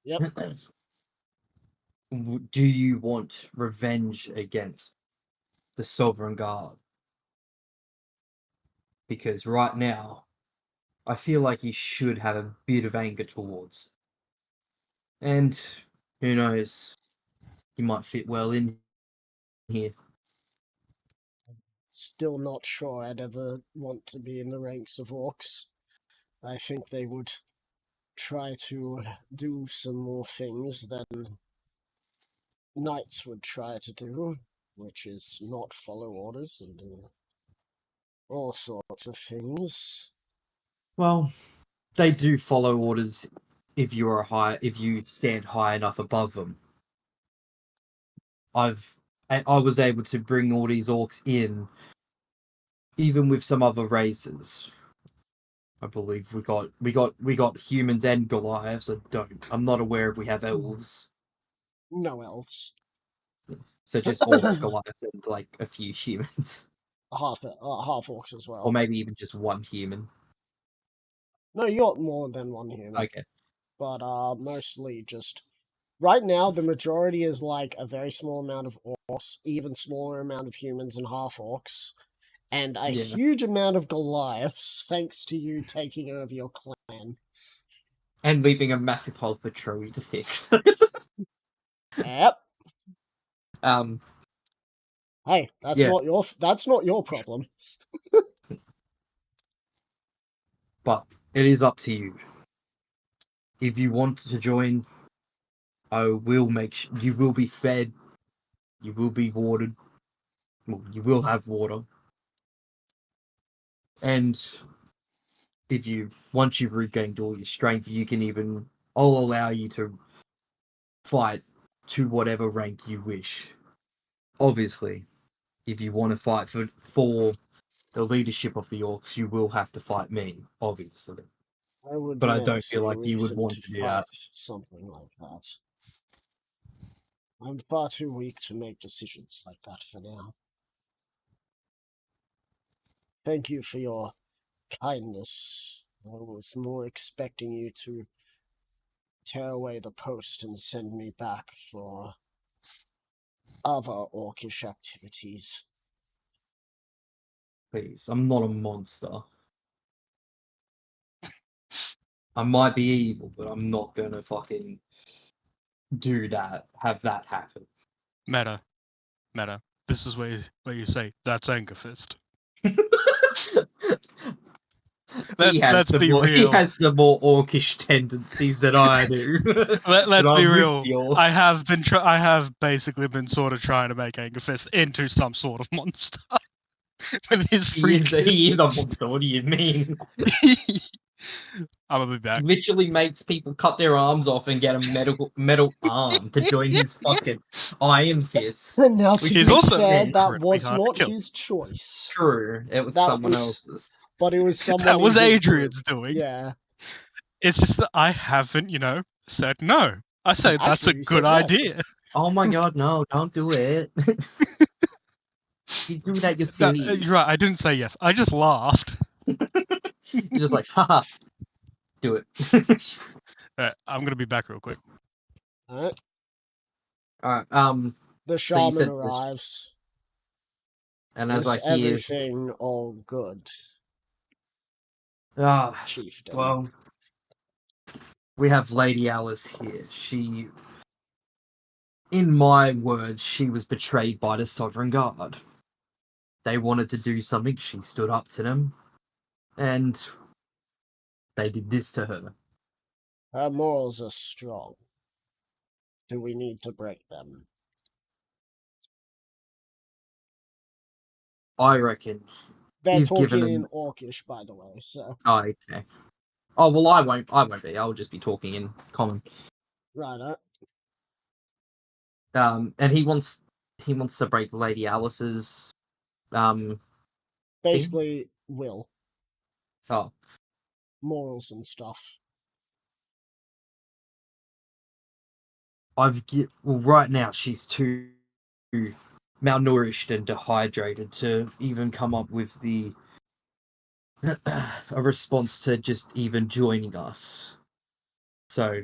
S1: Yep.
S4: Do you want revenge against the Sovereign Guard? Because right now, I feel like you should have a bit of anger towards. And who knows, you might fit well in here.
S1: Still not sure I'd ever want to be in the ranks of orcs. I think they would try to do some more things than knights would try to do, which is not follow orders and do all sorts of things.
S4: Well, they do follow orders if you stand high enough above them. I was able to bring all these orcs in, even with some other races. I believe we got humans and Goliaths. I'm not aware if we have elves.
S1: No elves.
S4: So just orcs, Goliaths, and like a few humans,
S1: Half orcs as well.
S4: or maybe even just one human.
S1: No, you got more than one human.
S4: Okay.
S1: But mostly just right now the majority is like a very small amount of orcs, even smaller amount of humans and half orcs, and a
S4: Yeah.
S1: huge amount of Goliaths, thanks to you taking over your clan.
S4: And leaving a massive hole for Troy to fix.
S1: Yep. Hey, that's
S4: Yeah.
S1: not your problem.
S4: But it is up to you. If you want to join, I will make sure you will be fed. You will be watered. Well, you will have water. And once you've regained all your strength, I'll allow you to fight to whatever rank you wish. Obviously, if you want to fight for the leadership of the orcs, you will have to fight me, obviously. But I don't feel like you would want to do that.
S1: Something like that. I'm far too weak to make decisions like that for now. Thank you for your kindness. I was more expecting you to tear away the post and send me back for other orcish activities.
S4: Please, I'm not a monster. I might be evil, but I'm not gonna fucking do that, have that happen.
S2: Meta. This is where you say, that's anger fist. Let's be real.
S4: He has the more orcish tendencies than I do.
S2: Let's
S4: But
S2: be
S4: I'm with
S2: real.
S4: the orcs.
S2: I have basically been sort of trying to make Anger Fist into some sort of monster with his
S4: He is
S2: freakish.
S4: a monster. What do you mean?
S2: I'm gonna be back.
S4: Literally makes people cut their arms off and get a metal arm to join his fucking Iron Fist.
S1: And now, to
S4: Which
S2: He's
S1: be
S2: also
S1: fair, that
S2: incredibly
S1: was
S2: hard to
S1: not
S2: kill.
S1: his choice.
S4: True, it was
S1: That
S4: someone
S1: was-
S4: else's.
S1: But it was someone
S2: That was
S1: in his
S2: Adrian's
S1: group.
S2: doing.
S1: Yeah.
S2: It's just that I haven't, said no. I say that's a
S1: Actually, you
S2: good
S1: said yes.
S2: idea.
S4: Oh my god, no, don't do it. If you do that, you're
S2: That-
S4: silly.
S2: you're right, I didn't say yes. I just laughed.
S4: You're just like, haha, do it.
S2: I'm gonna be back real quick.
S1: Alright.
S4: Alright,
S1: The
S4: So you
S1: shaman
S4: said-
S1: arrives.
S4: and as
S1: Is
S4: I hear,
S1: everything all good, chieftain?
S4: well, we have Lady Alice here. She, in my words, she was betrayed by the Sovereign Guard. They wanted to do something, she stood up to them, and they did this to her.
S1: Her morals are strong. Do we need to break them?
S4: I reckon.
S1: They're
S4: You've given
S1: talking
S4: them-
S1: in Orcish, by the way, so.
S4: Oh, okay. Oh well, I won't be. I'll just be talking in common.
S1: Right,
S4: And he wants to break Lady Alice's
S1: basically, will.
S4: oh
S1: Morals and stuff.
S4: well, right now she's too malnourished and dehydrated to even come up with the a response to just even joining us. So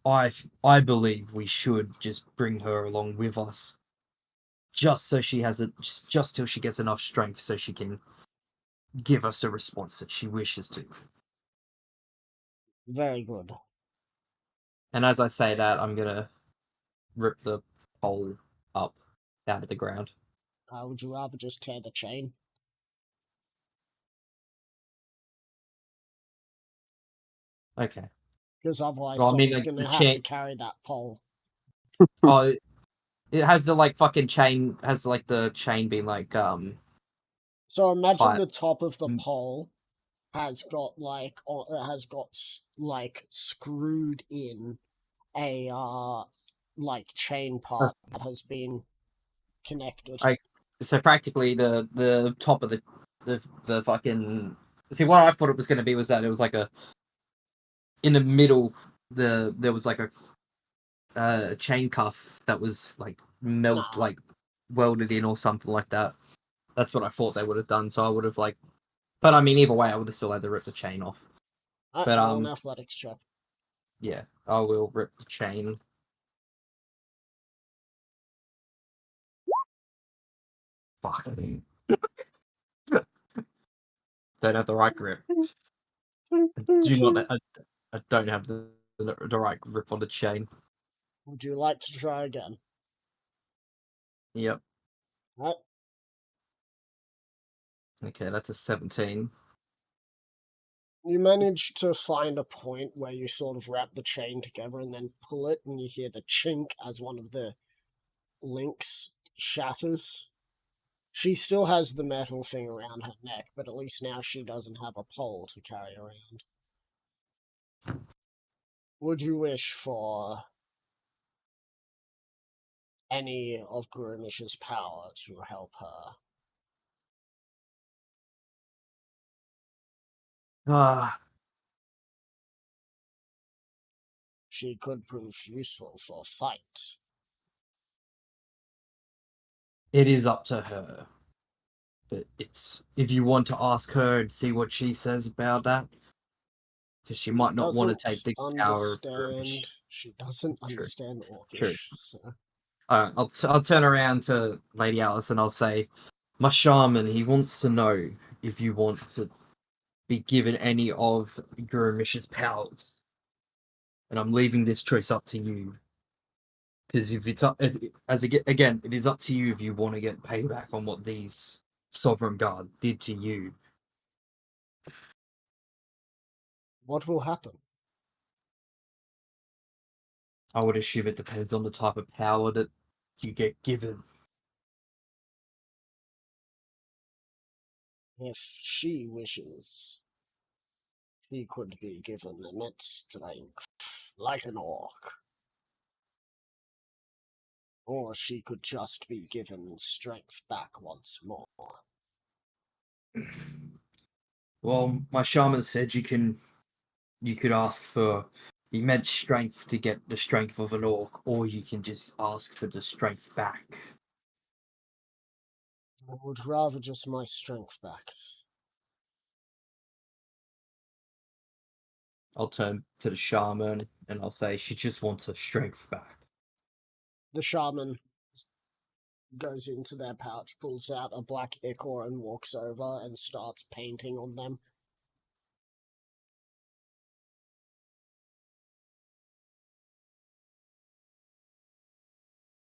S4: I believe we should just bring her along with us, just so she has just till she gets enough strength so she can give us a response that she wishes to.
S1: Very good.
S4: And as I say that, I'm gonna rip the pole up out of the ground.
S1: Would you rather just tear the chain?
S4: Okay.
S1: Because otherwise,
S4: Well, I mean,
S1: someone's
S4: like,
S1: gonna
S4: you
S1: have to
S4: can't-
S1: carry that pole.
S4: Oh, it has the like fucking chain. Has like the chain being like
S1: So imagine
S4: Fine.
S1: the top of the
S4: Mm.
S1: pole has got like screwed in a like chain part that has been connected.
S4: So practically the top of the fucking. See, what I thought it was going to be was that it was like a in the middle. There was like a chain cuff that was like
S1: Nah.
S4: like welded in or something like that. That's what I thought they would have done. So I would have like, but I mean, either way, I would have still had to rip the chain off. but,
S1: roll an athletics check.
S4: Yeah, I will rip the chain. Fuck. Don't have the right grip. Do not. I don't have the right grip on the chain.
S1: Would you like to try again?
S4: Yep.
S1: Right.
S4: Okay, that's a 17.
S1: You manage to find a point where you sort of wrap the chain together and then pull it, and you hear the chink as one of the links shatters. She still has the metal thing around her neck, but at least now she doesn't have a pole to carry around. Would you wish for any of Gurumish's power to help her?
S4: Ah,
S1: She could prove useful for a fight.
S4: it is up to her. But it's if you want to ask her and see what she says about that, because she might not want to take the power of Gurmish.
S1: She doesn't
S4: True.
S1: understand Orcish,
S4: True.
S1: so...
S4: I'll turn around to Lady Alice and I'll say, my shaman, he wants to know if you want to be given any of Gurumish's powers. And I'm leaving this choice up to you. Because if it's up, again, it is up to you if you want to get payback on what these Sovereign Guard did to you.
S1: What will happen?
S4: I would assume it depends on the type of power that you get given.
S1: If she wishes He could be given immense strength, like an orc. Or she could just be given strength back once more.
S4: Well, my shaman said you could ask for immense strength to get the strength of an orc, or you can just ask for the strength back.
S1: I would rather just my strength back.
S4: I'll turn to the shaman and I'll say she just wants her strength back.
S1: The shaman goes into their pouch, pulls out a black ichor and walks over and starts painting on them.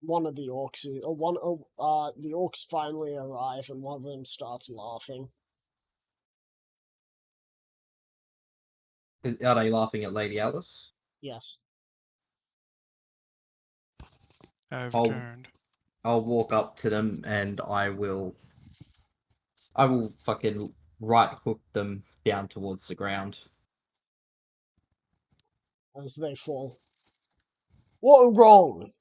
S1: One of the orcs, the orcs finally arrive, and one of them starts laughing.
S4: Are they laughing at Lady Alice?
S1: Yes.
S2: I've
S4: I'll-
S2: returned.
S4: I'll walk up to them and I will fucking right hook them down towards the ground.
S1: As they fall. What wrong?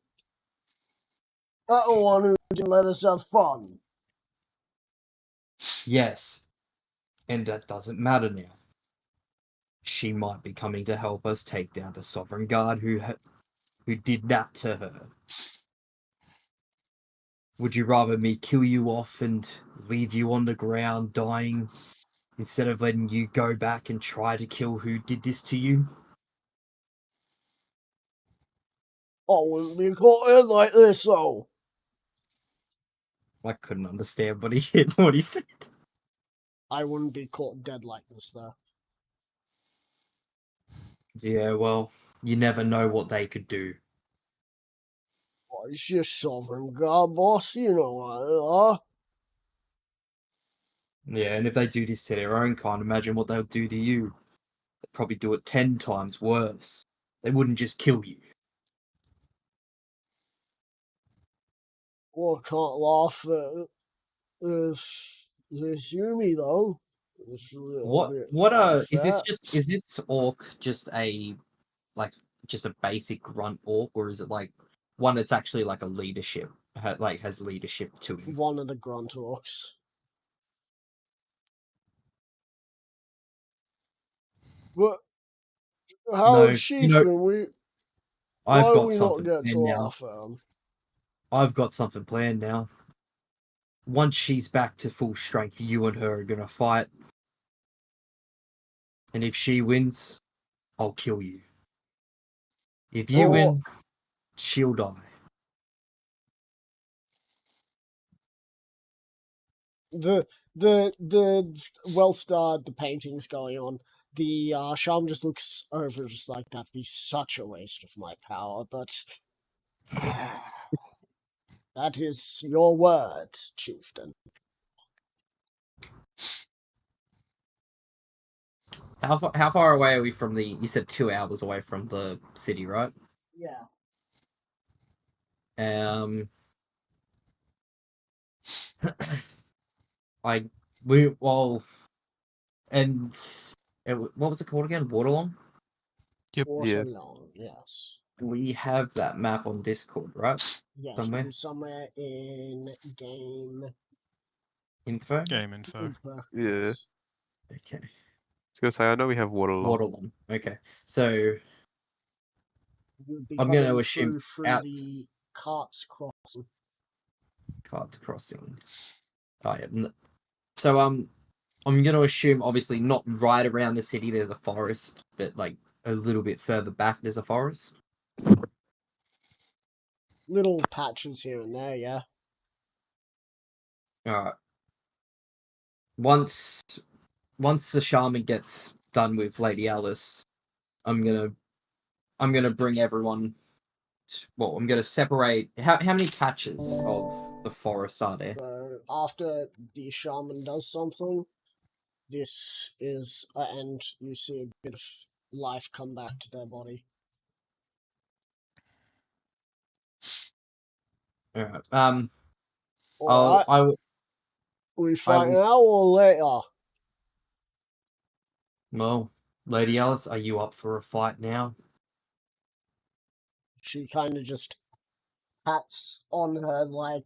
S1: That the one who didn't let us have fun.
S4: Yes, and that doesn't matter now. She might be coming to help us take down the Sovereign Guard who did that to her. Would you rather me kill you off and leave you on the ground dying instead of letting you go back and try to kill who did this to you?
S1: I wouldn't be caught in like this, though.
S4: I couldn't understand what he said.
S1: I wouldn't be caught dead like this, though.
S4: Yeah, well, you never know what they could do.
S1: Oh, it's just Sovereign Guard, boss. You know what they are.
S4: Yeah, and if they do this to their own kind, imagine what they'll do to you. They'd probably do it 10 times worse. They wouldn't just kill you.
S1: Well, I can't laugh at this Yumi, though. It's a little bit
S4: Is this orc just a basic grunt orc, or is it like one that's actually like a leadership, has leadership to him?
S1: one of the grunt orcs. But how
S4: No,
S1: is she
S4: you know,
S1: from? Why
S4: I've
S1: do
S4: got
S1: we not
S4: something
S1: get to
S4: planned now.
S1: laugh at 'em?
S4: I've got something planned now. Once she's back to full strength, you and her are gonna fight. And if she wins, I'll kill you. If you
S1: Oh.
S4: win, she'll die.
S1: The well starred the paintings going on. The shaman just looks over, just like that'd be such a waste of my power, but that is your word, chieftain.
S4: How far away are we from the? You said 2 hours away from the city, right?
S1: Yeah.
S4: And what was it called again? Waterlong?
S3: Yep. Yeah.
S1: Waterlong, yes.
S4: We have that map on Discord, right?
S1: Yes,
S4: Somewhere?
S1: somewhere in game
S4: Info?
S2: Game info.
S1: info.
S3: Yeah.
S1: Yes.
S4: Okay.
S3: I was gonna say I know we have Waterlong.
S4: Waterlong. Okay. So
S1: You'd be
S4: I'm gonna
S1: coming
S4: assume
S1: through
S4: out-
S1: the carts
S4: crossing. Oh yeah. So I'm gonna assume obviously not right around the city there's a forest, but like a little bit further back there's a forest.
S1: little patches here and there, yeah.
S4: Alright. Once the shaman gets done with Lady Alice, I'm gonna bring everyone. Well, I'm gonna separate. How many patches of the forest are there?
S1: So after the shaman does something, this is and you see a bit of life come back to their body.
S4: Alright.
S1: Alright, we fight
S4: will-
S1: now or later?
S4: Well, Lady Alice, are you up for a fight now?
S1: She kind of just pats on her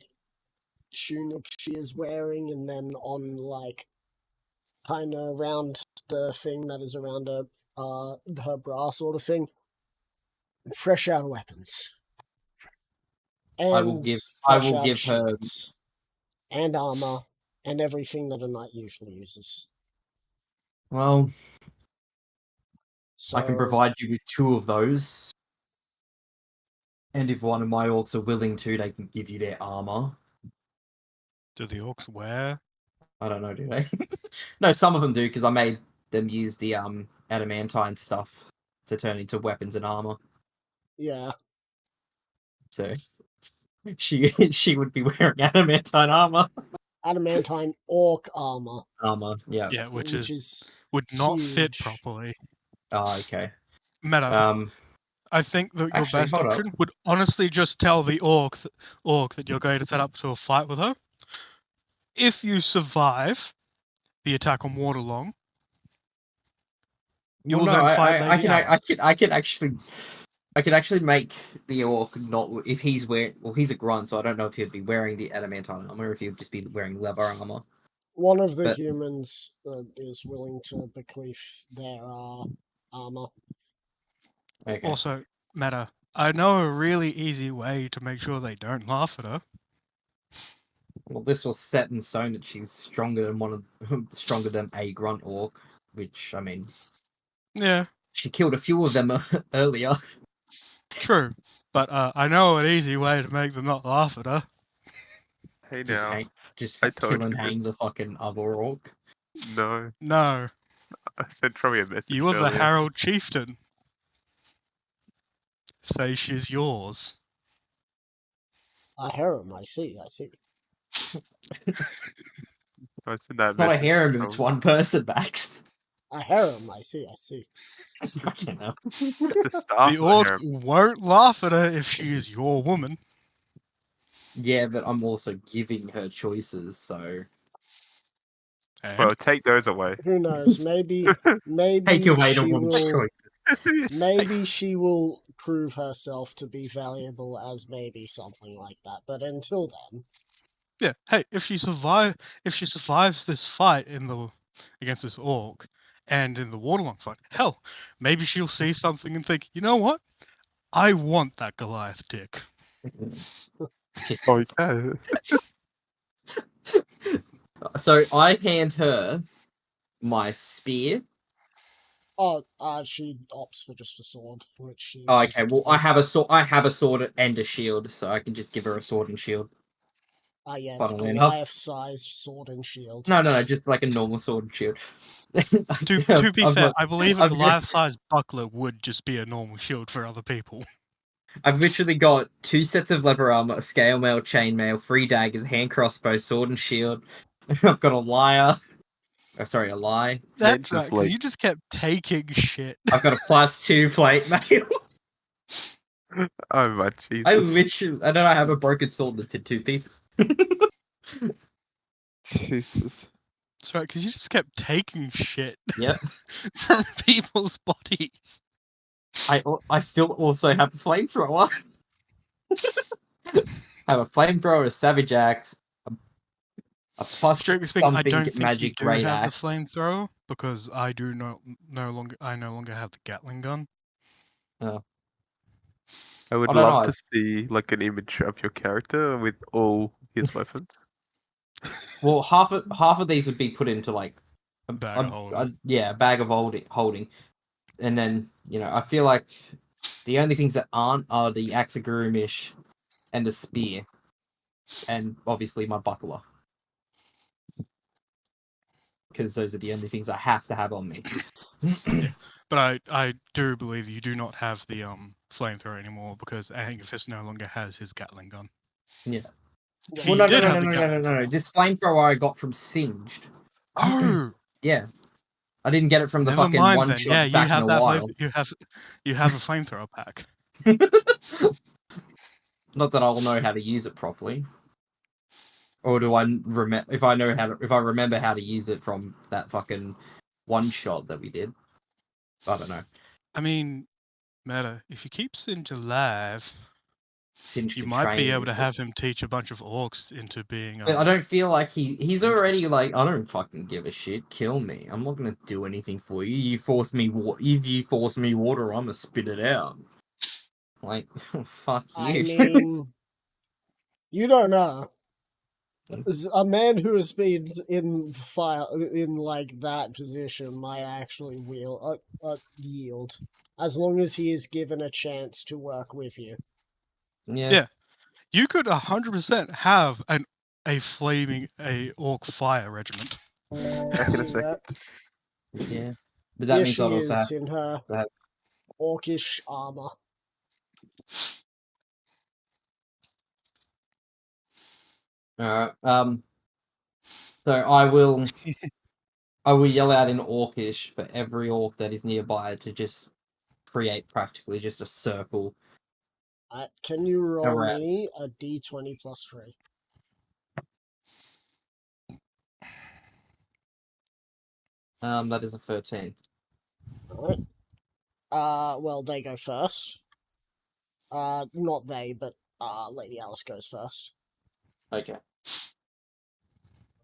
S1: tunic she is wearing, and then on kind of around the thing that is around her bra sort of thing. Fresh out weapons. And
S4: I will give
S1: fresh out
S4: her
S1: shields and armor and everything that a knight usually uses.
S4: well,
S1: So
S4: I can provide you with 2 of those. And if one of my orcs are willing to, they can give you their armor.
S2: Do the orcs wear?
S4: I don't know, do they? No, some of them do, because I made them use the adamantine stuff to turn into weapons and armor.
S1: yeah.
S4: So she would be wearing adamantine armor.
S1: Adamantine orc armor.
S4: Yeah.
S2: Yeah, which
S1: is
S2: would not fit
S1: huge.
S2: properly.
S4: Oh, okay.
S2: Meta, I think that your
S4: actually,
S2: best
S4: hold up.
S2: option would honestly just tell the orc that you're going to set up to a fight with her. If you survive the attack on Waterlong, you will then fight Lady Alice.
S4: I can actually make the orc not if he's wearing. Well, he's a grunt, so I don't know if he'd be wearing the adamantine armor, or if he'd just be wearing leather armor.
S1: One of the
S4: But-
S1: humans is willing to bequeath their armor.
S4: Okay.
S2: Also, Meta, I know a really easy way to make sure they don't laugh at her.
S4: Well, this was set in stone that she's stronger than stronger than a grunt orc, which I mean,
S2: Yeah,
S4: she killed a few of them earlier.
S2: true. But I know an easy way to make them not laugh at her.
S3: Hey
S4: Just
S3: now.
S4: hang, just
S3: I told
S4: kill and
S3: you
S4: hang
S3: this.
S4: the fucking other orc.
S3: No,
S2: No,
S3: I sent Troy a message.
S2: you are the
S3: earlier.
S2: Herald Chieftain. Say she's yours.
S1: A harem, I see.
S3: I sent that
S4: It's not a
S3: message to
S4: harem,
S3: Troy.
S4: it's one person, Max.
S1: A harem, I see.
S4: Fucking hell.
S3: It's the staff
S2: The
S3: of the
S2: orcs
S3: harem.
S2: won't laugh at her if she is your woman.
S4: Yeah, but I'm also giving her choices, so
S2: And
S3: Well, take those away.
S1: Who knows? Maybe
S4: take away the
S1: she
S4: woman's
S1: will.
S4: choice.
S1: Maybe she will prove herself to be valuable as maybe something like that. But until then,
S2: yeah, hey, if she survives this fight against this orc and in the Waterlong fight, hell, maybe she'll see something and think, you know what? I want that Goliath dick.
S3: Oh, yeah.
S4: So I hand her my spear.
S1: she opts for just a sword, which she.
S4: Oh,
S1: is
S4: okay. Well,
S1: given.
S4: I have a sword. I have a sword and a shield, so I can just give her a sword and shield.
S1: Yes,
S4: funnily enough.
S1: Goliath-sized sword and shield.
S4: No, just like a normal sword and shield.
S2: To be fair, I believe a
S4: I've got-
S2: Goliath-sized buckler would just be a normal shield for other people.
S4: I've literally got 2 sets of leather armor, a scale mail, chain mail, 3 daggers, hand crossbow, sword and shield. I've got a lyre. Oh, sorry, a lie.
S2: That's
S3: just
S2: right, 'cause
S3: like-
S2: you just kept taking shit.
S4: I've got a +2 plate mail.
S3: Oh my Jesus.
S4: I don't know, I have a broken sword that's in 2 pieces.
S3: Jesus.
S2: That's right, because you just kept taking shit
S4: Yep.
S2: from people's bodies.
S4: I still also have a flamethrower. I have a flamethrower, a savage axe, a plus
S2: Strictly speaking, I
S4: something
S2: don't think
S4: magic
S2: you do
S4: great
S2: have
S4: axe.
S2: the flamethrower because I no longer have the Gatling gun.
S3: I would
S4: I don't
S3: love
S4: know.
S3: to see like an image of your character with all his weapons.
S4: Well, half of these would be put into like
S2: Bag of holding.
S4: a bag of holding, and then I feel like the only things that aren't are the axe of Gurumish and the spear, and obviously my buckler, because those are the only things I have to have on me.
S2: But I do believe you do not have the flamethrower anymore because Angus no longer has his Gatling gun.
S4: Yeah.
S2: If
S4: Well,
S2: he
S4: no,
S2: did have the Gatling
S4: no.
S2: gun-
S4: This flamethrower I got from Singed.
S2: Oh,
S4: Yeah, I didn't get it from the
S2: never
S4: fucking
S2: mind
S4: one
S2: then.
S4: shot
S2: Yeah, you
S4: back
S2: have
S4: in the
S2: that.
S4: wild.
S2: You have a flamethrower pack.
S4: Not that I'll know how to use it properly. Or do I remember if I remember how to use it from that fucking one shot that we did? I don't know.
S2: I mean, Meta, if you keep Singe alive,
S4: Singe
S2: you
S4: could
S2: might be
S4: train
S2: able
S4: me,
S2: to
S4: but-
S2: have him teach a bunch of orcs into being.
S4: But I don't feel like he's already
S2: ruthless.
S4: like, I don't fucking give a shit. Kill me. I'm not gonna do anything for you. You force me if you force me water, I'm gonna spit it out. Like, fuck
S1: I
S4: you.
S1: mean, you don't know. A man who has been in fire in like that position might actually yield, as long as he is given a chance to work with you.
S4: Yeah.
S2: You could 100% have a flaming orc fire regiment.
S3: Back in a
S1: Yeah.
S3: second.
S4: Yeah. But that
S1: Here
S4: means
S1: she
S4: I'd also have
S1: is in her
S4: to have-
S1: orcish armor.
S4: Alright. So I will yell out in Orcish for every orc that is nearby to just create practically just a circle
S1: Can you roll
S4: around.
S1: me a d20 plus 3?
S4: That is a 13.
S1: Alright. Well, they go first. Not they, but Lady Alice goes first.
S4: Okay.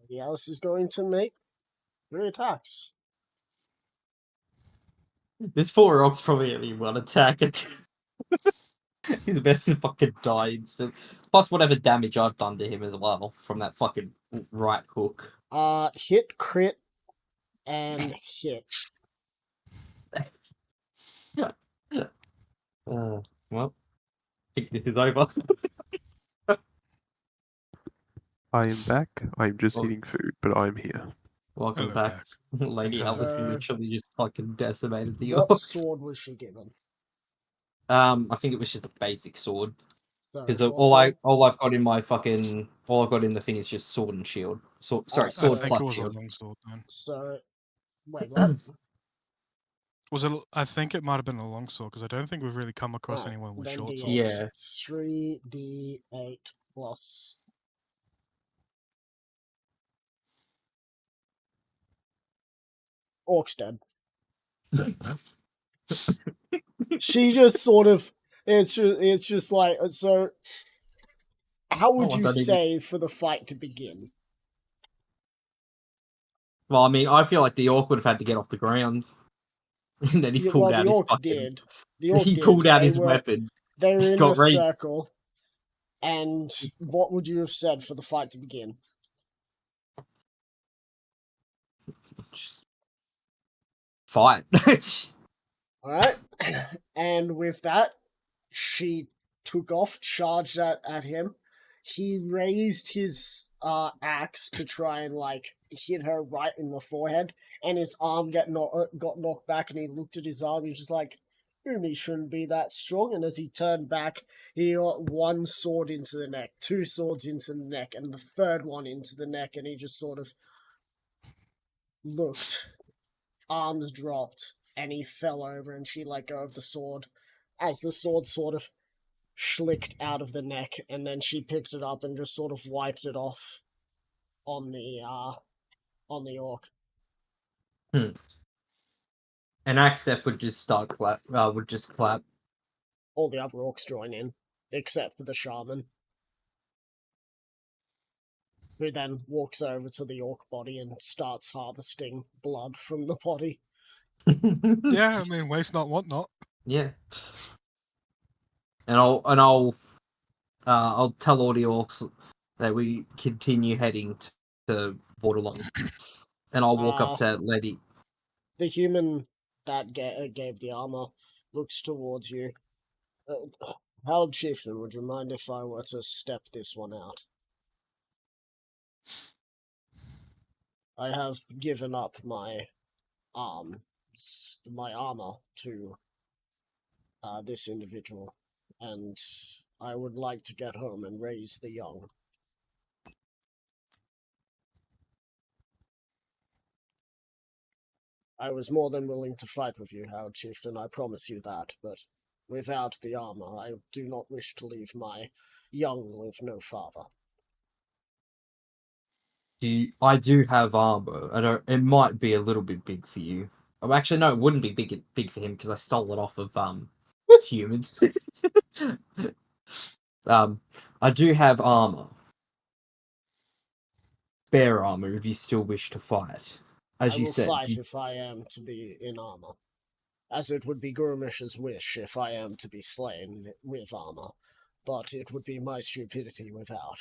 S1: Lady Alice is going to make 3 attacks.
S4: This poor orc's probably only one attack. He's about to fucking die instant. Plus whatever damage I've done to him as well from that fucking right hook.
S1: Hit, crit, and hit.
S4: Well, I think this is over.
S3: I am back. I'm just
S4: Oh.
S3: eating food, but I'm here.
S4: Welcome
S2: Hello
S4: back. Lady
S2: Hello.
S4: Alice literally just fucking decimated the
S1: What
S4: orc.
S1: sword was she given?
S4: I think it was just a basic sword.
S1: So,
S4: Because
S1: short
S4: all
S1: sword?
S4: I've got in my fucking all I've got in the thing is just sword and shield. Sorry,
S1: Alright,
S2: I
S4: sword
S1: so-
S2: think
S4: plus
S2: it was
S4: shield.
S2: a longsword then.
S1: So, wait, what?
S2: Was it? I think it might have been a longsword because I don't think we've really come across
S1: Alright,
S2: anyone with
S1: then
S2: short
S1: D8.
S2: swords.
S4: Yeah.
S1: 3d8 plus. Orc's dead. She just sort of. It's just like. So, how would
S4: Oh, I
S1: you
S4: don't even-
S1: say for the fight to begin?
S4: Well, I mean, I feel like the orc would have had to get off the ground, and then he's
S1: Yeah,
S4: pulled
S1: well,
S4: out
S1: the
S4: his
S1: orc
S4: fucking.
S1: did. The orc
S4: He
S1: did.
S4: pulled out
S1: They
S4: his
S1: were-
S4: weapon.
S1: They were
S4: He's
S1: in
S4: got
S1: a
S4: ready.
S1: circle. And what would you have said for the fight to begin?
S4: Just fight.
S1: Alright. And with that, she took off, charged at him. He raised his axe to try and like hit her right in the forehead, and his arm got knocked back, and he looked at his arm, he's just like, Umi shouldn't be that strong. And as he turned back, he got one sword into the neck, 2 swords into the neck, and the third one into the neck, and he just sort of looked, arms dropped, and he fell over, and she let go of the sword as the sword sort of schlicked out of the neck, and then she picked it up and just sort of wiped it off on the orc.
S4: And Axtef would just start clap. Would just clap.
S1: All the other orcs join in, except for the shaman, who then walks over to the orc body and starts harvesting blood from the body.
S2: Yeah, I mean, waste not, want not.
S4: Yeah. And I'll tell all the orcs that we continue heading to Borderline, and I'll walk up to Lady.
S1: The human that gave the armor looks towards you. Howard Chieftain, would you mind if I were to step this one out? I have given up my my armor to this individual, and I would like to get home and raise the young. I was more than willing to fight with you, Howard Chieftain, I promise you that, but without the armor, I do not wish to leave my young with no father.
S4: I do have armor. I don't. It might be a little bit big for you. Oh, actually, no, it wouldn't be big for him because I stole it off of humans. I do have armor, spare armor, if you still wish to fight. As
S1: I
S4: you
S1: will
S4: said,
S1: fight if I am to be in armor, as it would be Gurumish's wish if I am to be slain with armor, but it would be my stupidity without.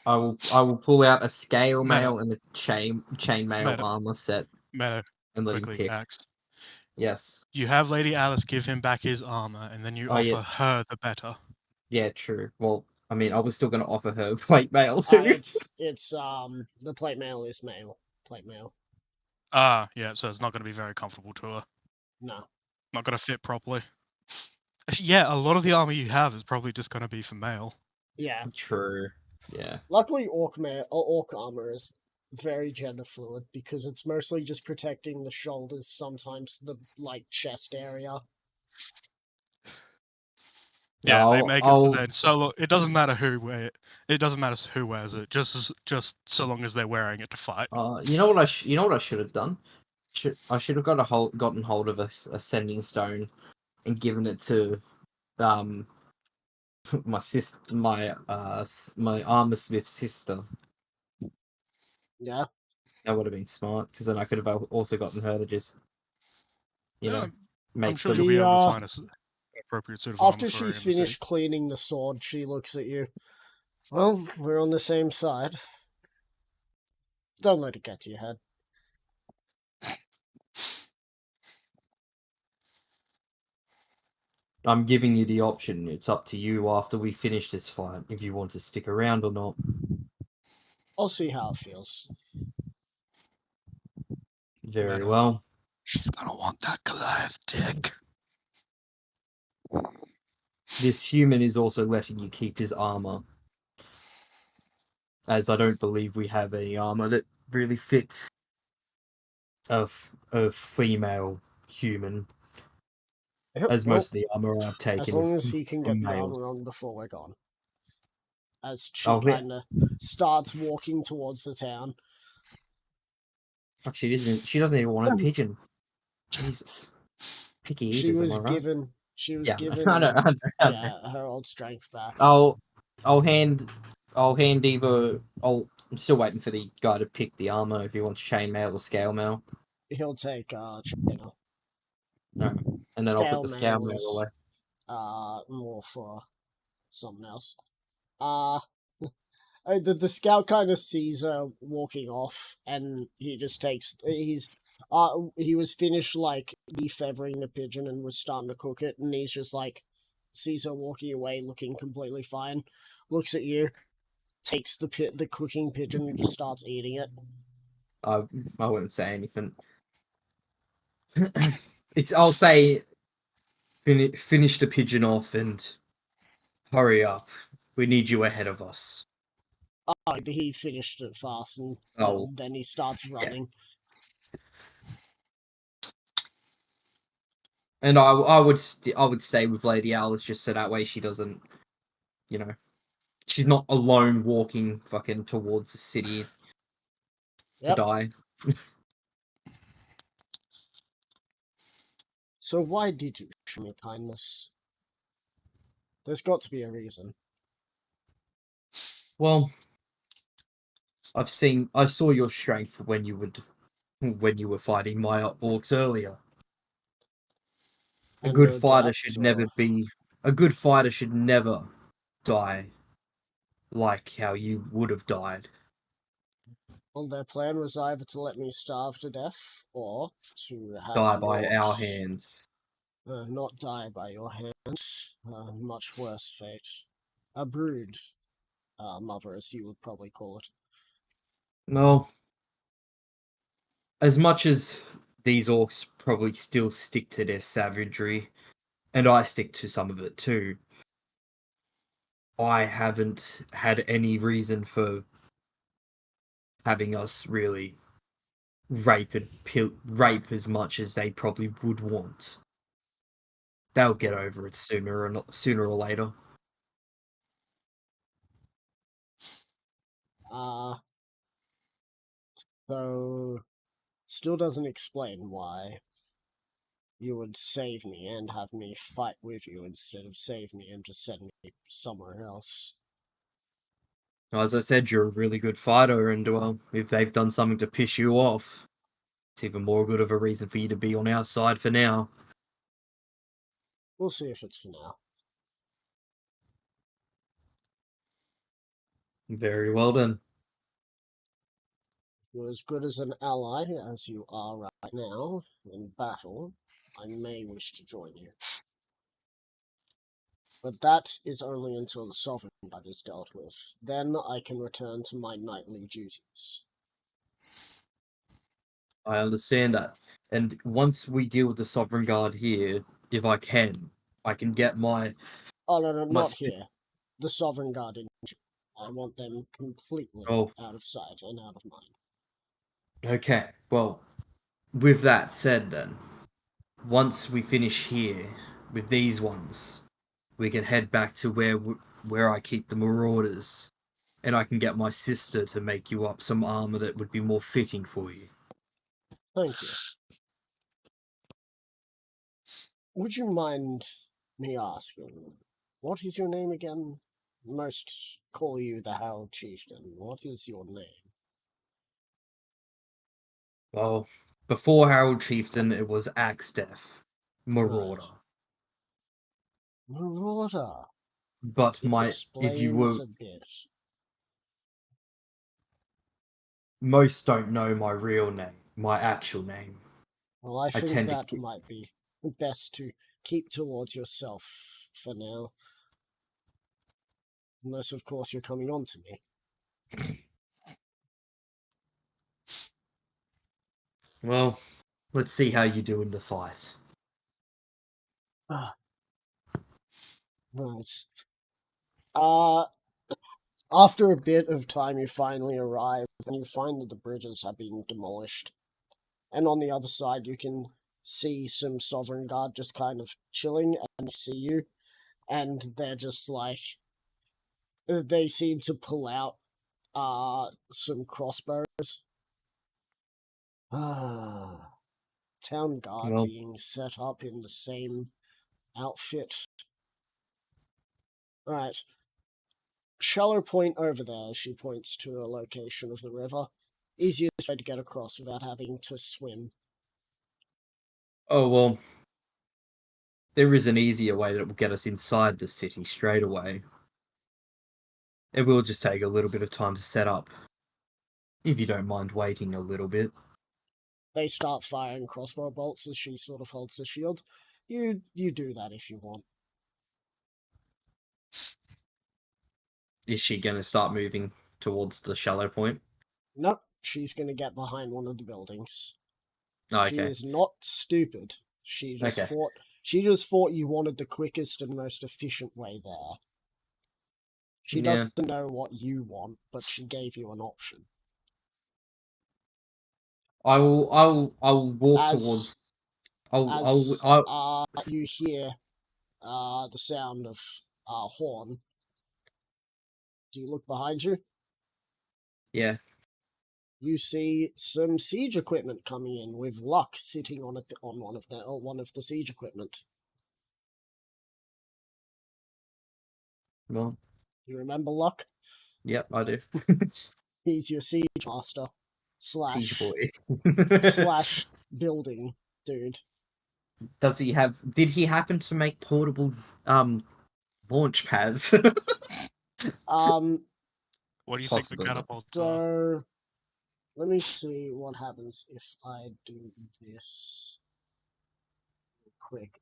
S4: I will pull out a scale
S2: Meta.
S4: mail and a chainmail
S2: Meta.
S4: armor set
S2: Meta,
S4: and let him
S2: quickly,
S4: pick.
S2: Axe.
S4: Yes.
S2: You have Lady Alice give him back his armor, and then you
S4: Oh,
S2: offer
S4: yeah.
S2: her the better.
S4: Yeah, true. Well, I mean, I was still going to offer her plate mail
S1: Uh,
S4: too.
S1: it's the plate mail is mail. Plate mail.
S2: Ah, yeah, so it's not going to be very comfortable to her.
S1: No.
S2: Not going to fit properly. Yeah, a lot of the armor you have is probably just going to be for male.
S1: Yeah.
S4: True. Yeah.
S1: Luckily, orc armor is very gender fluid because it's mostly just protecting the shoulders, sometimes the chest area.
S2: Yeah, they
S4: I'll-
S2: make it so
S4: I'll-
S2: that it doesn't matter who wear it. It doesn't matter who wears it, just so long as they're wearing it to fight.
S4: you know what I should have done? I should have gotten hold of a sending stone and given it to my sister, my armor smith sister.
S1: Yeah.
S4: That would have been smart because then I could have also gotten her to just,
S2: Yeah,
S4: make
S2: I'm sure
S4: some.
S2: you'll be able
S1: She,
S2: to find an appropriate suit of armor
S1: After
S2: for her
S1: she's
S2: in the city.
S1: finished cleaning the sword, she looks at you. Well, we're on the same side. Don't let it get to your head.
S4: I'm giving you the option. It's up to you after we finish this fight if you want to stick around or not.
S1: I'll see how it feels.
S4: Very
S2: Meta.
S4: well.
S2: She's gonna want that Goliath dick.
S4: This human is also letting you keep his armor, as I don't believe we have any armor that really fits a female human.
S1: Yep,
S4: As
S1: well,
S4: most of the armor I've taken
S1: as long
S4: is
S1: as he can
S4: from
S1: get the
S4: males.
S1: armor on before we're gone. As she
S4: Oh, yeah.
S1: kind of starts walking towards the town.
S4: Actually, she doesn't even want a pigeon. Jesus, picky
S1: She
S4: eaters, am
S1: was
S4: I right?
S1: given. She was
S4: Yeah,
S1: given.
S4: I know.
S1: Yeah, her old strength back.
S4: I'll hand either. I'm still waiting for the guy to pick the armor if he wants chainmail or scale mail.
S1: He'll take chainmail.
S4: No, and then I'll put the scale
S1: mail
S4: mail
S1: is,
S4: away.
S1: more for something else. The scout kind of sees her walking off, and he just takes. He was finished defeathering the pigeon and was starting to cook it, and he's just sees her walking away, looking completely fine. Looks at you, takes the cooking pigeon and just starts eating it.
S4: I wouldn't say anything. I'll say finish the pigeon off and hurry up. We need you ahead of us.
S1: Oh, he finished it fast, and then he starts running.
S4: And I would stay with Lady Alice just so that way she doesn't, she's not alone walking fucking towards the city to die.
S1: So why did you show me kindness? There's got to be a reason.
S4: Well, I saw your strength when you were fighting my orcs earlier. A good fighter should never die like how you would have died.
S1: Well, their plan was either to let me starve to death, or to have
S4: Die
S1: the
S4: by our
S1: orcs,
S4: hands.
S1: not die by your hands. Much worse fate. A brood mother, as you would probably call it.
S4: No. As much as these orcs probably still stick to their savagery, and I stick to some of it too, I haven't had any reason for having us really rape as much as they probably would want. They'll get over it sooner or later.
S1: So Still doesn't explain why you would save me and have me fight with you instead of save me and just send me somewhere else.
S4: As I said, you're a really good fighter, and well, if they've done something to piss you off, it's even more good of a reason for you to be on our side for now.
S1: We'll see if it's for now.
S4: Very well done.
S1: You're as good as an ally as you are right now in battle. I may wish to join you. But that is only until the Sovereign Guard is dealt with. Then I can return to my knightly duties.
S4: I understand that. And once we deal with the Sovereign Guard here, if I can get my...
S1: Oh, no,
S4: My
S1: not
S4: sp-
S1: here. The Sovereign Guard in June. I want them completely
S4: Oh.
S1: out of sight and out of mind.
S4: Okay, well, with that said then, once we finish here with these ones, we can head back to where I keep the Marauders, and I can get my sister to make you up some armor that would be more fitting for you.
S1: Thank you. Would you mind me asking, what is your name again? Most call you the Herald Chieftain. What is your name?
S4: Well, before Harold Chieftain, it was Axdeath, Marauder.
S1: Marauder.
S4: But if you
S1: Explains
S4: were,
S1: a bit.
S4: most don't know my real name, my actual name.
S1: Well, I think
S4: tend to
S1: that might be best to keep towards yourself for now. Unless, of course, you're coming on to me.
S4: Well, let's see how you do in the fight.
S1: Right. After a bit of time, you finally arrive, and you find that the bridges have been demolished. And on the other side, you can see some Sovereign Guard just kind of chilling and see you. And they're just like... They seem to pull out some crossbows. Town guard
S4: Well-
S1: being set up in the same outfit. Right. Shallow Point over there, she points to a location of the river. Easiest way to get across without having to swim.
S4: Oh, well, there is an easier way that will get us inside the city straight away. It will just take a little bit of time to set up, if you don't mind waiting a little bit.
S1: They start firing crossbow bolts as she sort of holds the shield. You do that if you want.
S4: Is she going to start moving towards the shallow point?
S1: Nope, she's gonna get behind one of the buildings.
S4: Oh,
S1: She
S4: okay.
S1: is not stupid. She just
S4: Okay.
S1: thought you wanted the quickest and most efficient way there. She
S4: Yeah.
S1: doesn't know what you want, but she gave you an option.
S4: I will walk
S1: As-
S4: towards.
S1: As
S4: I'll
S1: you hear the sound of horn, do you look behind you?
S4: yeah.
S1: You see some siege equipment coming in with Luck sitting on one of the siege equipment.
S4: Well,
S1: You remember Luck?
S4: yep, I do.
S1: He's your siege master
S4: Siege boy.
S1: slash building dude.
S4: Does he have? Did he happen to make portable launch pads?
S2: What do you think the
S4: Possible.
S2: catapults are?
S1: So let me see what happens if I do this quick.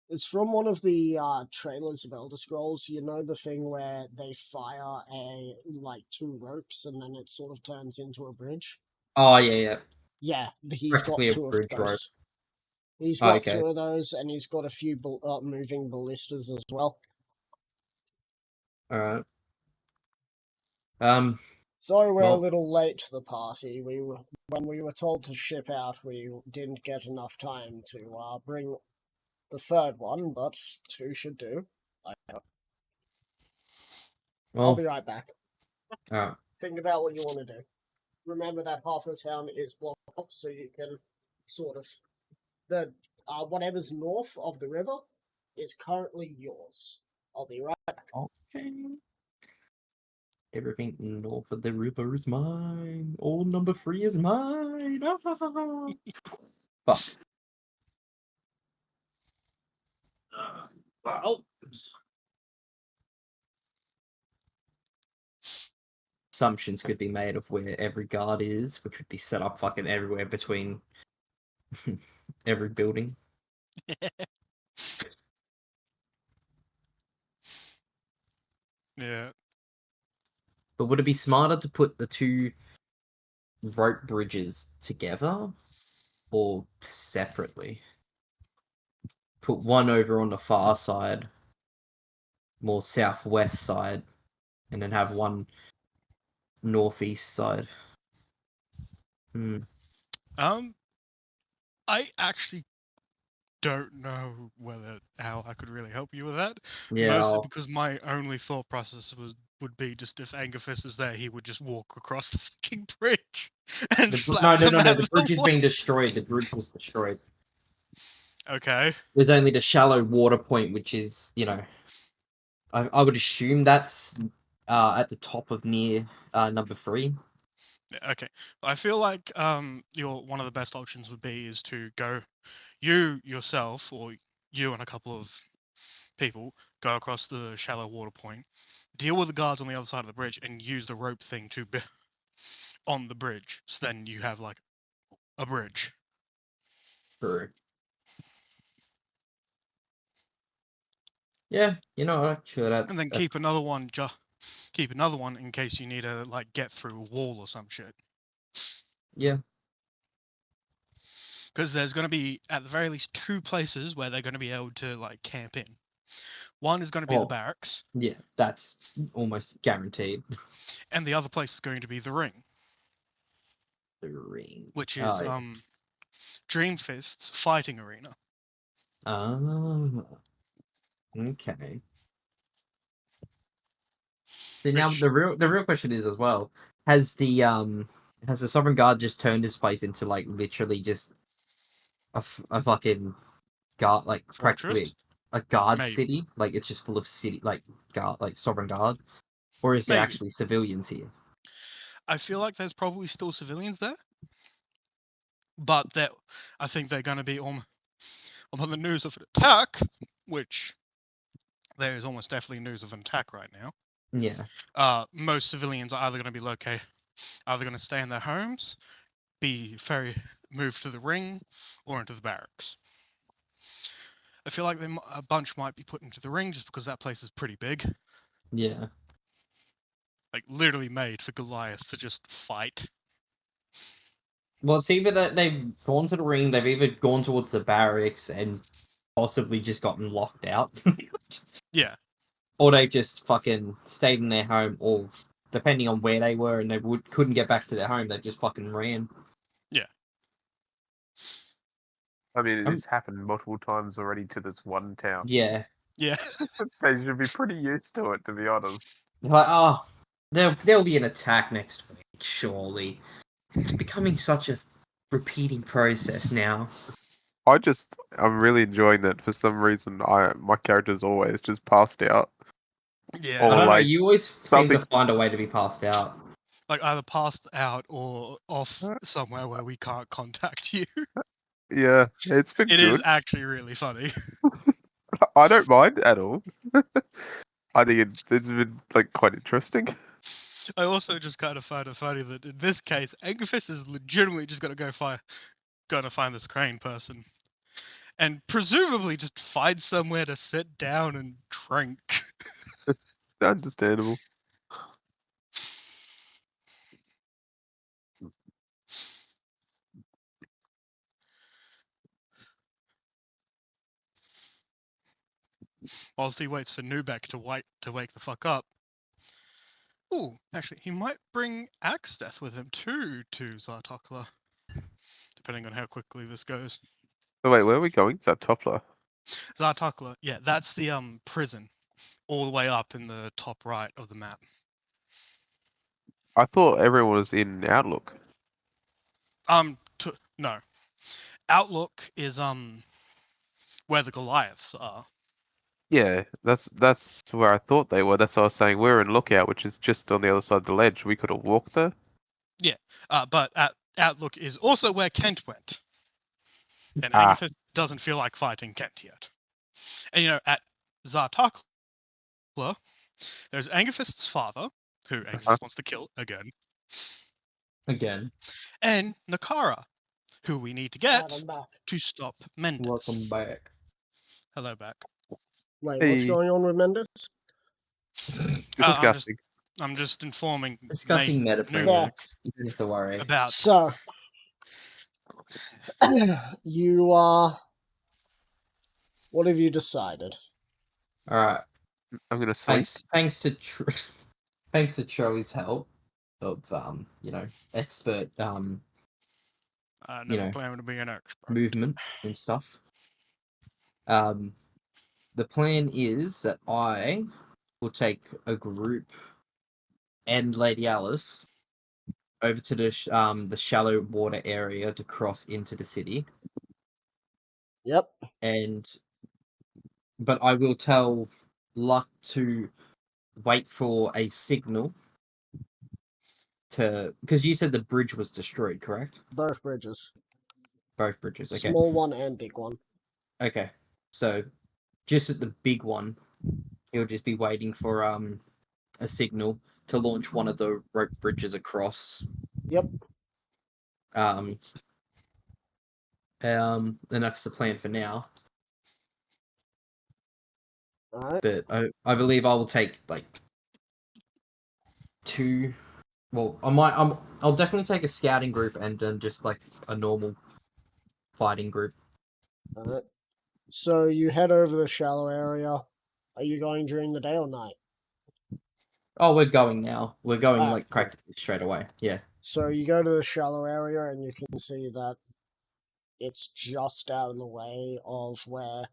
S1: It's from one of the trailers of Elder Scrolls. You know the thing where they fire two ropes and then it sort of turns into a bridge?
S4: Oh yeah.
S1: Yeah, he's got
S4: Practically a
S1: two of
S4: bridge
S1: those.
S4: rope.
S1: He's
S4: Oh,
S1: got
S4: okay.
S1: two of those, and he's got a few moving ballistas as well.
S4: All right.
S1: Sorry we're a
S4: Well-
S1: little late to the party. When we were told to ship out, we didn't get enough time to bring the third one, but two should do. I hope. I'll
S4: well,
S1: be right back.
S4: alright.
S1: Think about what you want to do. Remember that half the town is blocked off, so you can sort of the whatever's north of the river is currently yours. I'll be right back.
S4: Okay. Everything north of the river is mine. All number 3 is mine. Ah, fuck. Well. Assumptions could be made of where every guard is, which would be set up fucking everywhere between every building.
S2: Yeah.
S4: But would it be smarter to put the two rope bridges together or separately? Put one over on the far side, more southwest side, and then have one northeast side.
S2: I actually don't know how I could really help you with that.
S4: Yeah.
S2: Mostly because my only thought process would be just if Angerfist is there, he would just walk across the fucking bridge and slap them
S4: No.
S2: out
S4: The
S2: of
S4: bridge
S2: the
S4: is
S2: way.
S4: being destroyed. The bridge was destroyed.
S2: Okay.
S4: There's only the shallow water point, which is, I would assume that's at the top of near number 3.
S2: Yeah, okay. I feel like your one of the best options would be is to go you yourself or you and a couple of people go across the shallow water point, deal with the guards on the other side of the bridge, and use the rope thing to be on the bridge. So then you have like a bridge.
S4: True. Yeah, actually,
S2: And then keep another one in case you need to like get through a wall or some shit.
S4: yeah.
S2: Because there's going to be at the very least two places where they're going to be able to like camp in. One is going to be the
S4: Oh.
S2: barracks,
S4: Yeah, that's almost guaranteed.
S2: and the other place is going to be the ring,
S4: The ring.
S2: which is Dreamfist's fighting arena.
S4: Oh. Okay. So now
S2: Which,
S4: the real question is as well, has the Sovereign Guard just turned this place into like literally just a fucking guard, like practically
S2: fortress?
S4: a guard
S2: Maybe.
S4: city? Like it's just full of city like guard, like Sovereign Guard? Or is there
S2: Maybe.
S4: actually civilians here?
S2: I feel like there's probably still civilians there, but I think they're going to be on the news of an attack, which there is almost definitely news of an attack right now.
S4: Yeah.
S2: Most civilians are either going to be either going to stay in their homes, be moved to the ring, or into the barracks. I feel like a bunch might be put into the ring just because that place is pretty big.
S4: Yeah.
S2: Like literally made for Goliath to just fight.
S4: Well, it's either that they've gone to the ring, they've either gone towards the barracks and possibly just gotten locked out.
S2: Yeah.
S4: Or they just fucking stayed in their home, or depending on where they were and they couldn't get back to their home, they just fucking ran.
S2: Yeah.
S3: I mean, it's happened multiple times already to this one town.
S4: Yeah.
S2: Yeah.
S3: They should be pretty used to it, to be honest.
S4: Like, oh, there'll be an attack next week, surely. It's becoming such a repeating process now.
S3: I'm really enjoying that. For some reason, my character's always just passed out.
S2: Yeah.
S4: I
S3: Or
S4: don't know,
S3: like
S4: you always seem to
S3: something-
S4: find a way to be passed out.
S2: Like either passed out or off somewhere where we can't contact you.
S3: Yeah, it's been
S2: It is
S3: good.
S2: actually really funny.
S3: I don't mind at all. I think it's been like quite interesting.
S2: I also just kind of find it funny that in this case, Angerfist is legitimately just gonna find this crane person, and presumably just find somewhere to sit down and drink.
S3: Understandable.
S2: Whilst he waits for Nubek to wake the fuck up. Ooh, actually, he might bring Axe Death with him too to Zartokla, depending on how quickly this goes.
S3: Oh, wait, where are we going? Is that Topla?
S2: Zartokla, yeah, that's the prison, all the way up in the top right of the map.
S3: I thought everyone was in Outlook.
S2: No, Outlook is where the Goliaths are.
S3: Yeah, that's where I thought they were. That's what I was saying. We're in Lookout, which is just on the other side of the ledge. We could have walked there.
S2: But Outlook is also where Kent went. And
S3: Ah.
S2: Angerfist doesn't feel like fighting Kent yet. And at Zartokla, there's Angerfist's father, who Angerfist wants to kill again,
S4: Again,
S2: and Nakara, who we need to get
S1: Right, I'm back.
S2: to stop Mendes.
S4: welcome back.
S2: Hello back.
S1: Wait, what's
S3: Hey.
S1: going on with Mendes?
S3: Disgusting.
S2: I'm just informing
S4: Discussing meta
S2: Newman
S4: plans. You don't have to worry.
S2: about
S1: So, you what have you decided?
S4: All right.
S3: I'm gonna sleep.
S4: Thanks to thanks to Troy's help of expert
S2: I
S4: you
S2: never
S4: know,
S2: plan to be an expert.
S4: movement and stuff. The plan is that I will take a group and Lady Alice over to the shallow water area to cross into the city.
S1: Yep.
S4: But I will tell Luck to wait for a signal because you said the bridge was destroyed, correct?
S1: Both bridges.
S4: Both bridges. Okay.
S1: Small one and big one.
S4: Okay. So just at the big one, he'll just be waiting for a signal to launch one of the rope bridges across.
S1: Yep.
S4: And that's the plan for now.
S1: Alright.
S4: But I believe I will take like two. Well, I'll definitely take a scouting group and then just like a normal fighting group.
S1: Alright. So you head over the shallow area. Are you going during the day or night?
S4: Oh, we're going now. We're going
S1: Alright,
S4: like
S1: cool.
S4: practically straight away. Yeah.
S1: So you go to the shallow area and you can see that it's just out of the way of where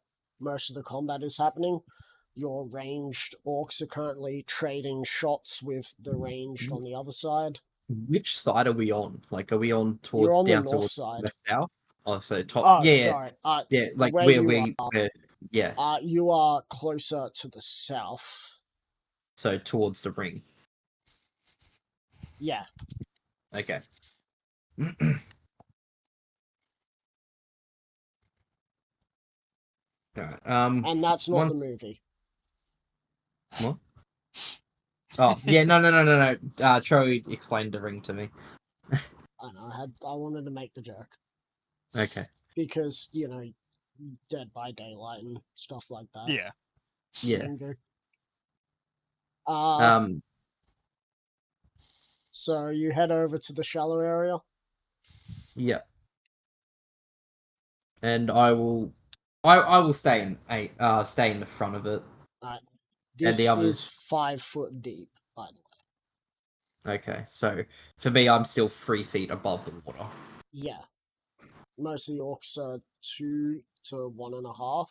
S1: most of the combat is happening. Your ranged orcs are currently trading shots with the ranged on the other side.
S4: Which side are we on? Like, are we on towards
S1: You're on the
S4: down
S1: north
S4: towards
S1: side.
S4: the south? Oh, so top.
S1: Oh,
S4: yeah,
S1: sorry.
S4: yeah. Like
S1: where
S4: where
S1: you
S4: we,
S1: are.
S4: yeah.
S1: You are closer to the south.
S4: So towards the ring.
S1: Yeah.
S4: Okay. Alright.
S1: And that's not
S4: one-
S1: the movie.
S4: What? Oh yeah, no. Troy explained the ring to me.
S1: I know. I wanted to make the joke
S4: Okay.
S1: because Dead by Daylight and stuff like that.
S2: Yeah.
S4: Yeah.
S1: Ringu. So you head over to the shallow area.
S4: Yeah. And I will stay in the front of it.
S1: This
S4: the others-
S1: is 5 foot deep, by the way.
S4: Okay. So for me, I'm still 3 feet above the water.
S1: Yeah. Most of the orcs are 2 to 1.5.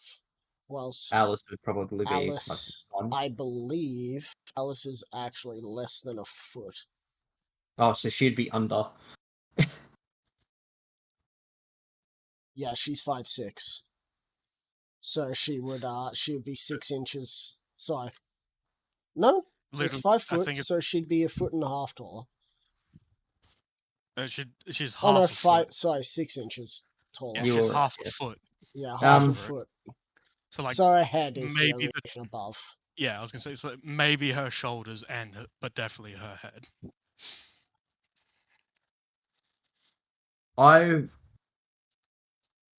S1: Whilst
S4: Alice would probably be
S1: Alice,
S4: like 1.
S1: I believe Alice is actually less than a foot.
S4: Oh, so she'd be under.
S1: Yeah, she's 5'6". So she would be 6 inches. Sorry. No, it's 5 foot, so she'd be 1.5 feet taller.
S2: She's half
S1: Oh no,
S2: a foot.
S1: 6 inches taller.
S2: Yeah, she's half a foot.
S1: Yeah, half a
S4: Um,
S1: foot.
S2: So like
S1: So her head is the
S2: maybe
S1: only
S2: the-
S1: thing above.
S2: yeah, I was gonna say it's like maybe her shoulders but definitely her head.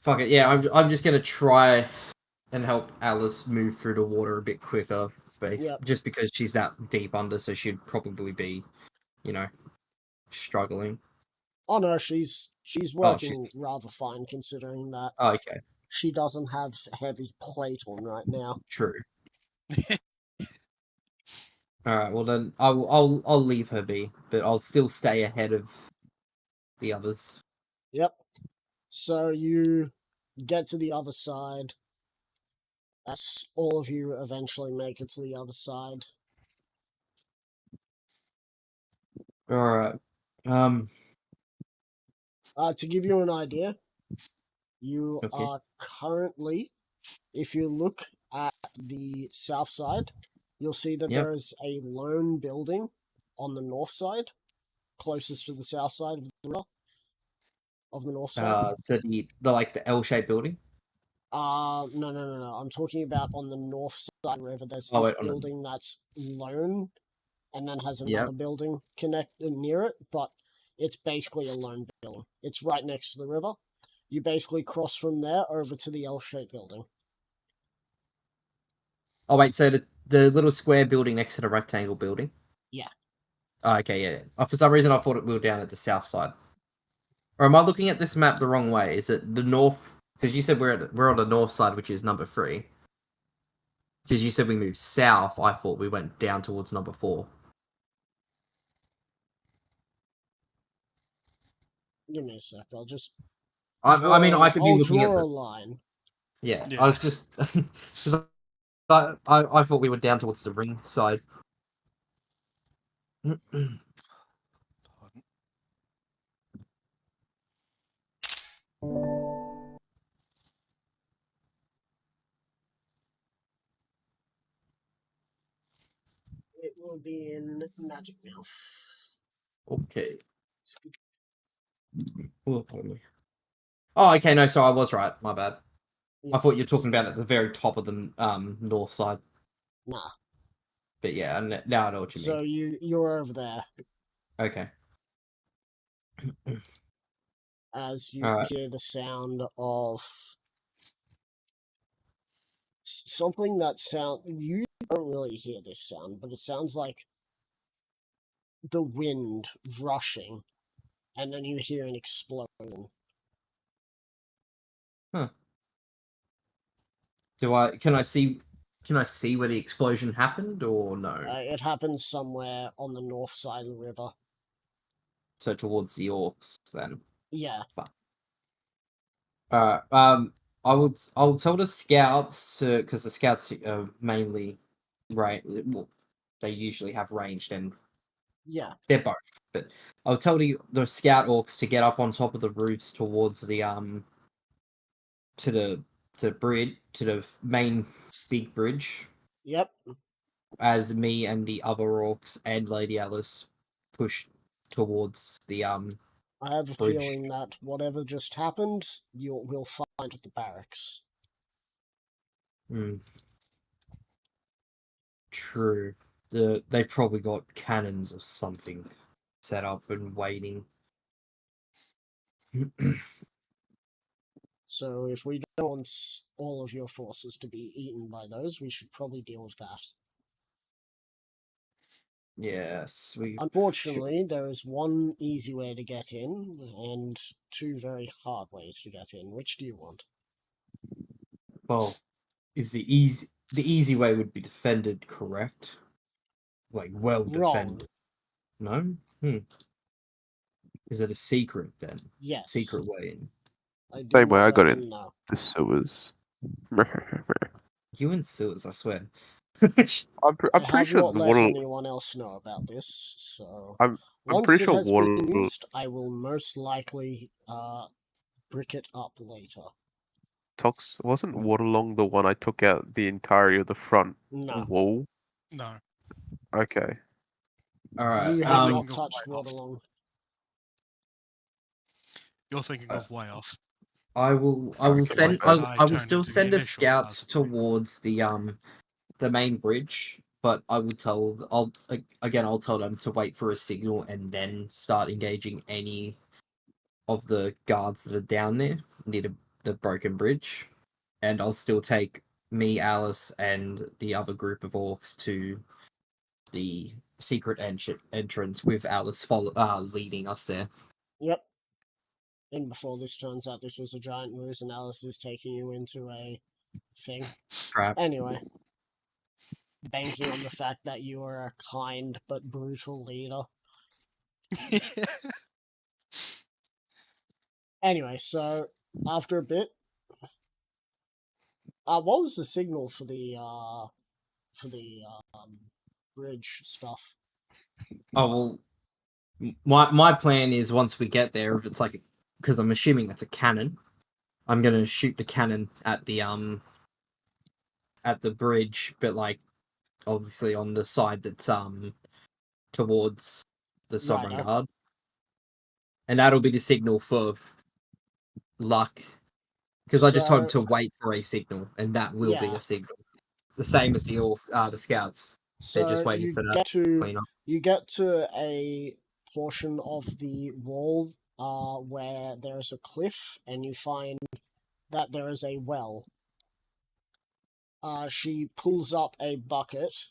S4: Fuck it. Yeah, I'm just gonna try and help Alice move through the water a bit quicker,
S1: Yep.
S4: just because she's that deep under, so she'd probably be, struggling.
S1: Oh no, she's working rather fine considering that
S4: Oh, okay,
S1: she doesn't have heavy plate on right now.
S4: true. All right. Well then, I'll leave her be, but I'll still stay ahead of the others.
S1: Yep. So you get to the other side. As all of you eventually make it to the other side.
S4: All right.
S1: To give you an idea, you
S4: Okay.
S1: are currently, if you look at the south side, you'll see that
S4: Yep.
S1: there is a lone building on the north side, closest to the south side of the river, of the north side.
S4: So the L-shaped building.
S1: No. I'm talking about on the north side of the river. There's
S4: Oh,
S1: this
S4: wait, on the-
S1: building that's lone, and then has
S4: Yep.
S1: another building connected near it, but it's basically a lone building. It's right next to the river. You basically cross from there over to the L-shaped building.
S4: Oh wait, so the little square building next to the rectangle building.
S1: Yeah.
S4: Oh, okay, yeah. For some reason, I thought we were down at the south side. Or am I looking at this map the wrong way? Is it the north? Because you said we're on the north side, which is number 3. Because you said we moved south, I thought we went down towards number 4.
S1: Give me a sec. I'll just.
S4: I mean, I could be
S1: I'll
S4: looking at
S1: draw a
S4: the.
S1: line.
S4: Yeah,
S2: Yeah.
S4: I was just because I thought we were down towards the ring side.
S2: Pardon.
S1: It will be in Magic Mouth.
S4: Okay. Oh, pardon me. Oh, okay. No, so I was right. My bad. I thought you were talking about at the very top of the north side.
S1: Nah.
S4: But yeah, now I know what you
S1: So you're over there
S4: mean. Okay.
S1: as you
S4: Alright.
S1: hear the sound of something that you don't really hear this sound, but it sounds like the wind rushing, and then you hear an explosion.
S4: Can I see where the explosion happened or no?
S1: It happens somewhere on the north side of the river.
S4: So towards the orcs then.
S1: Yeah.
S4: Alright. I'll tell the scouts because the scouts are mainly well, they usually have ranged and
S1: Yeah.
S4: they're both. But I'll tell the scout orcs to get up on top of the roofs towards the to the bridge, to the main big bridge,
S1: Yep.
S4: as me and the other orcs and Lady Alice push towards the
S1: I have a
S4: bridge.
S1: feeling that whatever just happened, we'll find at the barracks.
S4: True. They probably got cannons or something set up and waiting.
S1: So if we don't want all of your forces to be eaten by those, we should probably deal with that.
S4: Yes, we.
S1: Unfortunately, there is one easy way to get in, and 2 very hard ways to get in. Which do you want?
S4: Well, is the easy way would be defended, correct? Like well defended.
S1: Wrong.
S4: No? Is it a secret then?
S1: Yes.
S4: Secret way in.
S3: Same way I got in.
S1: No.
S3: The sewers.
S4: You and Sewers, I swear.
S3: I'm
S1: I
S3: pretty
S1: have
S3: sure
S1: not let
S3: water.
S1: anyone else know about this, so
S3: I'm
S1: once
S3: pretty
S1: it
S3: sure
S1: has
S3: water.
S1: been used, I will most likely brick it up later.
S3: Tox wasn't Waterlong the one I took out the entirety of the front
S1: No.
S3: wall?
S2: No.
S3: Okay.
S4: Alright.
S1: You have
S2: thinking
S1: not
S2: of
S1: touched
S2: White House.
S1: Waterlong.
S2: You're thinking of way off.
S4: I will
S2: Character
S4: send
S2: point that
S4: I will
S2: turned
S4: still
S2: into the
S4: send the
S2: initial
S4: scouts
S2: as-
S4: towards the main bridge, but I'll tell them to wait for a signal and then start engaging any of the guards that are down there near the broken bridge. And I'll still take me, Alice, and the other group of orcs to the secret entrance with Alice leading us there.
S1: Yep. And before this turns out this was a giant ruse and Alice is taking you into a thing.
S4: Crap.
S1: Anyway. banking on the fact that you are a kind but brutal leader. Anyway, so after a bit, what was the signal for the bridge stuff?
S4: Oh well, my plan is once we get there, if it's like, because I'm assuming it's a cannon, I'm gonna shoot the cannon at the bridge, but like obviously on the side that's towards the Sovereign
S1: Righto.
S4: Guard, and that'll be the signal for luck. Because I just hope
S1: So-
S4: to wait for a signal, and that will be
S1: Yeah.
S4: a signal. The same as the scouts. They're just
S1: So
S4: waiting
S1: you
S4: for that
S1: get to
S4: clean up.
S1: you get to a portion of the wall where there is a cliff, and you find that there is a well. She pulls up a bucket,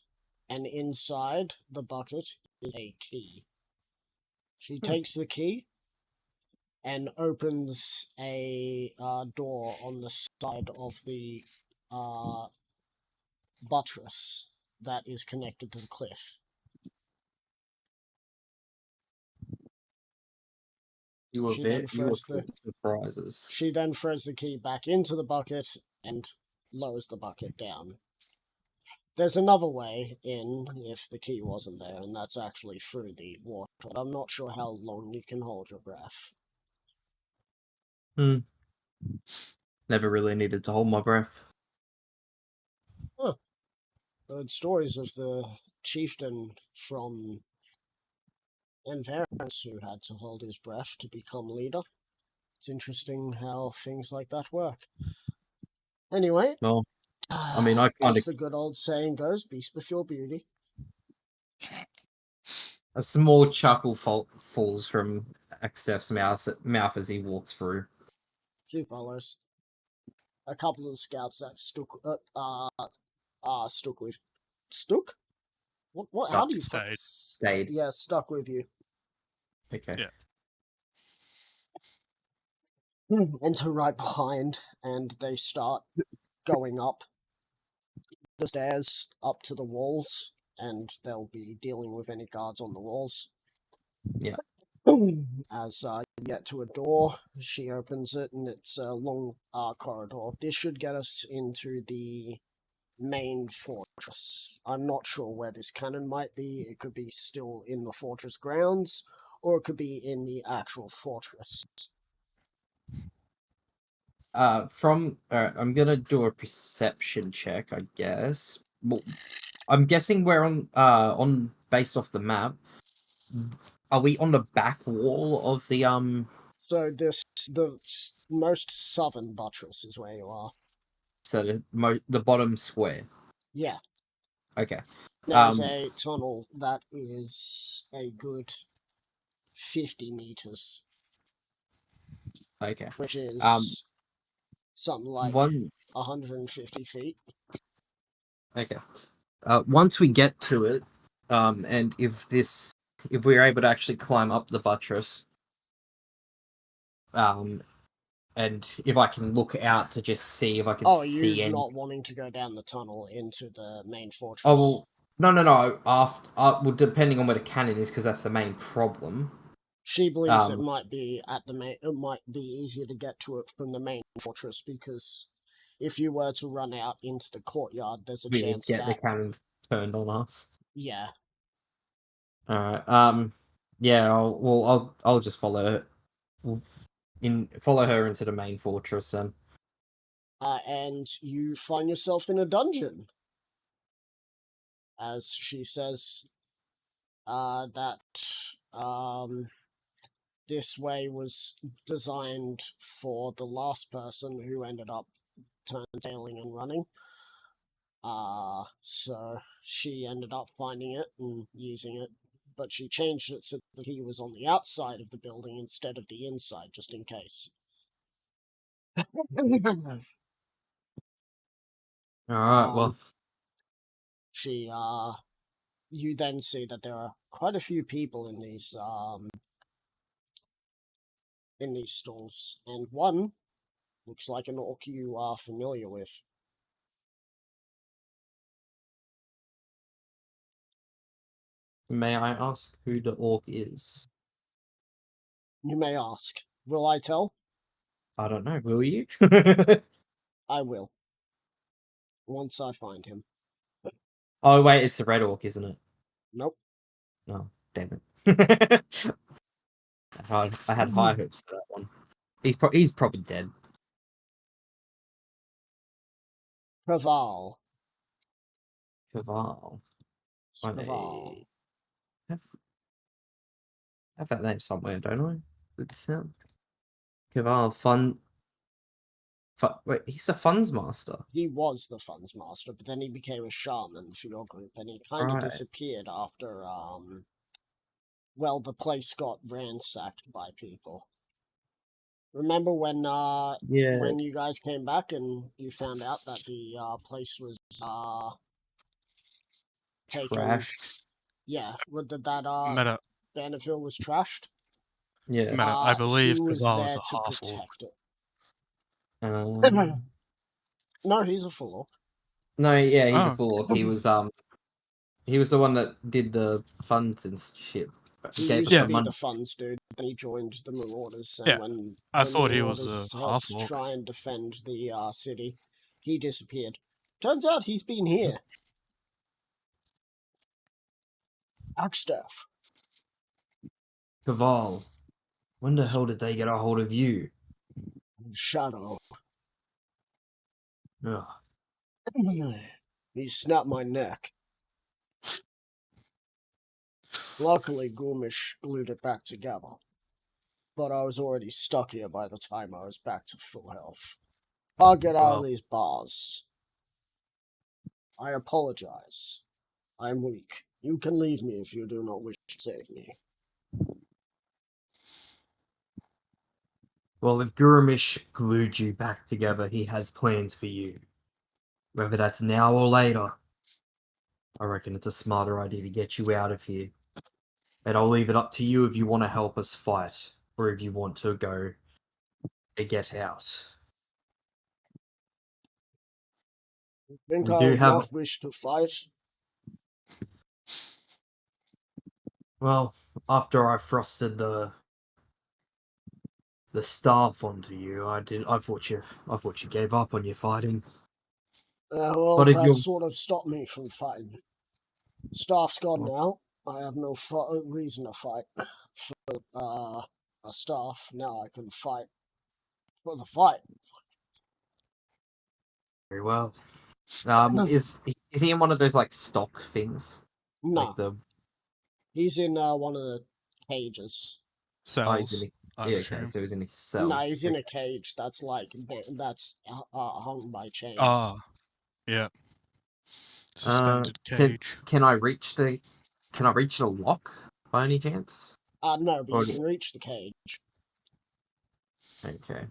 S1: and inside the bucket is a key. She takes the key and opens a door on the side of the buttress that is connected to the cliff.
S4: You were
S1: She then
S4: you were
S1: throws
S4: full of surprises.
S1: She then throws the key back into the bucket and lowers the bucket down. There's another way in if the key wasn't there, and that's actually through the water. But I'm not sure how long you can hold your breath.
S4: Never really needed to hold my breath.
S1: Heard stories of the chieftain from Enverance who had to hold his breath to become leader. It's interesting how things like that work. Anyway,
S4: Well, I mean, I kind
S1: as
S4: of
S1: the good old saying goes, beast with your beauty.
S4: a small chuckle falls from Xf's mouth as he walks through.
S1: She follows. A couple of the scouts that stuck with stuck. What? How do you
S2: Stayed.
S1: Yeah, stuck with you.
S4: Okay.
S2: Yeah.
S1: Enter right behind, and they start going up the stairs up to the walls, and they'll be dealing with any guards on the walls.
S4: Yeah.
S1: As you get to a door, she opens it, and it's a long corridor. This should get us into the main fortress. I'm not sure where this cannon might be. It could be still in the fortress grounds, or it could be in the actual fortress.
S4: I'm gonna do a perception check, I guess. Well, I'm guessing we're on based off the map. Are we on the back wall of the
S1: So the most southern buttress is where you are.
S4: So the bottom square?
S1: Yeah.
S4: Okay.
S1: There's a tunnel that is a good 50 meters.
S4: Okay.
S1: Which is something like 150 feet.
S4: Okay. Once we get to it, and if we're able to actually climb up the buttress, and if I can look out to just see if I can see
S1: you're
S4: any.
S1: not wanting to go down the tunnel into the main fortress?
S4: Oh well, no. Well, depending on where the cannon is, because that's the main problem.
S1: She believes it might be It might be easier to get to it from the main fortress, because if you were to run out into the courtyard, there's a chance
S4: get
S1: that
S4: the cannon turned on us.
S1: Yeah.
S4: All right. Yeah. I'll just follow her into the main fortress then.
S1: And you find yourself in a dungeon. As she says, that this way was designed for the last person who ended up tailing and running. So she ended up finding it and using it, but she changed it so that he was on the outside of the building instead of the inside, just in case.
S4: Alright, well.
S1: You then see that there are quite a few people in these stalls, and one looks like an orc you are familiar with.
S4: May I ask who the orc is?
S1: You may ask. Will I tell?
S4: I don't know. Will you?
S1: I will. Once I find him.
S4: Oh wait, it's the red orc, isn't it?
S1: Nope.
S4: Oh, damn it! I had high hopes for that one. He's probably dead.
S1: Praval.
S4: Kaval.
S1: Praval.
S4: I have that name somewhere, don't I? It's Kaval wait, he's a funds master.
S1: He was the funds master, but then he became a shaman for your group, and he kind of
S4: Right.
S1: disappeared after, well, the place got ransacked by people. Remember when
S4: Yeah.
S1: when you guys came back and you found out that the place was taken?
S4: Trash.
S1: Yeah, that
S2: Meta,
S1: Bannerville was trashed.
S2: Meta,
S4: Yeah.
S2: I believe
S1: he was
S2: Kaval
S1: there
S2: is a
S1: to
S2: half orc.
S1: protect it.
S4: Um,
S1: No, he's a full orc.
S4: no, yeah, he's a
S2: Oh.
S4: full orc. He was the one that did the funds and shit.
S1: He
S4: Gave
S1: used
S4: us
S1: to
S4: the
S1: be
S4: money.
S1: the funds dude, then he joined the Marauders, and
S2: Yeah,
S1: when
S2: I
S1: the
S2: thought he was
S1: Marauders
S2: a
S1: helped
S2: half-orc.
S1: try and defend the city, he disappeared. Turns out he's been here. Axstaff.
S4: Kaval. When the hell did they get a hold of you?
S1: Shadow.
S4: Ugh.
S1: He snapped my neck. Luckily, Gormish glued it back together. But I was already stuck here by the time I was back to full health. I'll get out of
S4: Wow.
S1: these bars. I apologize. I'm weak. You can leave me if you do not wish to save me.
S4: Well, if Guramish glued you back together, he has plans for you. Whether that's now or later, I reckon it's a smarter idea to get you out of here. And I'll leave it up to you if you want to help us fight, or if you want to go and get out.
S1: I think
S4: We
S1: I
S4: do
S1: would
S4: have-
S1: not wish to fight.
S4: Well, after I frosted the staff onto you, I thought you gave up on your fighting.
S1: Well,
S4: But if
S1: that
S4: you're-
S1: sort of stopped me from fighting. Staff's gone now. I have no reason to fight for a staff. Now I can fight for the fight.
S4: Very well. Is he in one of those like stock things?
S1: No,
S4: Like the
S1: he's in one of the cages.
S2: Cells,
S4: he's in
S2: I
S4: yeah,
S2: assume.
S4: okay, so he's in a cell.
S1: No, he's in
S4: Okay.
S1: a cage that's hung by chains.
S2: Ah, yeah. Suspended cage.
S4: Can I reach the lock by any chance?
S1: No, but
S4: Or
S1: you
S4: do-
S1: can reach the cage.
S4: Okay.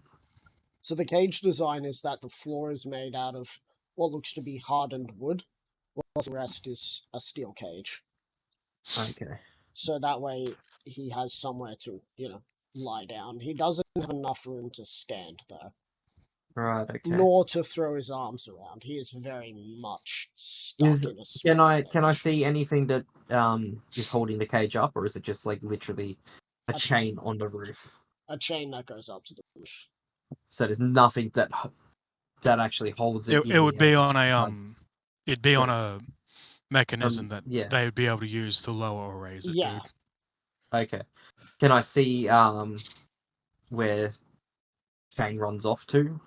S1: So the cage design is that the floor is made out of what looks to be hardened wood, while the rest is a steel cage.
S4: Okay.
S1: So that way he has somewhere to, lie down. He doesn't have enough room to stand, though,
S4: Right, okay.
S1: nor to throw his arms around. He is very much stuck in a
S4: Can I
S1: cage.
S4: see anything that is holding the cage up, or is it just like literally a
S1: A
S4: chain on the roof?
S1: A chain that goes up to the roof.
S4: So there's nothing that actually holds it.
S2: It would be on a
S4: like-
S2: it'd be on a mechanism that
S4: yeah.
S2: they would be able to use to lower or raise it.
S1: Yeah.
S2: Dude.
S4: Okay. Can I see where chain runs off to?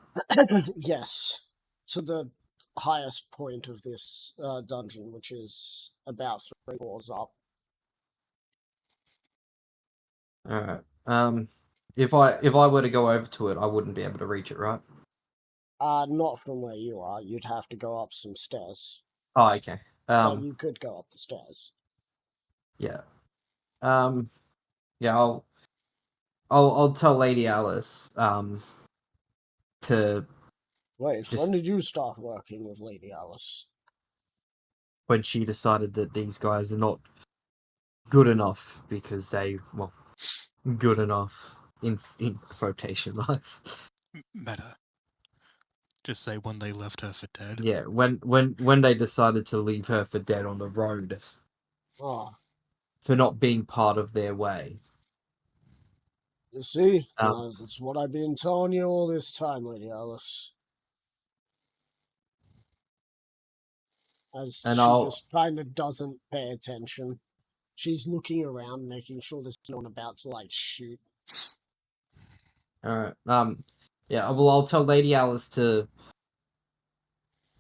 S1: Yes, to the highest point of this dungeon, which is about 3 floors up.
S4: Alright. If I were to go over to it, I wouldn't be able to reach it, right?
S1: Not from where you are. You'd have to go up some stairs.
S4: Oh, okay.
S1: But you could go up the stairs.
S4: Yeah. Yeah, I'll tell Lady Alice to
S1: Wait,
S4: Just-
S1: when did you start working with Lady Alice?
S4: when she decided that these guys are not good enough because good enough in quotation marks.
S2: Meta. Just say when they left her for dead.
S4: Yeah, when they decided to leave her for dead on the road.
S1: Ah,
S4: for not being part of their way.
S1: You see,
S4: Um,
S1: that's what I've been telling you all this time, Lady Alice. As
S4: And
S1: she
S4: I'll
S1: just kind of doesn't pay attention. She's looking around, making sure there's no one about to like shoot.
S4: all right. Yeah. Well, I'll tell Lady Alice to.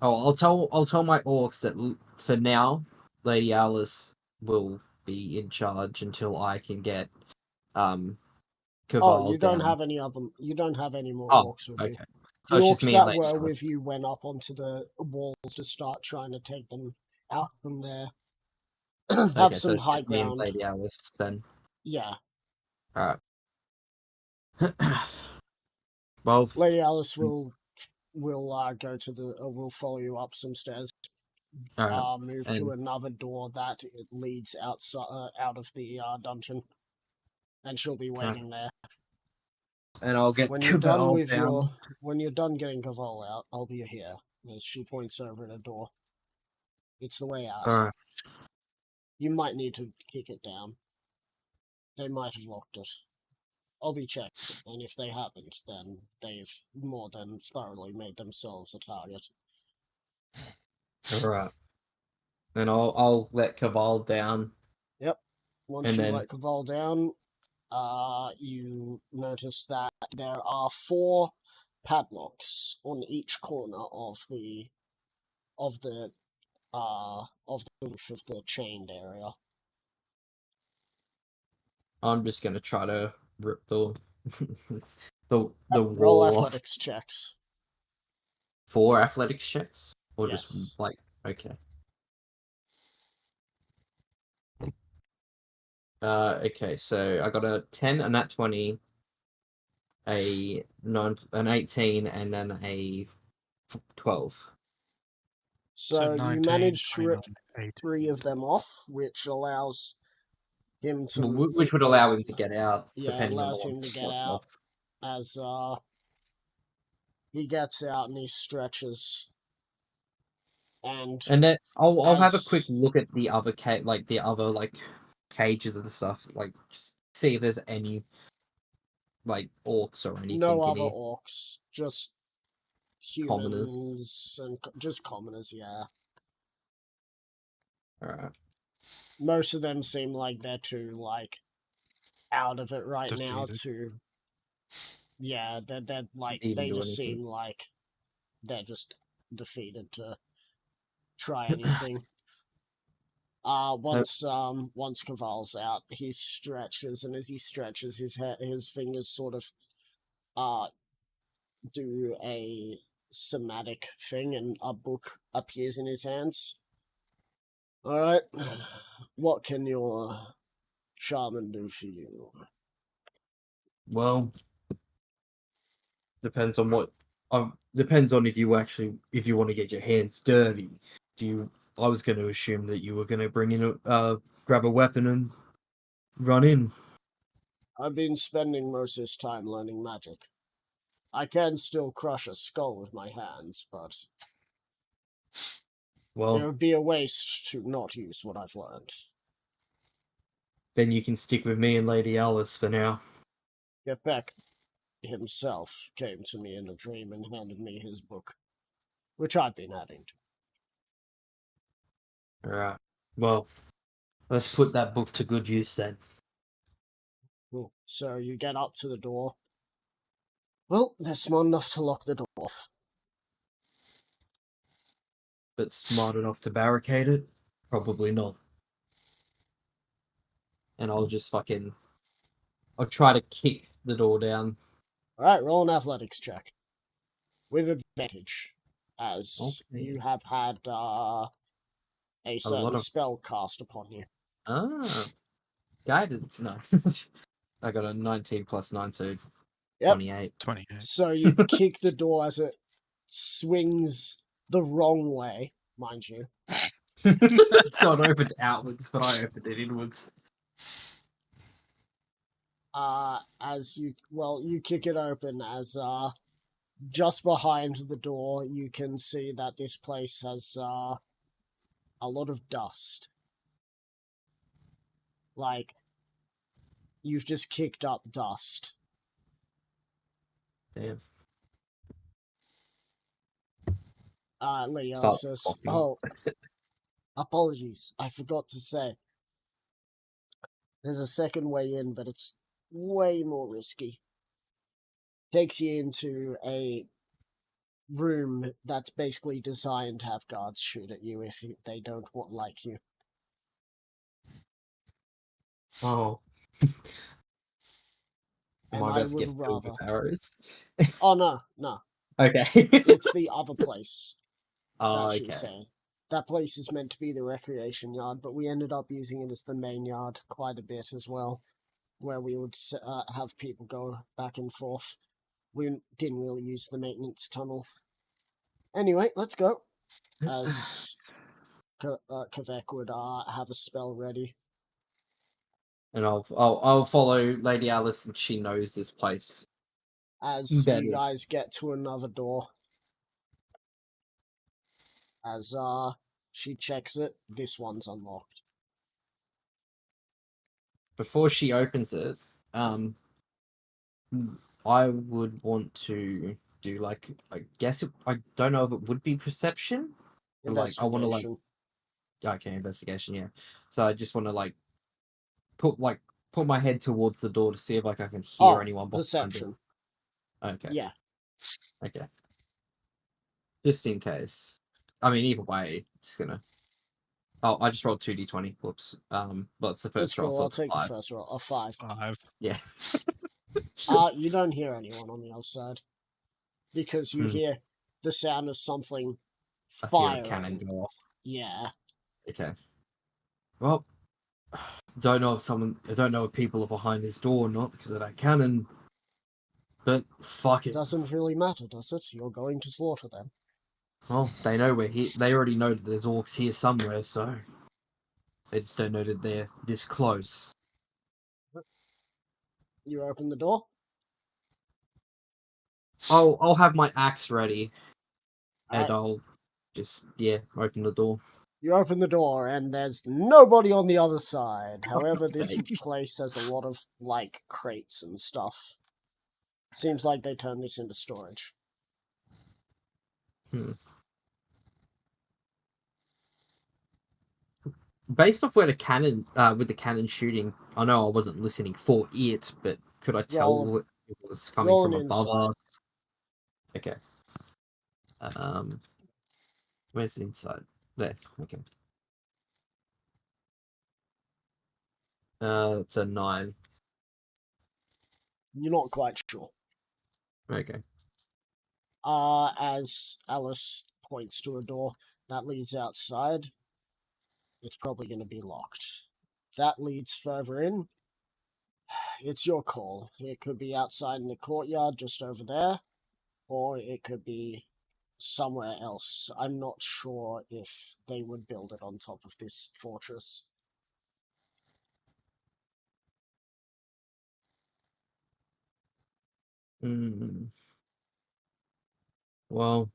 S4: Oh, I'll tell my orcs that for now, Lady Alice will be in charge until I can get
S1: Oh,
S4: Caval
S1: you don't
S4: down.
S1: have any other. You don't have any more
S4: Oh,
S1: orcs with you.
S4: okay. So
S1: The
S4: it's just
S1: orcs
S4: me and
S1: that
S4: Lady
S1: were
S4: Alice.
S1: with you went up onto the walls to start trying to take them out from there. Have
S4: Okay, so
S1: some
S4: it's
S1: high
S4: just me and
S1: ground.
S4: Lady Alice then.
S1: Yeah,
S4: All right. Well,
S1: Lady Alice will go to the will follow you up some stairs.
S4: all right.
S1: Move
S4: And
S1: to another door that it leads outside out of the dungeon, and she'll be waiting there.
S4: and I'll get
S1: When you're done
S4: Caval
S1: with
S4: down.
S1: when you're done getting Caval out, I'll be here. As she points over at a door. It's the way out.
S4: All right.
S1: You might need to kick it down. They might have locked it. I'll be checking, and if they haven't, then they've more than thoroughly made themselves a target.
S4: All right. And I'll let Caval down.
S1: Yep. Once
S4: And
S1: you
S4: then
S1: let Caval down, you notice that there are 4 padlocks on each corner of the roof of the chained area.
S4: I'm just gonna try to rip the the
S1: Roll
S4: wall off.
S1: athletics checks.
S4: 4 athletics checks, or
S1: Yes.
S4: just like okay. Okay, so I got a 10, a nat 20, a 9, an 18, and then a 12.
S1: So you
S2: 19,
S1: manage to rip
S2: 29,
S1: 3 of them off, which allows him to
S4: Which would allow him to get out,
S1: yeah, it
S4: depending on
S1: allows
S4: the
S1: him
S4: one
S1: to get
S4: blocked
S1: out
S4: off.
S1: as he gets out and he stretches. And
S4: then I'll have a quick
S1: as-
S4: look at the other the other cages and stuff, like just see if there's any like orcs or anything.
S1: no
S4: in
S1: other
S4: here.
S1: orcs, just
S4: Commoners.
S1: humans and just commoners, yeah.
S4: Alright.
S1: Most of them seem like they're too like out of it right now
S2: Defeated.
S1: to yeah, they're like
S4: Even
S1: they
S4: do
S1: just
S4: anything.
S1: seem like they're just defeated to try anything. Once Caval's out, he stretches, and as he stretches, his fingers sort of do a somatic thing, and a book appears in his hands. All right, what can your shaman do for you?
S4: Well, depends on what. Depends on if you want to get your hands dirty. I was going to assume that you were going to bring in grab a weapon and run in.
S1: I've been spending most of this time learning magic. I can still crush a skull with my hands, but it
S4: Well,
S1: would be a waste to not use what I've learned.
S4: then you can stick with me and Lady Alice for now.
S1: Gepek himself came to me in a dream and handed me his book, which I've been adding to.
S4: Alright. Well, let's put that book to good use then.
S1: Cool. So you get up to the door. Well, they're smart enough to lock the door.
S4: But smart enough to barricade it? Probably not. And I'll just I'll try to kick the door down.
S1: Alright, roll an athletics check. With advantage, as
S4: Okay.
S1: you have had a certain
S4: lot of-
S1: spell cast upon you.
S4: Ah. Guidance, no. I got a 19 plus 9, so
S1: Yep.
S4: 28.
S2: 28.
S1: So you kick the door as it swings the wrong way, mind you.
S4: It's not opened outwards, but I opened it inwards.
S1: As you kick it open as just behind the door you can see that this place has a lot of dust. Like, you've just kicked up dust.
S4: Damn.
S1: Leo
S4: Start
S1: says,
S4: coughing.
S1: "Oh, apologies, I forgot to say. There's a second way in, but it's way more risky. Takes you into a room that's basically designed to have guards shoot at you if they don't like you.
S4: Oh. Am
S1: And
S4: I
S1: I
S4: about to get
S1: would
S4: filled
S1: rather.
S4: with arrows?
S1: Oh, no.
S4: Okay.
S1: It's the other place
S4: Oh,
S1: that she's
S4: okay.
S1: saying. That place is meant to be the recreation yard, but we ended up using it as the main yard quite a bit as well, where we would have people go back and forth. We didn't really use the maintenance tunnel. Anyway, let's go. As Kavek would have a spell ready.
S4: And I'll follow Lady Alice, and she knows this place
S1: As
S4: better.
S1: you guys get to another door. As she checks it, this one's unlocked.
S4: Before she opens it, I would want to do like I guess I don't know if it would be perception. But, like I want to like investigation, yeah. So I just want to like put my head towards the door to see if like I can hear anyone behind
S1: perception.
S4: it. Okay.
S1: Yeah.
S4: Okay. Just in case. I mean, either way, it's gonna. Oh, I just rolled 2d20. Whoops. But it's the
S1: It's
S4: first roll,
S1: cool.
S4: so
S1: I'll
S4: it's
S1: take
S4: 5.
S1: the first roll. A 5.
S2: 5.
S4: Yeah.
S1: You don't hear anyone on the outside because you hear the sound of something
S4: I hear
S1: firing.
S4: a cannon go off.
S1: Yeah.
S4: Okay. Well, I don't know if people are behind his door or not because of that cannon. But fuck it.
S1: Doesn't really matter, does it? You're going to slaughter them.
S4: Well, they know we're here. They already know that there's orcs here somewhere, so they just don't know that they're this close.
S1: You open the door.
S4: I'll have my axe ready, and
S1: Alright.
S4: I'll just open the door.
S1: You open the door, and there's nobody on the other side. However, this
S4: sake.
S1: place has a lot of, like, crates and stuff. Seems like they turned this into storage.
S4: Based off where the cannon, with the cannon shooting, I know I wasn't listening for it, but could I tell it was coming
S1: roll
S4: from
S1: an
S4: above
S1: insight.
S4: us? Okay. Where's the inside? There. Okay. It's a 9.
S1: You're not quite sure.
S4: Okay.
S1: As Alice points to a door that leads outside, it's probably going to be locked. That leads further in. It's your call. It could be outside in the courtyard just over there, or it could be somewhere else. I'm not sure if they would build it on top of this fortress.
S4: Well,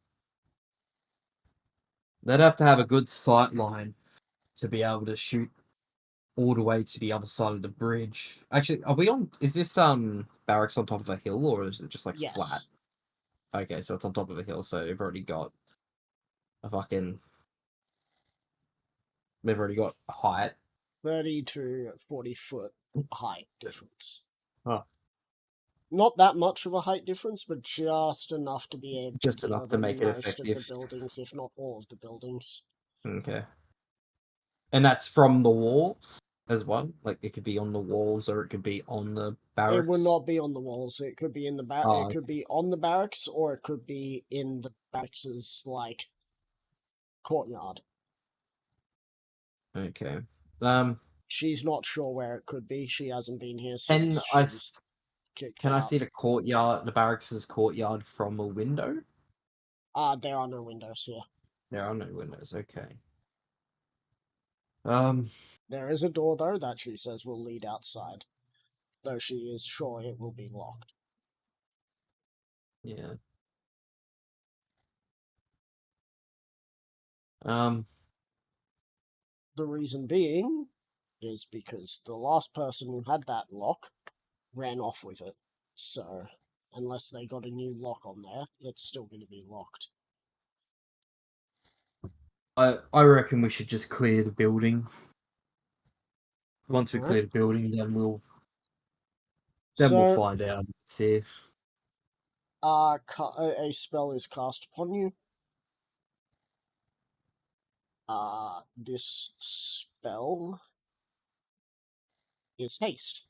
S4: they'd have to have a good sight line to be able to shoot all the way to the other side of the bridge. Actually, is this barracks on top of a hill, or is it just like
S1: Yes.
S4: flat? Okay, so it's on top of a hill, so they've already got height.
S1: 30 to 40 foot height difference.
S4: Oh.
S1: Not that much of a height difference, but just enough to be able
S4: Just
S1: to
S4: enough to
S1: cover
S4: make it
S1: most of the
S4: effective.
S1: buildings, if not all of the buildings.
S4: Okay. And that's from the walls as well? Like, it could be on the walls, or it could be on the barracks?
S1: It would not be on the walls. It could be in the
S4: Oh,
S1: It could be on the barracks, or it could be in the barracks' like courtyard.
S4: okay.
S1: She's not sure where it could be. She hasn't been here
S4: Can
S1: since
S4: I
S1: she was kicked
S4: Can I
S1: out.
S4: see the courtyard, the barracks' courtyard from a window?
S1: There are no windows here.
S4: There are no windows. Okay.
S1: There is a door though that she says will lead outside, though she is sure it will be locked.
S4: Yeah.
S1: The reason being, is because the last person who had that lock ran off with it. So, unless they got a new lock on there, it's still going to be locked.
S4: I reckon we should just clear the building. Once we
S1: Alright.
S4: clear the building, then we'll find out. See.
S1: A spell is cast upon you. This spell is haste.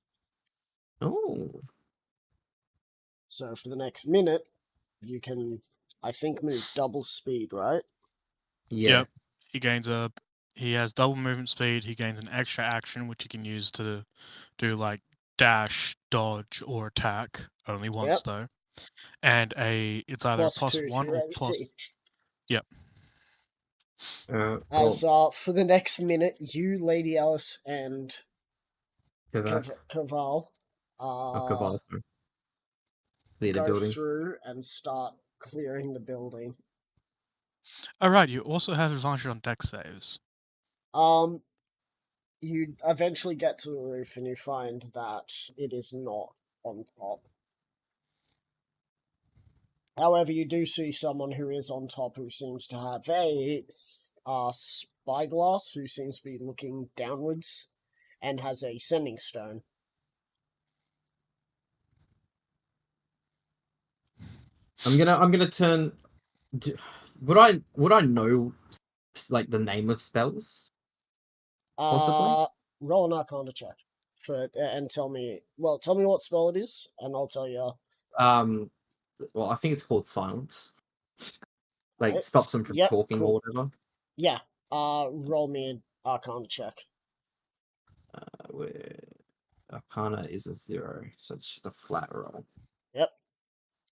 S4: Oh.
S1: So for the next minute, you can, I think, move double speed, right?
S4: Yeah.
S2: Yep. He has double movement speed. He gains an extra action, which he can use to do like dash, dodge, or attack. Only once
S1: Yep.
S2: though. And it's either a plus
S1: +2
S2: one
S1: to
S2: or plus.
S1: AC.
S2: Yep.
S1: As for the next minute, you, Lady Alice, and Caval
S4: Clear the
S1: go
S4: building.
S1: through and start clearing the building.
S2: Alright, you also have advantage on deck saves.
S1: You eventually get to the roof and you find that it is not on top. However, you do see someone who is on top who seems to have a spyglass, who seems to be looking downwards and has a sending stone.
S4: I'm gonna turn. Would I know like the name of spells? Possibly.
S1: Roll an Arcana check and tell me what spell it is, and I'll tell you.
S4: Well, I think it's called silence. Like
S1: Right.
S4: stops them from
S1: Yep,
S4: talking
S1: cool.
S4: or whatever.
S1: Yeah. Roll me an Arcana check.
S4: Where Arcana is a 0, so it's just a flat roll.
S1: Yep.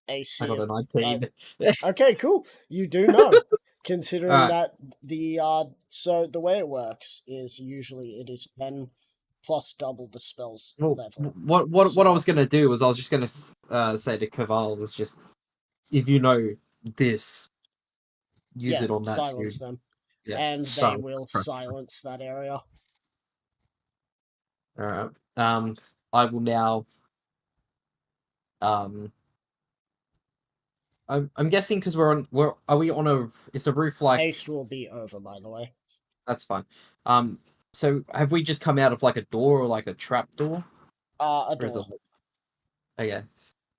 S1: AC.
S4: I got
S1: of-
S4: a 19.
S1: Okay, cool. You do know. Considering
S4: Alright.
S1: that so the way it works is usually it is 10 plus double the spell's
S4: Well,
S1: level.
S4: what I was gonna do was I was just gonna say to Caval was just, if you know this, use it on that
S1: silence
S4: dude.
S1: them.
S4: Yeah,
S1: And they
S4: so-
S1: will silence that area.
S4: Alright. I will now. I'm guessing because are we on a? Is the roof like?
S1: Haste will be over, by the way.
S4: That's fine. So have we just come out of like a door or like a trap door?
S1: A
S4: Or is
S1: door.
S4: it- Okay.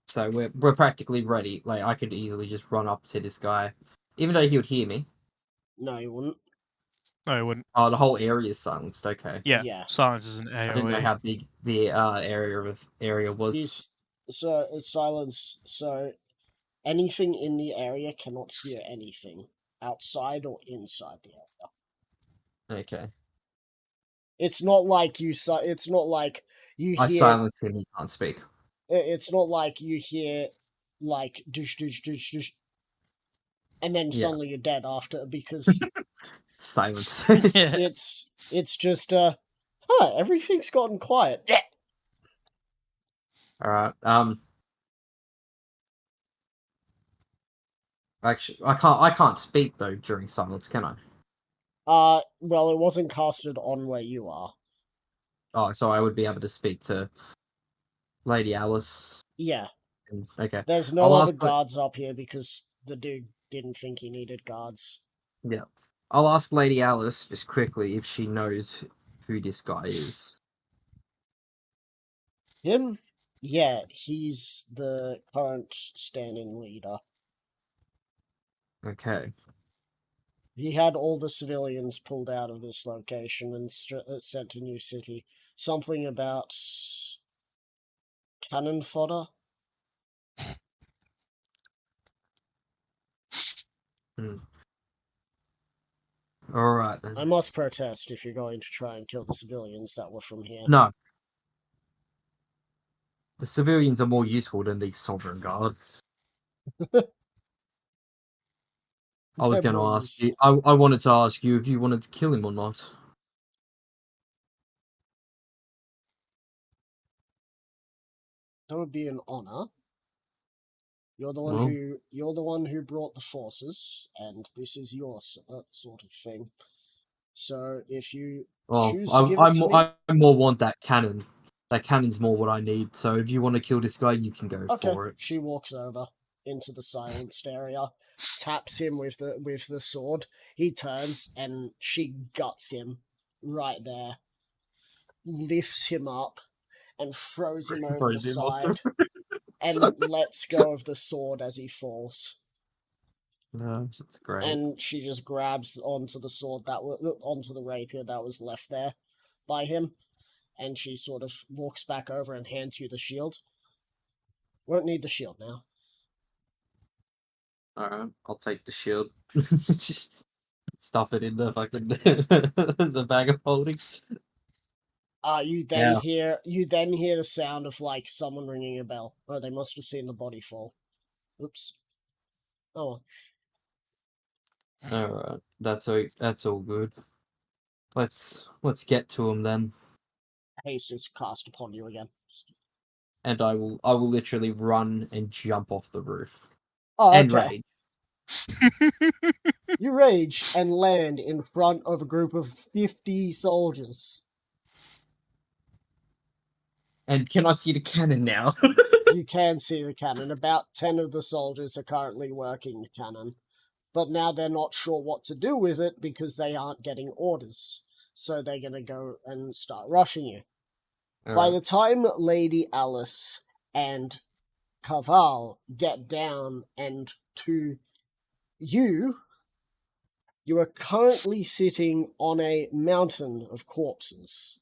S4: So we're practically ready. Like I could easily just run up to this guy, even though he would hear me.
S1: No, you wouldn't.
S2: No, it wouldn't.
S4: Oh, the whole area is silenced. Okay.
S2: Yeah.
S1: Yeah.
S2: Silence is an AoE.
S4: I didn't know how big the area was.
S1: So it's silence. So anything in the area cannot hear anything outside or inside the area.
S4: Okay.
S1: It's not like you. It's not like you
S4: I
S1: hear.
S4: silence him. He can't speak.
S1: It's not like you hear like douche douche douche douche, and then
S4: Yeah.
S1: suddenly you're dead after because
S4: Silence.
S1: it's just everything's gotten quiet. Yeah.
S4: All right. Actually, I can't speak though during silence, can I?
S1: Well, it wasn't casted on where you are.
S4: Oh, so I would be able to speak to Lady Alice.
S1: Yeah.
S4: Okay.
S1: There's no
S4: I'll
S1: other
S4: ask-
S1: guards up here because the dude didn't think he needed guards.
S4: Yeah. I'll ask Lady Alice just quickly if she knows who this guy is.
S1: Him? Yeah, he's the current standing leader.
S4: Okay.
S1: He had all the civilians pulled out of this location and sent to New City. Something about cannon fodder?
S4: Alright then.
S1: I must protest if you're going to try and kill the civilians that were from here.
S4: No. The civilians are more useful than these sovereign guards. I was
S1: They're
S4: going to
S1: more
S4: ask you. I wanted to ask you if you wanted to kill him or not.
S1: That would be an honor. You're the
S4: Well-
S1: one who brought the forces, and this is your sort of thing. So if you
S4: Well,
S1: choose to give it
S4: I
S1: to me?
S4: I more want that cannon. That cannon's more what I need. So if you want to kill this guy, you can go
S1: Okay.
S4: for it.
S1: She walks over into the silenced area, taps him with the sword. He turns and she guts him right there, lifts him up, and throws him over the
S4: Throws him off the-
S1: side, and lets go of the sword as he falls.
S4: No, that's great.
S1: And she just grabs onto the sword onto the rapier that was left there by him, and she sort of walks back over and hands you the shield. Won't need the shield now.
S4: Alright, I'll take the shield. Stuff it in the fucking the bag of holding.
S1: You then hear the sound of like someone ringing a bell. Oh, they must have seen the body fall. Oops. Oh,
S4: Alright, that's all good. Let's get to him then.
S1: haste is cast upon you again.
S4: And I will literally run and jump off the roof.
S1: Oh,
S4: And
S1: okay.
S4: rage.
S1: You rage and land in front of a group of 50 soldiers.
S4: And can I see the cannon now?
S1: You can see the cannon. About 10 of the soldiers are currently working the cannon. But now they're not sure what to do with it because they aren't getting orders. So they're going to go and start rushing you. By the time Lady Alice and Caval get down and to you, you are currently sitting on a mountain of corpses.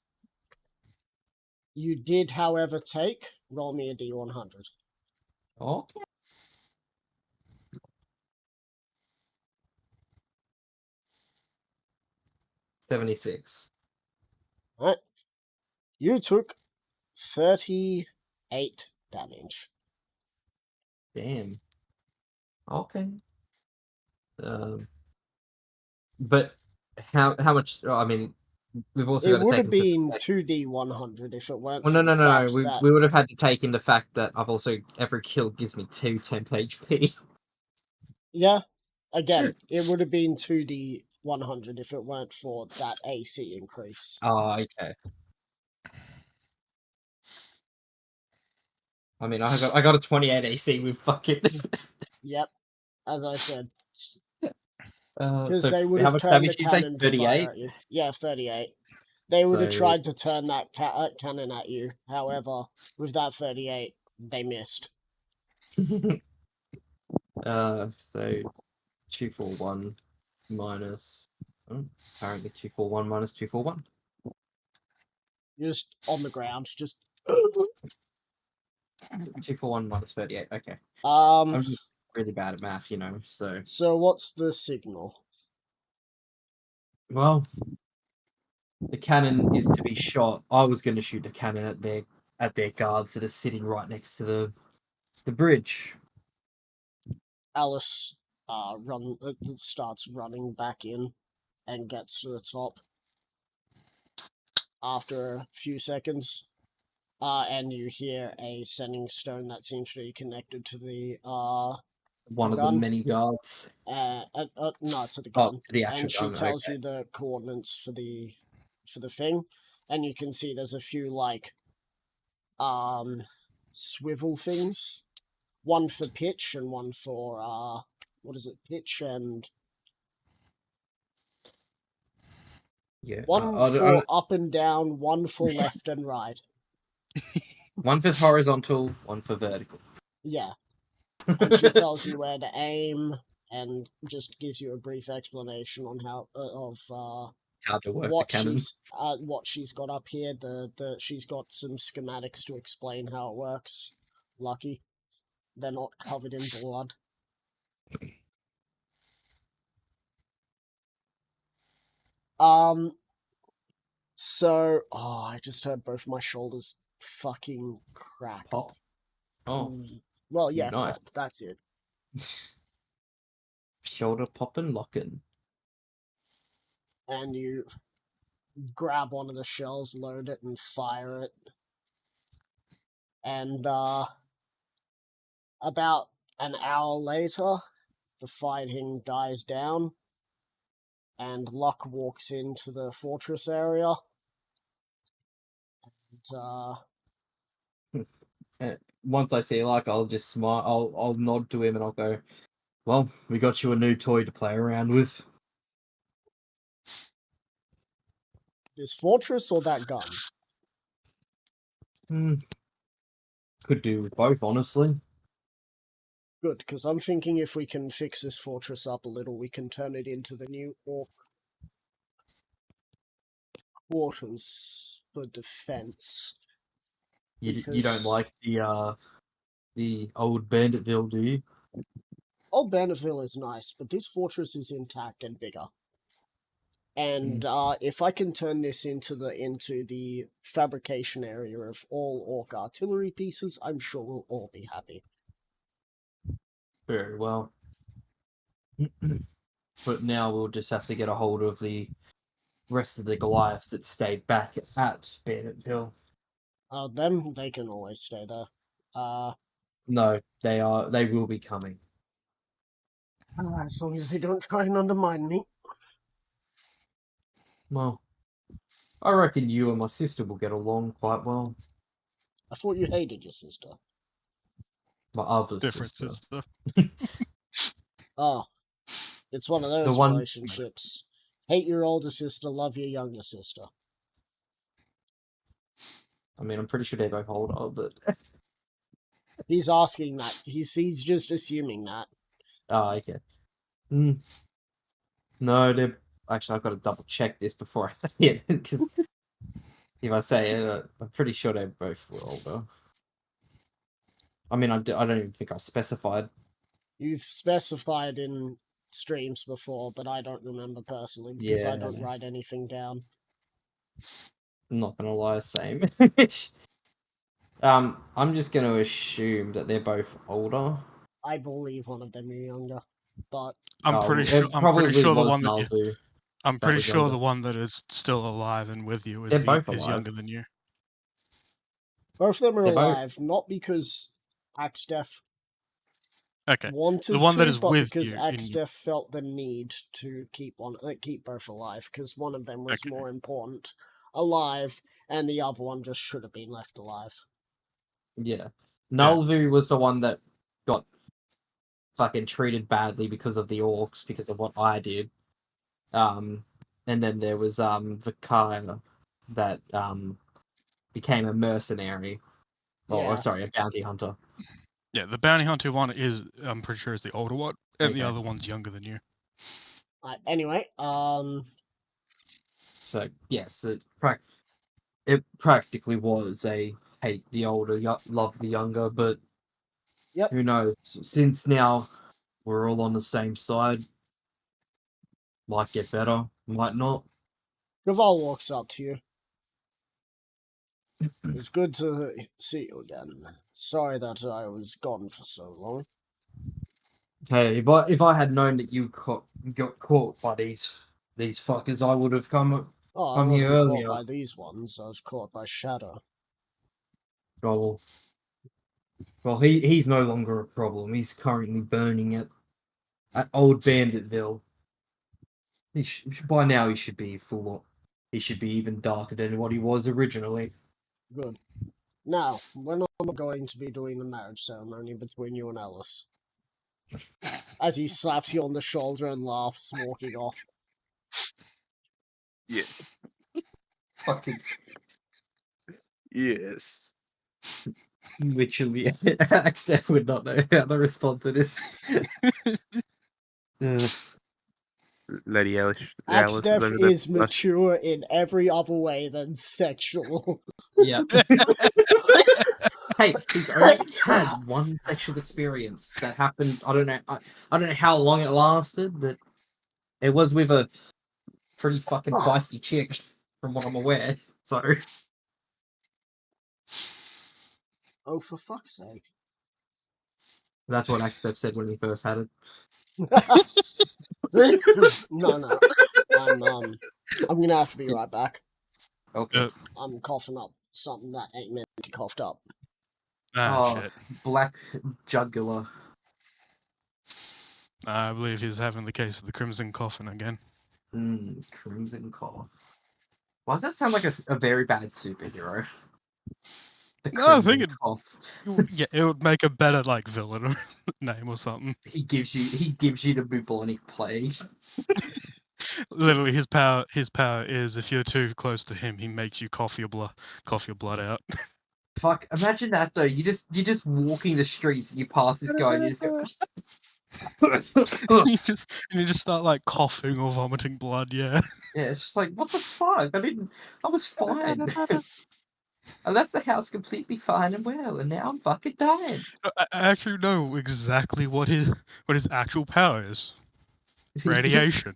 S1: You did, however, roll me a D100.
S4: Okay. 76.
S1: Right. You took 38 damage.
S4: Damn. Okay. But how much? I mean, we've also
S1: It
S4: got to
S1: would
S4: take
S1: have
S4: into
S1: been
S4: fact-
S1: 2D100 if it weren't
S4: Well,
S1: for
S4: no.
S1: the fact
S4: We
S1: that...
S4: would have had to take in the fact that I've also every kill gives me 2 temp HP.
S1: Yeah, again, it would have been 2D100 if it weren't for that AC increase.
S4: Oh, okay. I mean, I got a 28 AC with fucking.
S1: Yep, as I said.
S4: Because
S1: Because they would
S4: how
S1: have
S4: much
S1: turned the
S4: damage did you take?
S1: cannon to fire
S4: 38.
S1: at you. Yeah, 38. They would have
S4: So-
S1: tried to turn that cannon at you. However, with that 38, they missed.
S4: So 241 minus. Apparently 241 minus 241.
S1: You're just on the ground, just...
S4: 241 minus 38. Okay.
S1: Um,
S4: I'm just really bad at math, you know.
S1: so what's the signal?
S4: Well, the cannon is to be shot. I was going to shoot the cannon at their guards that are sitting right next to the bridge.
S1: Alice starts running back in and gets to the top after a few seconds. And you hear a sending stone that seems to be connected to the
S4: One of the
S1: gun.
S4: many guards.
S1: No, to the
S4: Oh,
S1: gun.
S4: to the actual
S1: And she
S4: gun.
S1: tells
S4: Okay.
S1: you the coordinates for the thing, and you can see there's a few like swivel things, one for pitch and one for what is it? Pitch and
S4: Yeah.
S1: one for up and down, one for left and right.
S4: One for horizontal, one for vertical.
S1: Yeah. And she tells you where to aim and just gives you a brief explanation on how
S4: to work the cannon.
S1: What she's got up here. She's got some schematics to explain how it works. Lucky they're not covered in blood. So, I just heard both my shoulders fucking crack.
S4: Pop. Oh.
S1: Well, yeah,
S4: nice.
S1: pop. That's it.
S4: Shoulder popping, locking.
S1: And you grab one of the shells, load it, and fire it. And, about an hour later, the fighting dies down. and Luck walks into the fortress area. And,
S4: Once I see Luck, I'll just smile. I'll nod to him and I'll go, "Well, we got you a new toy to play around with."
S1: this fortress or that gun?
S4: Could do with both, honestly.
S1: Good, because I'm thinking if we can fix this fortress up a little, we can turn it into the new orc quarters for defense.
S4: You don't
S1: Because-
S4: like the old Banditville, do you?
S1: Old Bannerville is nice, but this fortress is intact and bigger. And if I can turn this into the fabrication area of all orc artillery pieces, I'm sure we'll all be happy.
S4: Very well. But now we'll just have to get a hold of the rest of the Goliaths that stayed back at Banditville.
S1: Them, they can always stay there.
S4: No, they will be coming.
S1: As long as they don't try and undermine me.
S4: Well, I reckon you and my sister will get along quite well.
S1: I thought you hated your sister.
S4: My other
S2: Different
S4: sister.
S2: sister.
S1: Oh, it's one of those
S4: one-
S1: relationships. Hate your older sister, love your younger sister.
S4: I mean, I'm pretty sure they're both older, but
S1: He's asking that. He's just assuming that.
S4: okay. No, they're actually. I've got to double check this before I say it because if I say it, I'm pretty sure they both were older. I mean, I don't even think I specified.
S1: You've specified in streams before, but I don't remember personally because I don't
S4: Yeah.
S1: write anything down.
S4: I'm not gonna lie, same. I'm just gonna assume that they're both older.
S1: I believe one of them are younger, but
S2: I'm pretty
S4: it
S2: sure. I'm
S4: probably
S2: pretty sure the
S4: was
S2: one that.
S4: Nalvu.
S2: I'm
S4: that
S2: pretty
S4: was
S2: sure
S4: younger.
S2: the one that is still alive and with you is
S4: They're both
S2: is
S4: alive.
S2: younger than you.
S1: both of them are
S4: They're both-
S1: alive, not because Axdef
S2: Okay.
S1: wanted
S2: The one that
S1: to,
S2: is
S1: but
S2: with
S1: because
S2: you in-
S1: Axdef felt the need to keep both alive, because one of them was
S2: Okay.
S1: more important alive, and the other one just should have been left alive.
S4: Yeah. Nalvu was the one that got fucking treated badly because of the orcs, because of what I did. And then there was Vakaya that became a mercenary.
S1: Yeah.
S4: Or sorry, a bounty hunter.
S2: Yeah, the bounty hunter one is. I'm pretty sure is the older one, and the
S4: Okay.
S2: other one's younger than you.
S1: Anyway,
S4: So yes, it practically was a hate the older, love the younger, but
S1: Yep.
S4: who knows? Since now we're all on the same side, might get better, might not.
S1: Gaval walks up to you. It's good to see you again. Sorry that I was gone for so long.
S4: Hey, if I had known that you got caught by these fuckers, I would have come.
S1: Oh, I
S4: I'm
S1: wasn't
S4: here
S1: caught
S4: earlier.
S1: by these ones. I was caught by Shadow.
S4: Well, he's no longer a problem. He's currently burning at Old Banditville. By now he should be full. He should be even darker than what he was originally.
S1: Good. Now, when am I going to be doing the marriage ceremony between you and Alice? As he slaps you on the shoulder and laughs, walking off.
S3: Yeah.
S4: Fucking
S3: Yes.
S4: literally, Axtef would not know how to respond to this.
S3: Lady Alice. Alice
S1: Axdef
S3: over there.
S1: is mature in every other way than sexual.
S4: Yeah. Hey, he's only had one sexual experience that happened. I don't know. I don't know how long it lasted, but it was with a pretty fucking feisty chick, from what I'm aware. So
S1: Oh, for fuck's sake.
S4: that's what Axtef said when he first had it.
S1: No. I'm gonna have to be right back.
S4: Okay.
S1: I'm coughing up something that ain't meant to be coughed up.
S2: Ah, shit.
S4: Black jugular.
S2: I believe he's having the case of the Crimson Coffin again.
S4: Crimson Cough. Why does that sound like a very bad superhero? The
S2: No, I think
S4: Crimson
S2: it-
S4: Cough.
S2: Yeah, it would make a better like villain name or something.
S4: He gives you the bubonic plague.
S2: Literally, his power is if you're too close to him, he makes you cough your blood out.
S4: Fuck! Imagine that though. You're just walking the streets and you pass this guy and you just go.
S2: you just start like coughing or vomiting blood. Yeah.
S4: Yeah, it's just like, what the fuck? I was fine. I left the house completely fine and well, and now I'm fucking dying.
S2: I actually know exactly what his actual power is. Radiation.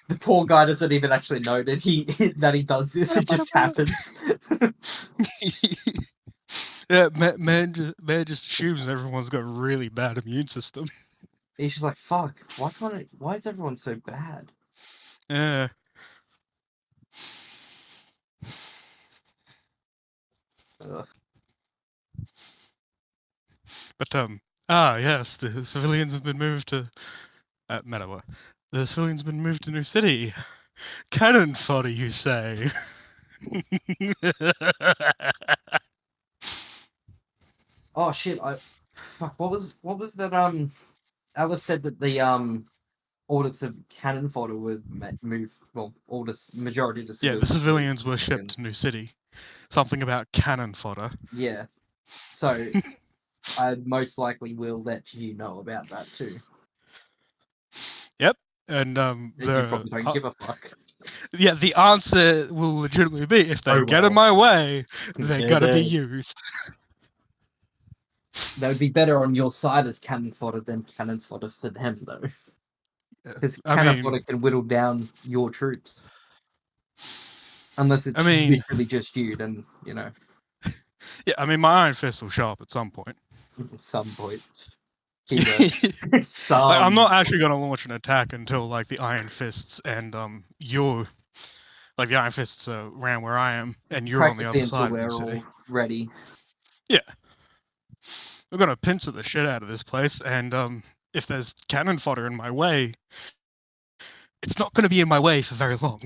S4: The poor guy doesn't even actually know that he does this. It just happens.
S2: Yeah, man just assumes everyone's got a really bad immune system.
S4: He's just like, fuck. Why is everyone so bad?
S2: Yeah.
S4: Ugh.
S2: But yes, the civilians have been moved to Metawa. The civilians have been moved to New City. Cannon fodder, you say?
S4: Oh shit! Fuck. What was that? Alice said that the orders of cannon fodder would move. Well, majority of the
S2: Yeah, the
S4: civilians.
S2: civilians were shipped to New City. Something about cannon fodder.
S4: Yeah. So I most likely will let you know about that too.
S2: And
S4: You probably don't give a fuck.
S2: yeah, the answer will legitimately be if they
S4: Oh,
S2: get
S4: well.
S2: in my way, they're
S4: They're
S2: gonna be
S4: dead.
S2: used.
S4: That would be better on your side as cannon fodder than cannon fodder for them, though. Because
S2: I
S4: cannon
S2: mean-
S4: fodder can whittle down your troops. Unless it's
S2: mean-
S4: literally just you, then, you know,
S2: Yeah, I mean my Iron Fist will show up at some point.
S4: at some point. Keyword.
S2: Like, I'm not actually
S4: point.
S2: gonna launch an attack until like the Iron Fists and the Iron Fists are around where I am and you're on the
S4: Practically
S2: other
S4: until
S2: side of
S4: we're
S2: the
S4: all
S2: city.
S4: ready.
S2: We're gonna pincer the shit out of this place, and if there's cannon fodder in my way, it's not gonna be in my way for very long.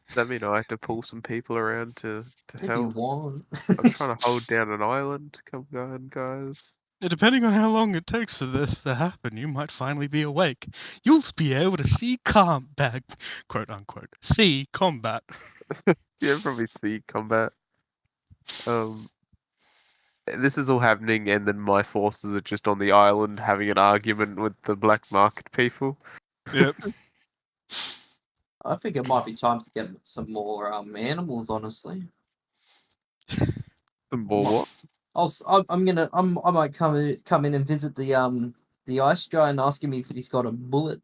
S3: Does that mean I have to pull some people around to
S4: If you
S3: help?
S4: want.
S3: I'm trying to hold down an island. Come on, guys.
S2: Depending on how long it takes for this to happen, you might finally be awake. You'll be able to see combat, quote unquote, see combat.
S3: Yeah, probably speed combat. This is all happening, and then my forces are just on the island having an argument with the black market people.
S2: Yep.
S4: I think it might be time to get some more animals, honestly.
S3: Some more what?
S4: I might come in and visit the ice guy and ask him if he's got a bullet,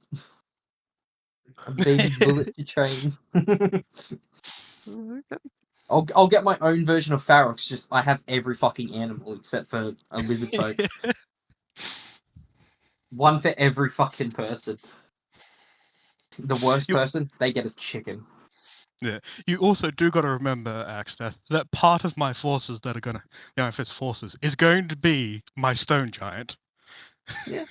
S4: a baby bullet to train.
S3: Okay.
S4: I'll get my own version of Ferox. Just I have every fucking animal except for a lizard folk. One for every fucking person. The worst
S2: You-
S4: person, they get a chicken.
S2: You also do got to remember, Axteth, that part of my forces that are the Iron Fist forces is going to be my stone giant.
S4: Yeah.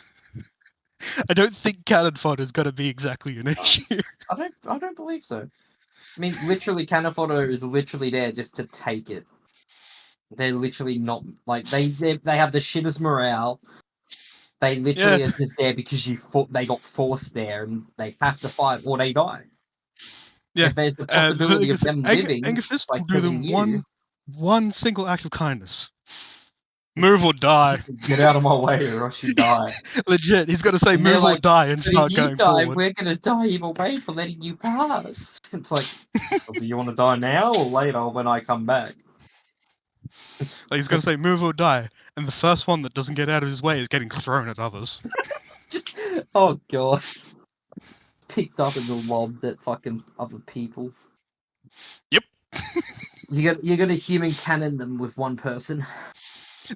S2: I don't think cannon fodder is going to be exactly an issue.
S4: I don't believe so. I mean, literally, cannon fodder is literally there just to take it. They're literally not like they have the shittest morale. They literally are just there because they got forced there and they have to fight or they die.
S2: Yeah,
S4: If there's the possibility of them living,
S2: Anger Fist
S4: by
S2: will do them
S4: killing you.
S2: one single act of kindness. Move or die.
S4: Get out of my way or else you die.
S2: Legit, he's got to say
S4: And they're
S2: move or
S4: like,
S2: die and
S4: So
S2: start
S4: if you
S2: going
S4: die,
S2: forward.
S4: we're gonna die either way for letting you pass. It's like, well, do you want to die now or later when I come back?
S2: Like, he's got to say move or die, and the first one that doesn't get out of his way is getting thrown at others.
S4: Oh god. Picked up in the lobs at fucking other people.
S2: Yep.
S4: You're gonna human cannon them with one person.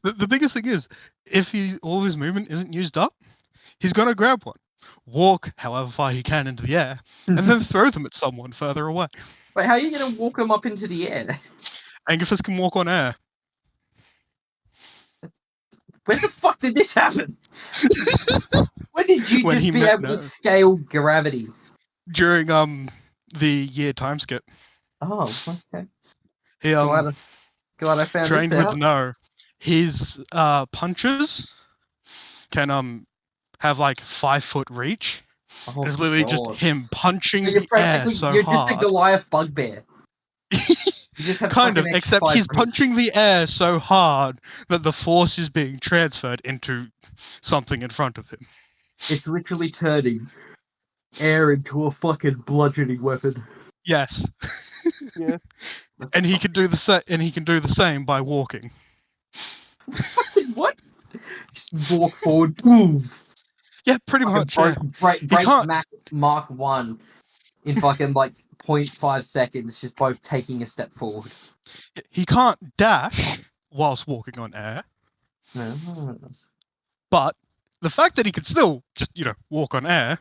S2: The biggest thing is, if all his movement isn't used up, he's going to grab one, walk however far he can into the air, and then throw them at someone further away.
S4: Wait, how are you gonna walk them up into the air?
S2: Anger Fist can walk on air.
S4: When the fuck did this happen? When did you
S2: When
S4: just
S2: he
S4: be
S2: met
S4: able to
S2: no.
S4: scale gravity?
S2: during the year time skip.
S4: Oh, okay.
S2: He
S4: Glad I found
S2: trained
S4: this
S2: with
S4: out.
S2: No. His punches can have like 5-foot reach.
S4: Oh,
S2: It's literally just
S4: God.
S2: him punching
S4: So you're
S2: the air
S4: practically
S2: so
S4: you're just a
S2: hard.
S4: Goliath bugbear. You just have
S2: Kind
S4: fucking
S2: of,
S4: extra
S2: except
S4: 5
S2: he's
S4: reach.
S2: punching the air so hard that the force is being transferred into something in front of him.
S4: It's literally turning air into a fucking bludgeoning weapon.
S2: Yes.
S3: Yeah.
S2: And he can do the same by walking.
S4: Fucking what? Just walk forward. Boom.
S2: Yeah, pretty
S4: Fucking
S2: much. Yeah.
S4: breaks
S2: can't-
S4: Mark 1 in fucking like 0.5 seconds, just both taking a step forward.
S2: He can't dash whilst walking on air,
S4: Ah.
S2: but the fact that he could still just walk on air,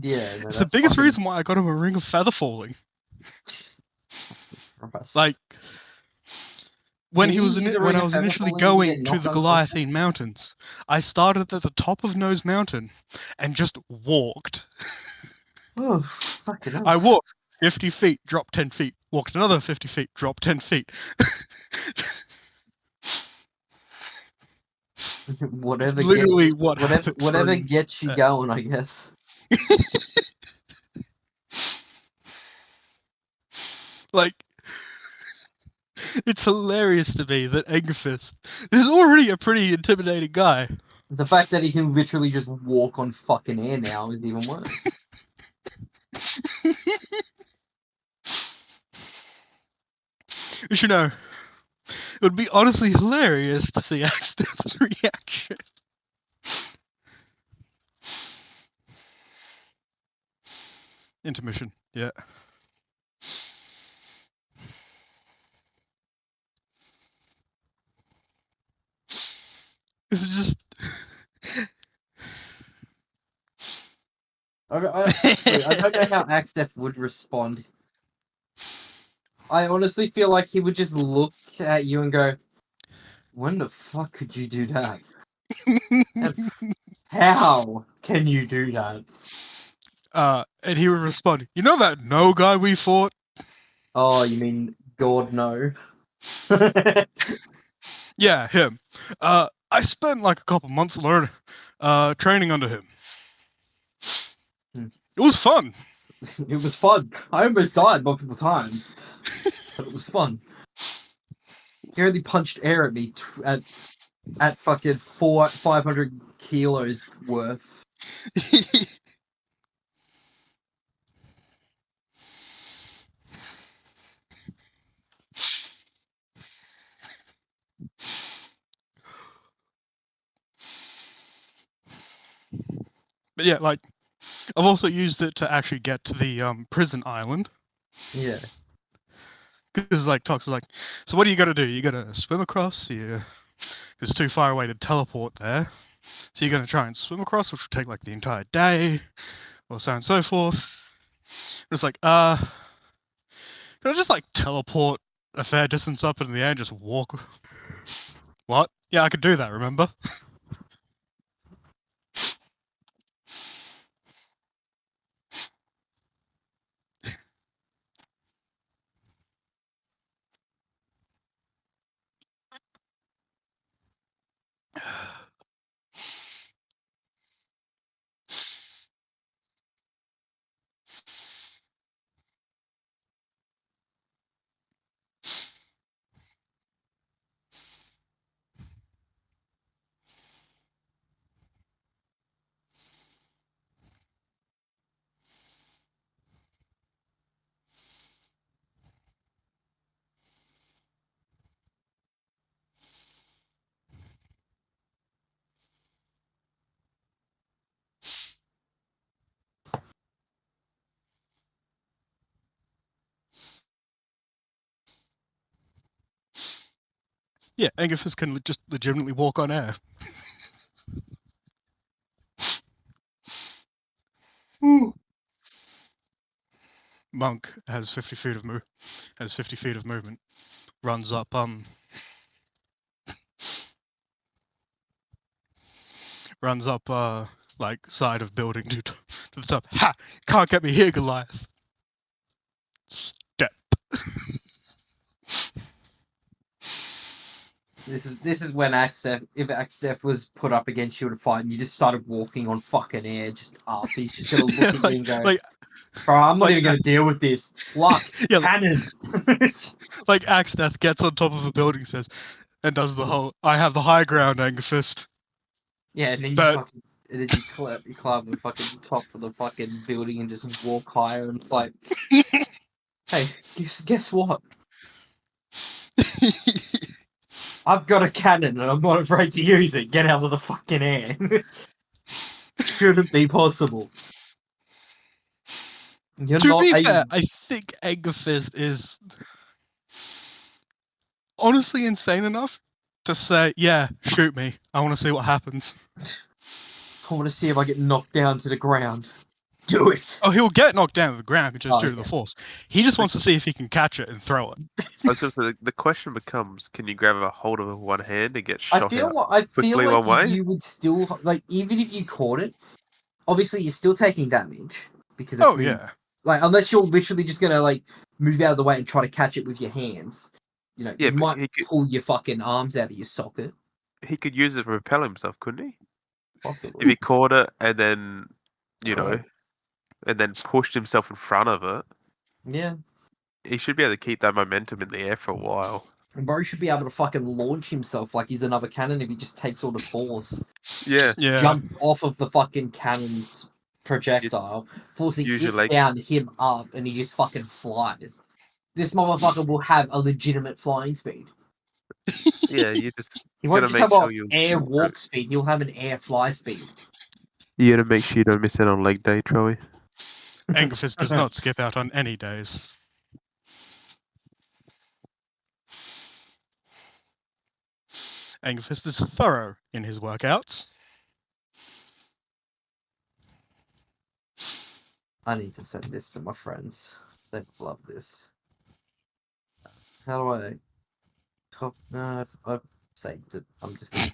S4: Yeah, no,
S2: it's the
S4: that's
S2: biggest
S4: fucking
S2: reason why I got him a ring of feather falling.
S4: gross.
S2: Like when
S4: Can
S2: he
S4: you
S2: was
S4: use a
S2: when
S4: ring
S2: I
S4: of
S2: was
S4: feather
S2: initially
S4: falling when you
S2: going
S4: get
S2: to
S4: knocked
S2: the
S4: unconscious?
S2: Goliathine Mountains, I started at the top of Nose Mountain and just walked.
S4: Oh, fucking hell.
S2: I walked 50 feet, dropped 10 feet, walked another 50 feet, dropped 10 feet.
S4: Whatever
S2: Literally
S4: gets,
S2: what happened
S4: whatever
S2: during-
S4: gets you going, I guess.
S2: Like, it's hilarious to me that Angerfist is already a pretty intimidating guy.
S4: The fact that he can literally just walk on fucking air now is even worse.
S2: You should know. It would be honestly hilarious to see Axdeath's reaction. Intermission, yeah. This is just.
S4: Actually, I don't know how Axtef would respond. I honestly feel like he would just look at you and go, "When the fuck could you do that? How can you do that?"
S2: And he would respond, "You know that no guy we fought?"
S4: Oh, you mean God no?
S2: Yeah, him. I spent like a couple months learning, training under him.
S4: Hmm.
S2: It was fun.
S4: It was fun. I almost died multiple times, but it was fun. He only punched air at me at fucking 500 kilos worth.
S2: But yeah, like I've also used it to actually get to the prison island.
S4: Yeah.
S2: Because like Tox is like, so what do you got to do? You got to swim across. It's too far away to teleport there. So you're gonna try and swim across, which will take like the entire day, or so on and so forth. And it's like, can I just like teleport a fair distance up in the air and just walk? What? Yeah, I could do that. Remember? Yeah, Angerfist can just legitimately walk on air. Monk has 50 feet of movement. Runs up runs up like side of building to the top. Ha! Can't get me here, Goliath. Step.
S4: This is when if Axtef was put up against you in a fight and you just started walking on fucking air, just up, he's just gonna look at you and go,
S2: like,
S4: bro, I'm not
S2: like
S4: even gonna deal with this. Luck,
S2: Yeah,
S4: cannon.
S2: like Axteth gets on top of a building, says, and does the whole "I have the high ground" Angerfist.
S4: Yeah, and then
S2: But-
S4: you climb the fucking top of the fucking building and just walk higher, and it's like, hey, guess what? I've got a cannon and I'm not afraid to use it. Get out of the fucking air. Shouldn't be possible. You're
S2: To
S4: not
S2: be
S4: a...
S2: fair, I think Angerfist is honestly insane enough to say, "Yeah, shoot me. I want to see what happens."
S4: I want to see if I get knocked down to the ground. Do it.
S2: Oh, he'll get knocked down to the ground just due to the
S4: okay.
S2: force. He just wants to see if he can catch it and throw it.
S3: I was gonna say, the question becomes: can you grab a hold of it with one hand and get shot
S4: I feel
S3: out quickly one way?
S4: like you would still, like, even if you caught it, obviously you're still taking damage because
S2: Oh yeah,
S4: like, unless you're literally just gonna, like, move out of the way and try to catch it with your hands, you know,
S3: Yeah,
S4: you
S3: but
S4: might
S3: he could
S4: pull your fucking arms out of your socket.
S3: use it to repel himself, couldn't he?
S4: Possibly.
S3: If he caught it and then, you know, and then pushed himself in front of it,
S4: Yeah.
S3: he should be able to keep that momentum in the air for a while.
S4: Bro should be able to fucking launch himself like he's another cannon if he just takes all the force.
S3: Yeah,
S2: yeah.
S4: Jump off of the fucking cannon's projectile, forcing
S3: use
S4: it
S3: your legs.
S4: down, him up, and he just fucking flies. This motherfucker will have a legitimate flying speed.
S3: Yeah, you just
S4: He won't
S3: gotta
S4: just
S3: make
S4: have
S3: sure
S4: an
S3: you
S4: air walk speed, he'll have an air fly speed.
S3: You gotta make sure you don't miss out on leg day, Troy.
S2: Angerfist does not skip out on any days. Angerfist is thorough in his workouts.
S4: I need to send this to my friends. They love this. How do I... No, I've saved it. I'm just gonna...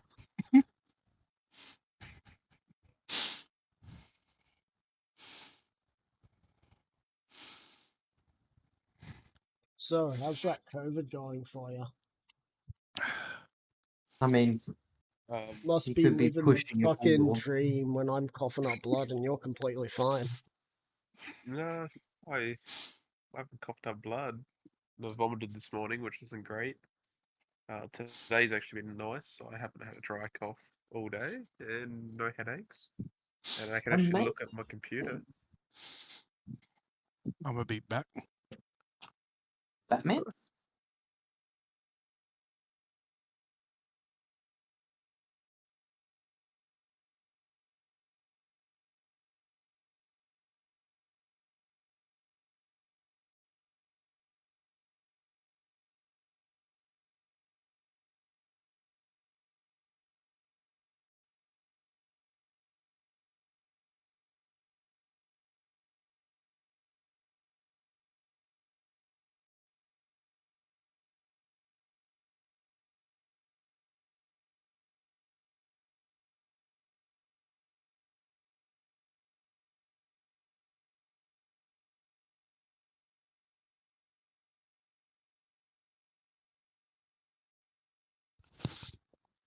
S1: So, how's that COVID going for you?
S4: I mean,
S1: Must
S4: you
S1: be
S4: could be
S1: living
S4: pushing
S1: the
S4: it
S1: fucking
S4: more.
S1: dream when I'm coughing up blood and you're completely fine.
S3: No, I haven't coughed up blood. I vomited this morning, which isn't great. Today's actually been nice, so I haven't had a dry cough all day and no headaches. And I can actually
S4: Amazing.
S3: look at my computer.
S2: I'm gonna be back.
S4: Batman?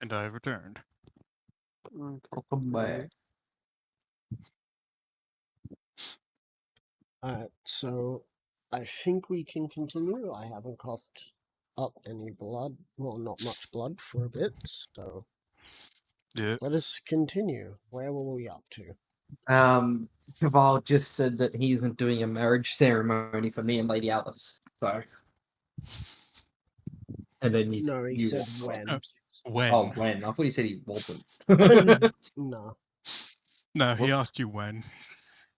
S2: And I have returned.
S4: Welcome back.
S1: Alright, so I think we can continue. I haven't coughed up any blood, well, not much blood for a bit, so
S2: Yeah.
S1: let us continue. Where were we up to?
S4: Caval just said that he isn't doing a marriage ceremony for me and Lady Alice, so... And then
S1: No, he said
S2: Oh,
S1: when.
S2: when?
S4: Oh, when? I thought he said he wasn't.
S1: No.
S2: No, he
S4: Whoops.
S2: asked you when.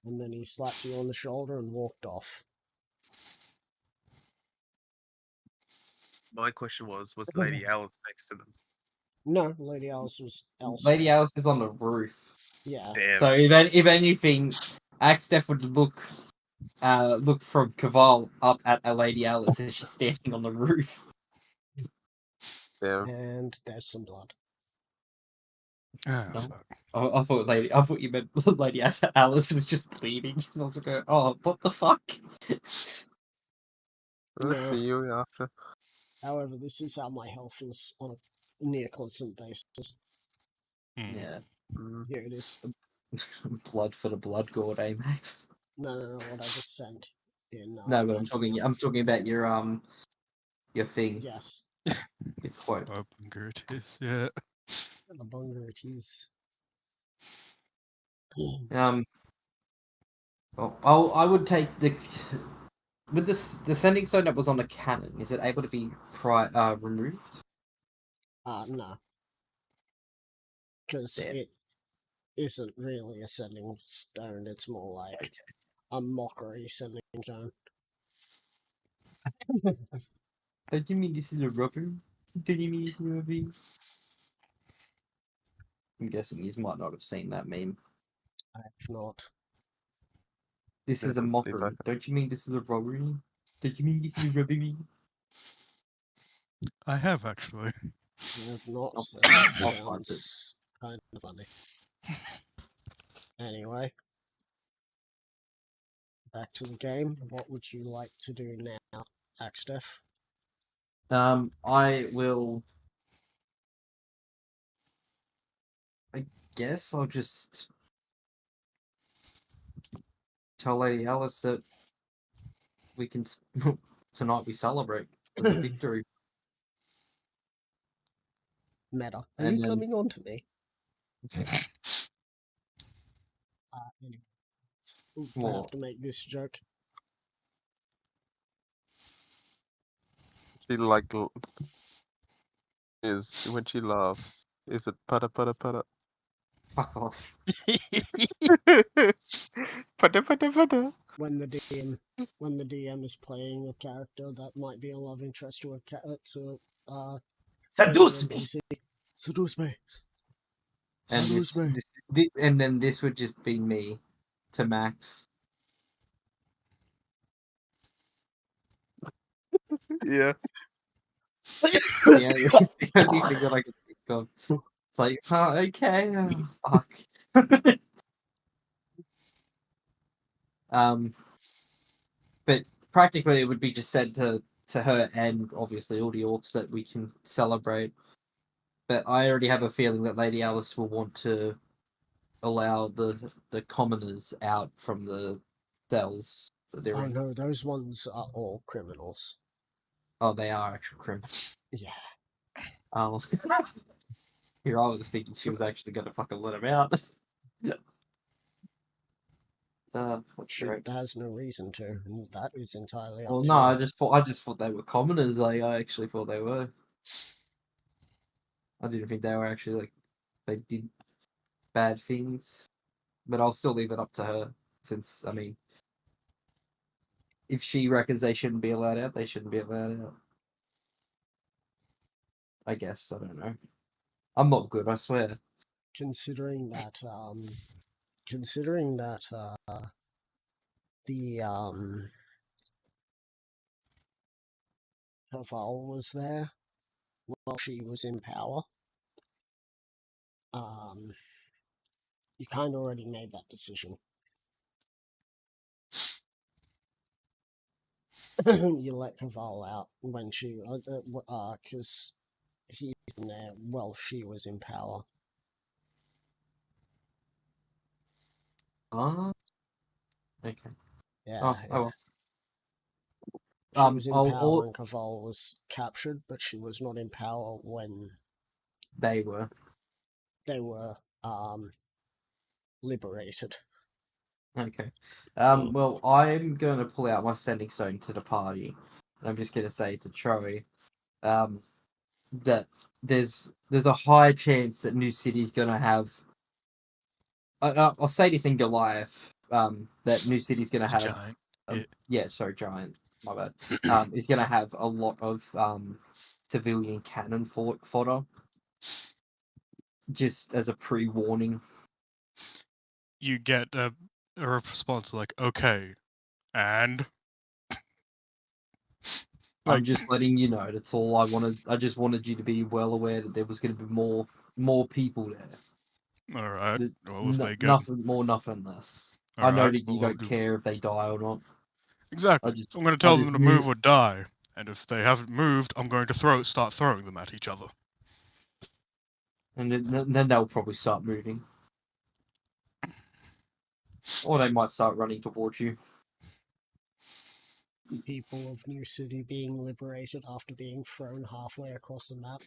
S1: And then he slapped you on the shoulder and walked off.
S3: My question was Lady Alice next to them?
S1: No, Lady Alice was elsewhere.
S4: Lady Alice is on the roof.
S1: Yeah.
S3: Damn.
S4: So if anything, Axtef would look from Caval up at a Lady Alice as she's standing on the roof.
S3: Damn.
S1: And there's some blood.
S2: Ah,
S4: No.
S2: fuck.
S4: I thought you meant Lady Alice was just bleeding. I was like, oh, what the fuck?
S3: I'll
S1: No.
S3: see you after.
S1: However, this is how my health is on a near constant basis.
S2: Hmm.
S4: Yeah,
S3: Mm.
S1: Here it is.
S4: blood for the blood god, eh, Max?
S1: No, what I just sent in.
S4: No, but
S1: Mantle.
S4: I'm talking about your thing,
S1: Yes,
S4: your quote.
S2: Oh, bunker it is, yeah.
S1: the bunger it is.
S4: Well, I would take with the sending stone that was on the cannon. Is it able to be removed?
S1: No, because
S4: Damn.
S1: it isn't really a sending stone. It's more like
S4: Okay.
S1: a mockery sending stone.
S4: Don't you mean this is a rubber? Don't you mean this is a rubber? I'm guessing you might not have seen that meme.
S1: If not,
S4: This
S3: Yeah,
S4: is a
S3: but
S4: mockery.
S3: like-
S4: Don't you mean this is a robbery? Don't you mean this is a robbery?
S2: I have, actually.
S1: if not,
S4: I'll-
S1: then that
S4: I'll find it.
S1: sounds kind of funny. Anyway, back to the game. What would you like to do now, Axtef?
S4: I will. I guess I'll just tell Lady Alice that we can tonight we celebrate as a victory,
S1: Meta, are
S4: and
S1: you
S4: then
S1: coming on to me? Anyway, I have
S4: well,
S1: to make this joke.
S3: She like is when she laughs. Is it pada pada pada?
S4: fuck off.
S3: Pada pada pada.
S1: When the DM is playing a character that might be a love interest to a
S4: Seduce me.
S1: NPC. Seduce me.
S4: And
S1: Seduce me.
S4: and then this would just be me to Max.
S3: Yeah.
S4: Yeah, it's the only thing that I can think of. It's like, oh, okay, fuck. But practically, it would be just said to her and obviously all the orcs that we can celebrate. But I already have a feeling that Lady Alice will want to allow the commoners out from the cells that they're
S1: Oh
S4: in.
S1: no, those ones are all criminals.
S4: Oh, they are actual criminals.
S1: Yeah.
S4: Oh, here I was thinking she was actually going to fucking let him out. What's
S1: She
S4: right?
S1: has no reason to, and that is entirely up
S4: Well,
S1: to
S4: no,
S1: her.
S4: I just thought they were commoners. Like I actually thought they were. I didn't think they were actually like they did bad things. But I'll still leave it up to her, since I mean, if she reckons they shouldn't be allowed out, they shouldn't be allowed out. I guess I don't know. I'm not good, I swear.
S1: Considering that the Haval was there while she was in power, you kind of already made that decision. You let Caval out when she, because he's been there while she was in power.
S4: Okay.
S1: Yeah,
S4: Oh,
S1: yeah.
S4: well.
S1: She was in power
S4: I'll
S1: when Caval was captured, but she was not in power when
S4: they were.
S1: they were liberated.
S4: Okay. Well, I'm going to pull out my sending stone to the party. And I'm just going to say to Troy, that there's a high chance that New City's going to have. I'll say this in Goliath. That New City's going to have.
S2: Giant.
S4: Sorry, Giant. My bad. Is going to have a lot of civilian cannon fodder. Just as a pre-warning.
S2: You get a response like, okay, and?
S4: I'm just letting you know. That's all I wanted. I just wanted you to be well aware that there was going to be more people there.
S2: Alright.
S4: Th-
S2: Well, if they get...
S4: Nothing more, nothing less. I know
S2: Alright,
S4: that you
S2: well, I'll
S4: don't
S2: do-
S4: care if they die or not.
S2: Exactly.
S4: just-
S2: I'm going to
S4: I
S2: tell them
S4: just
S2: to
S4: knew-
S2: move or die. And if they haven't moved, I'm going to start throwing them at each other.
S4: And then they'll probably start moving. Or they might start running towards you.
S1: The people of New City being liberated after being thrown halfway across the map.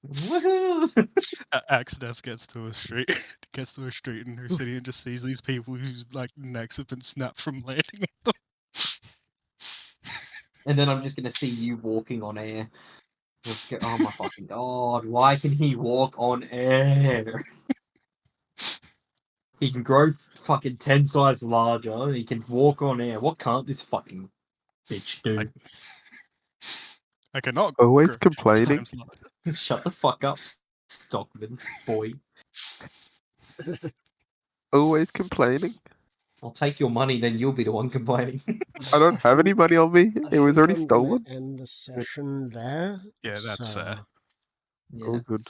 S4: Woohoo!
S2: Axdeath gets to a street, in New City and just sees these people whose like necks have been snapped from landing on them.
S4: And then I'm just gonna see you walking on air. I'll just go, oh my fucking god, why can he walk on air? He can grow fucking 10 sizes larger, and he can walk on air. What can't this fucking bitch do?
S2: I cannot.
S3: Always
S2: grow 10
S3: complaining.
S2: times larger.
S4: Shut the fuck up, Stockman, boy.
S3: Always complaining.
S4: I'll take your money, then you'll be the one complaining.
S3: I don't have any money on me.
S1: I
S3: It was
S1: think
S3: already
S1: I'm gonna
S3: stolen.
S1: end the session there.
S2: Yeah, that's fair.
S3: Oh,
S4: Yeah.
S3: good.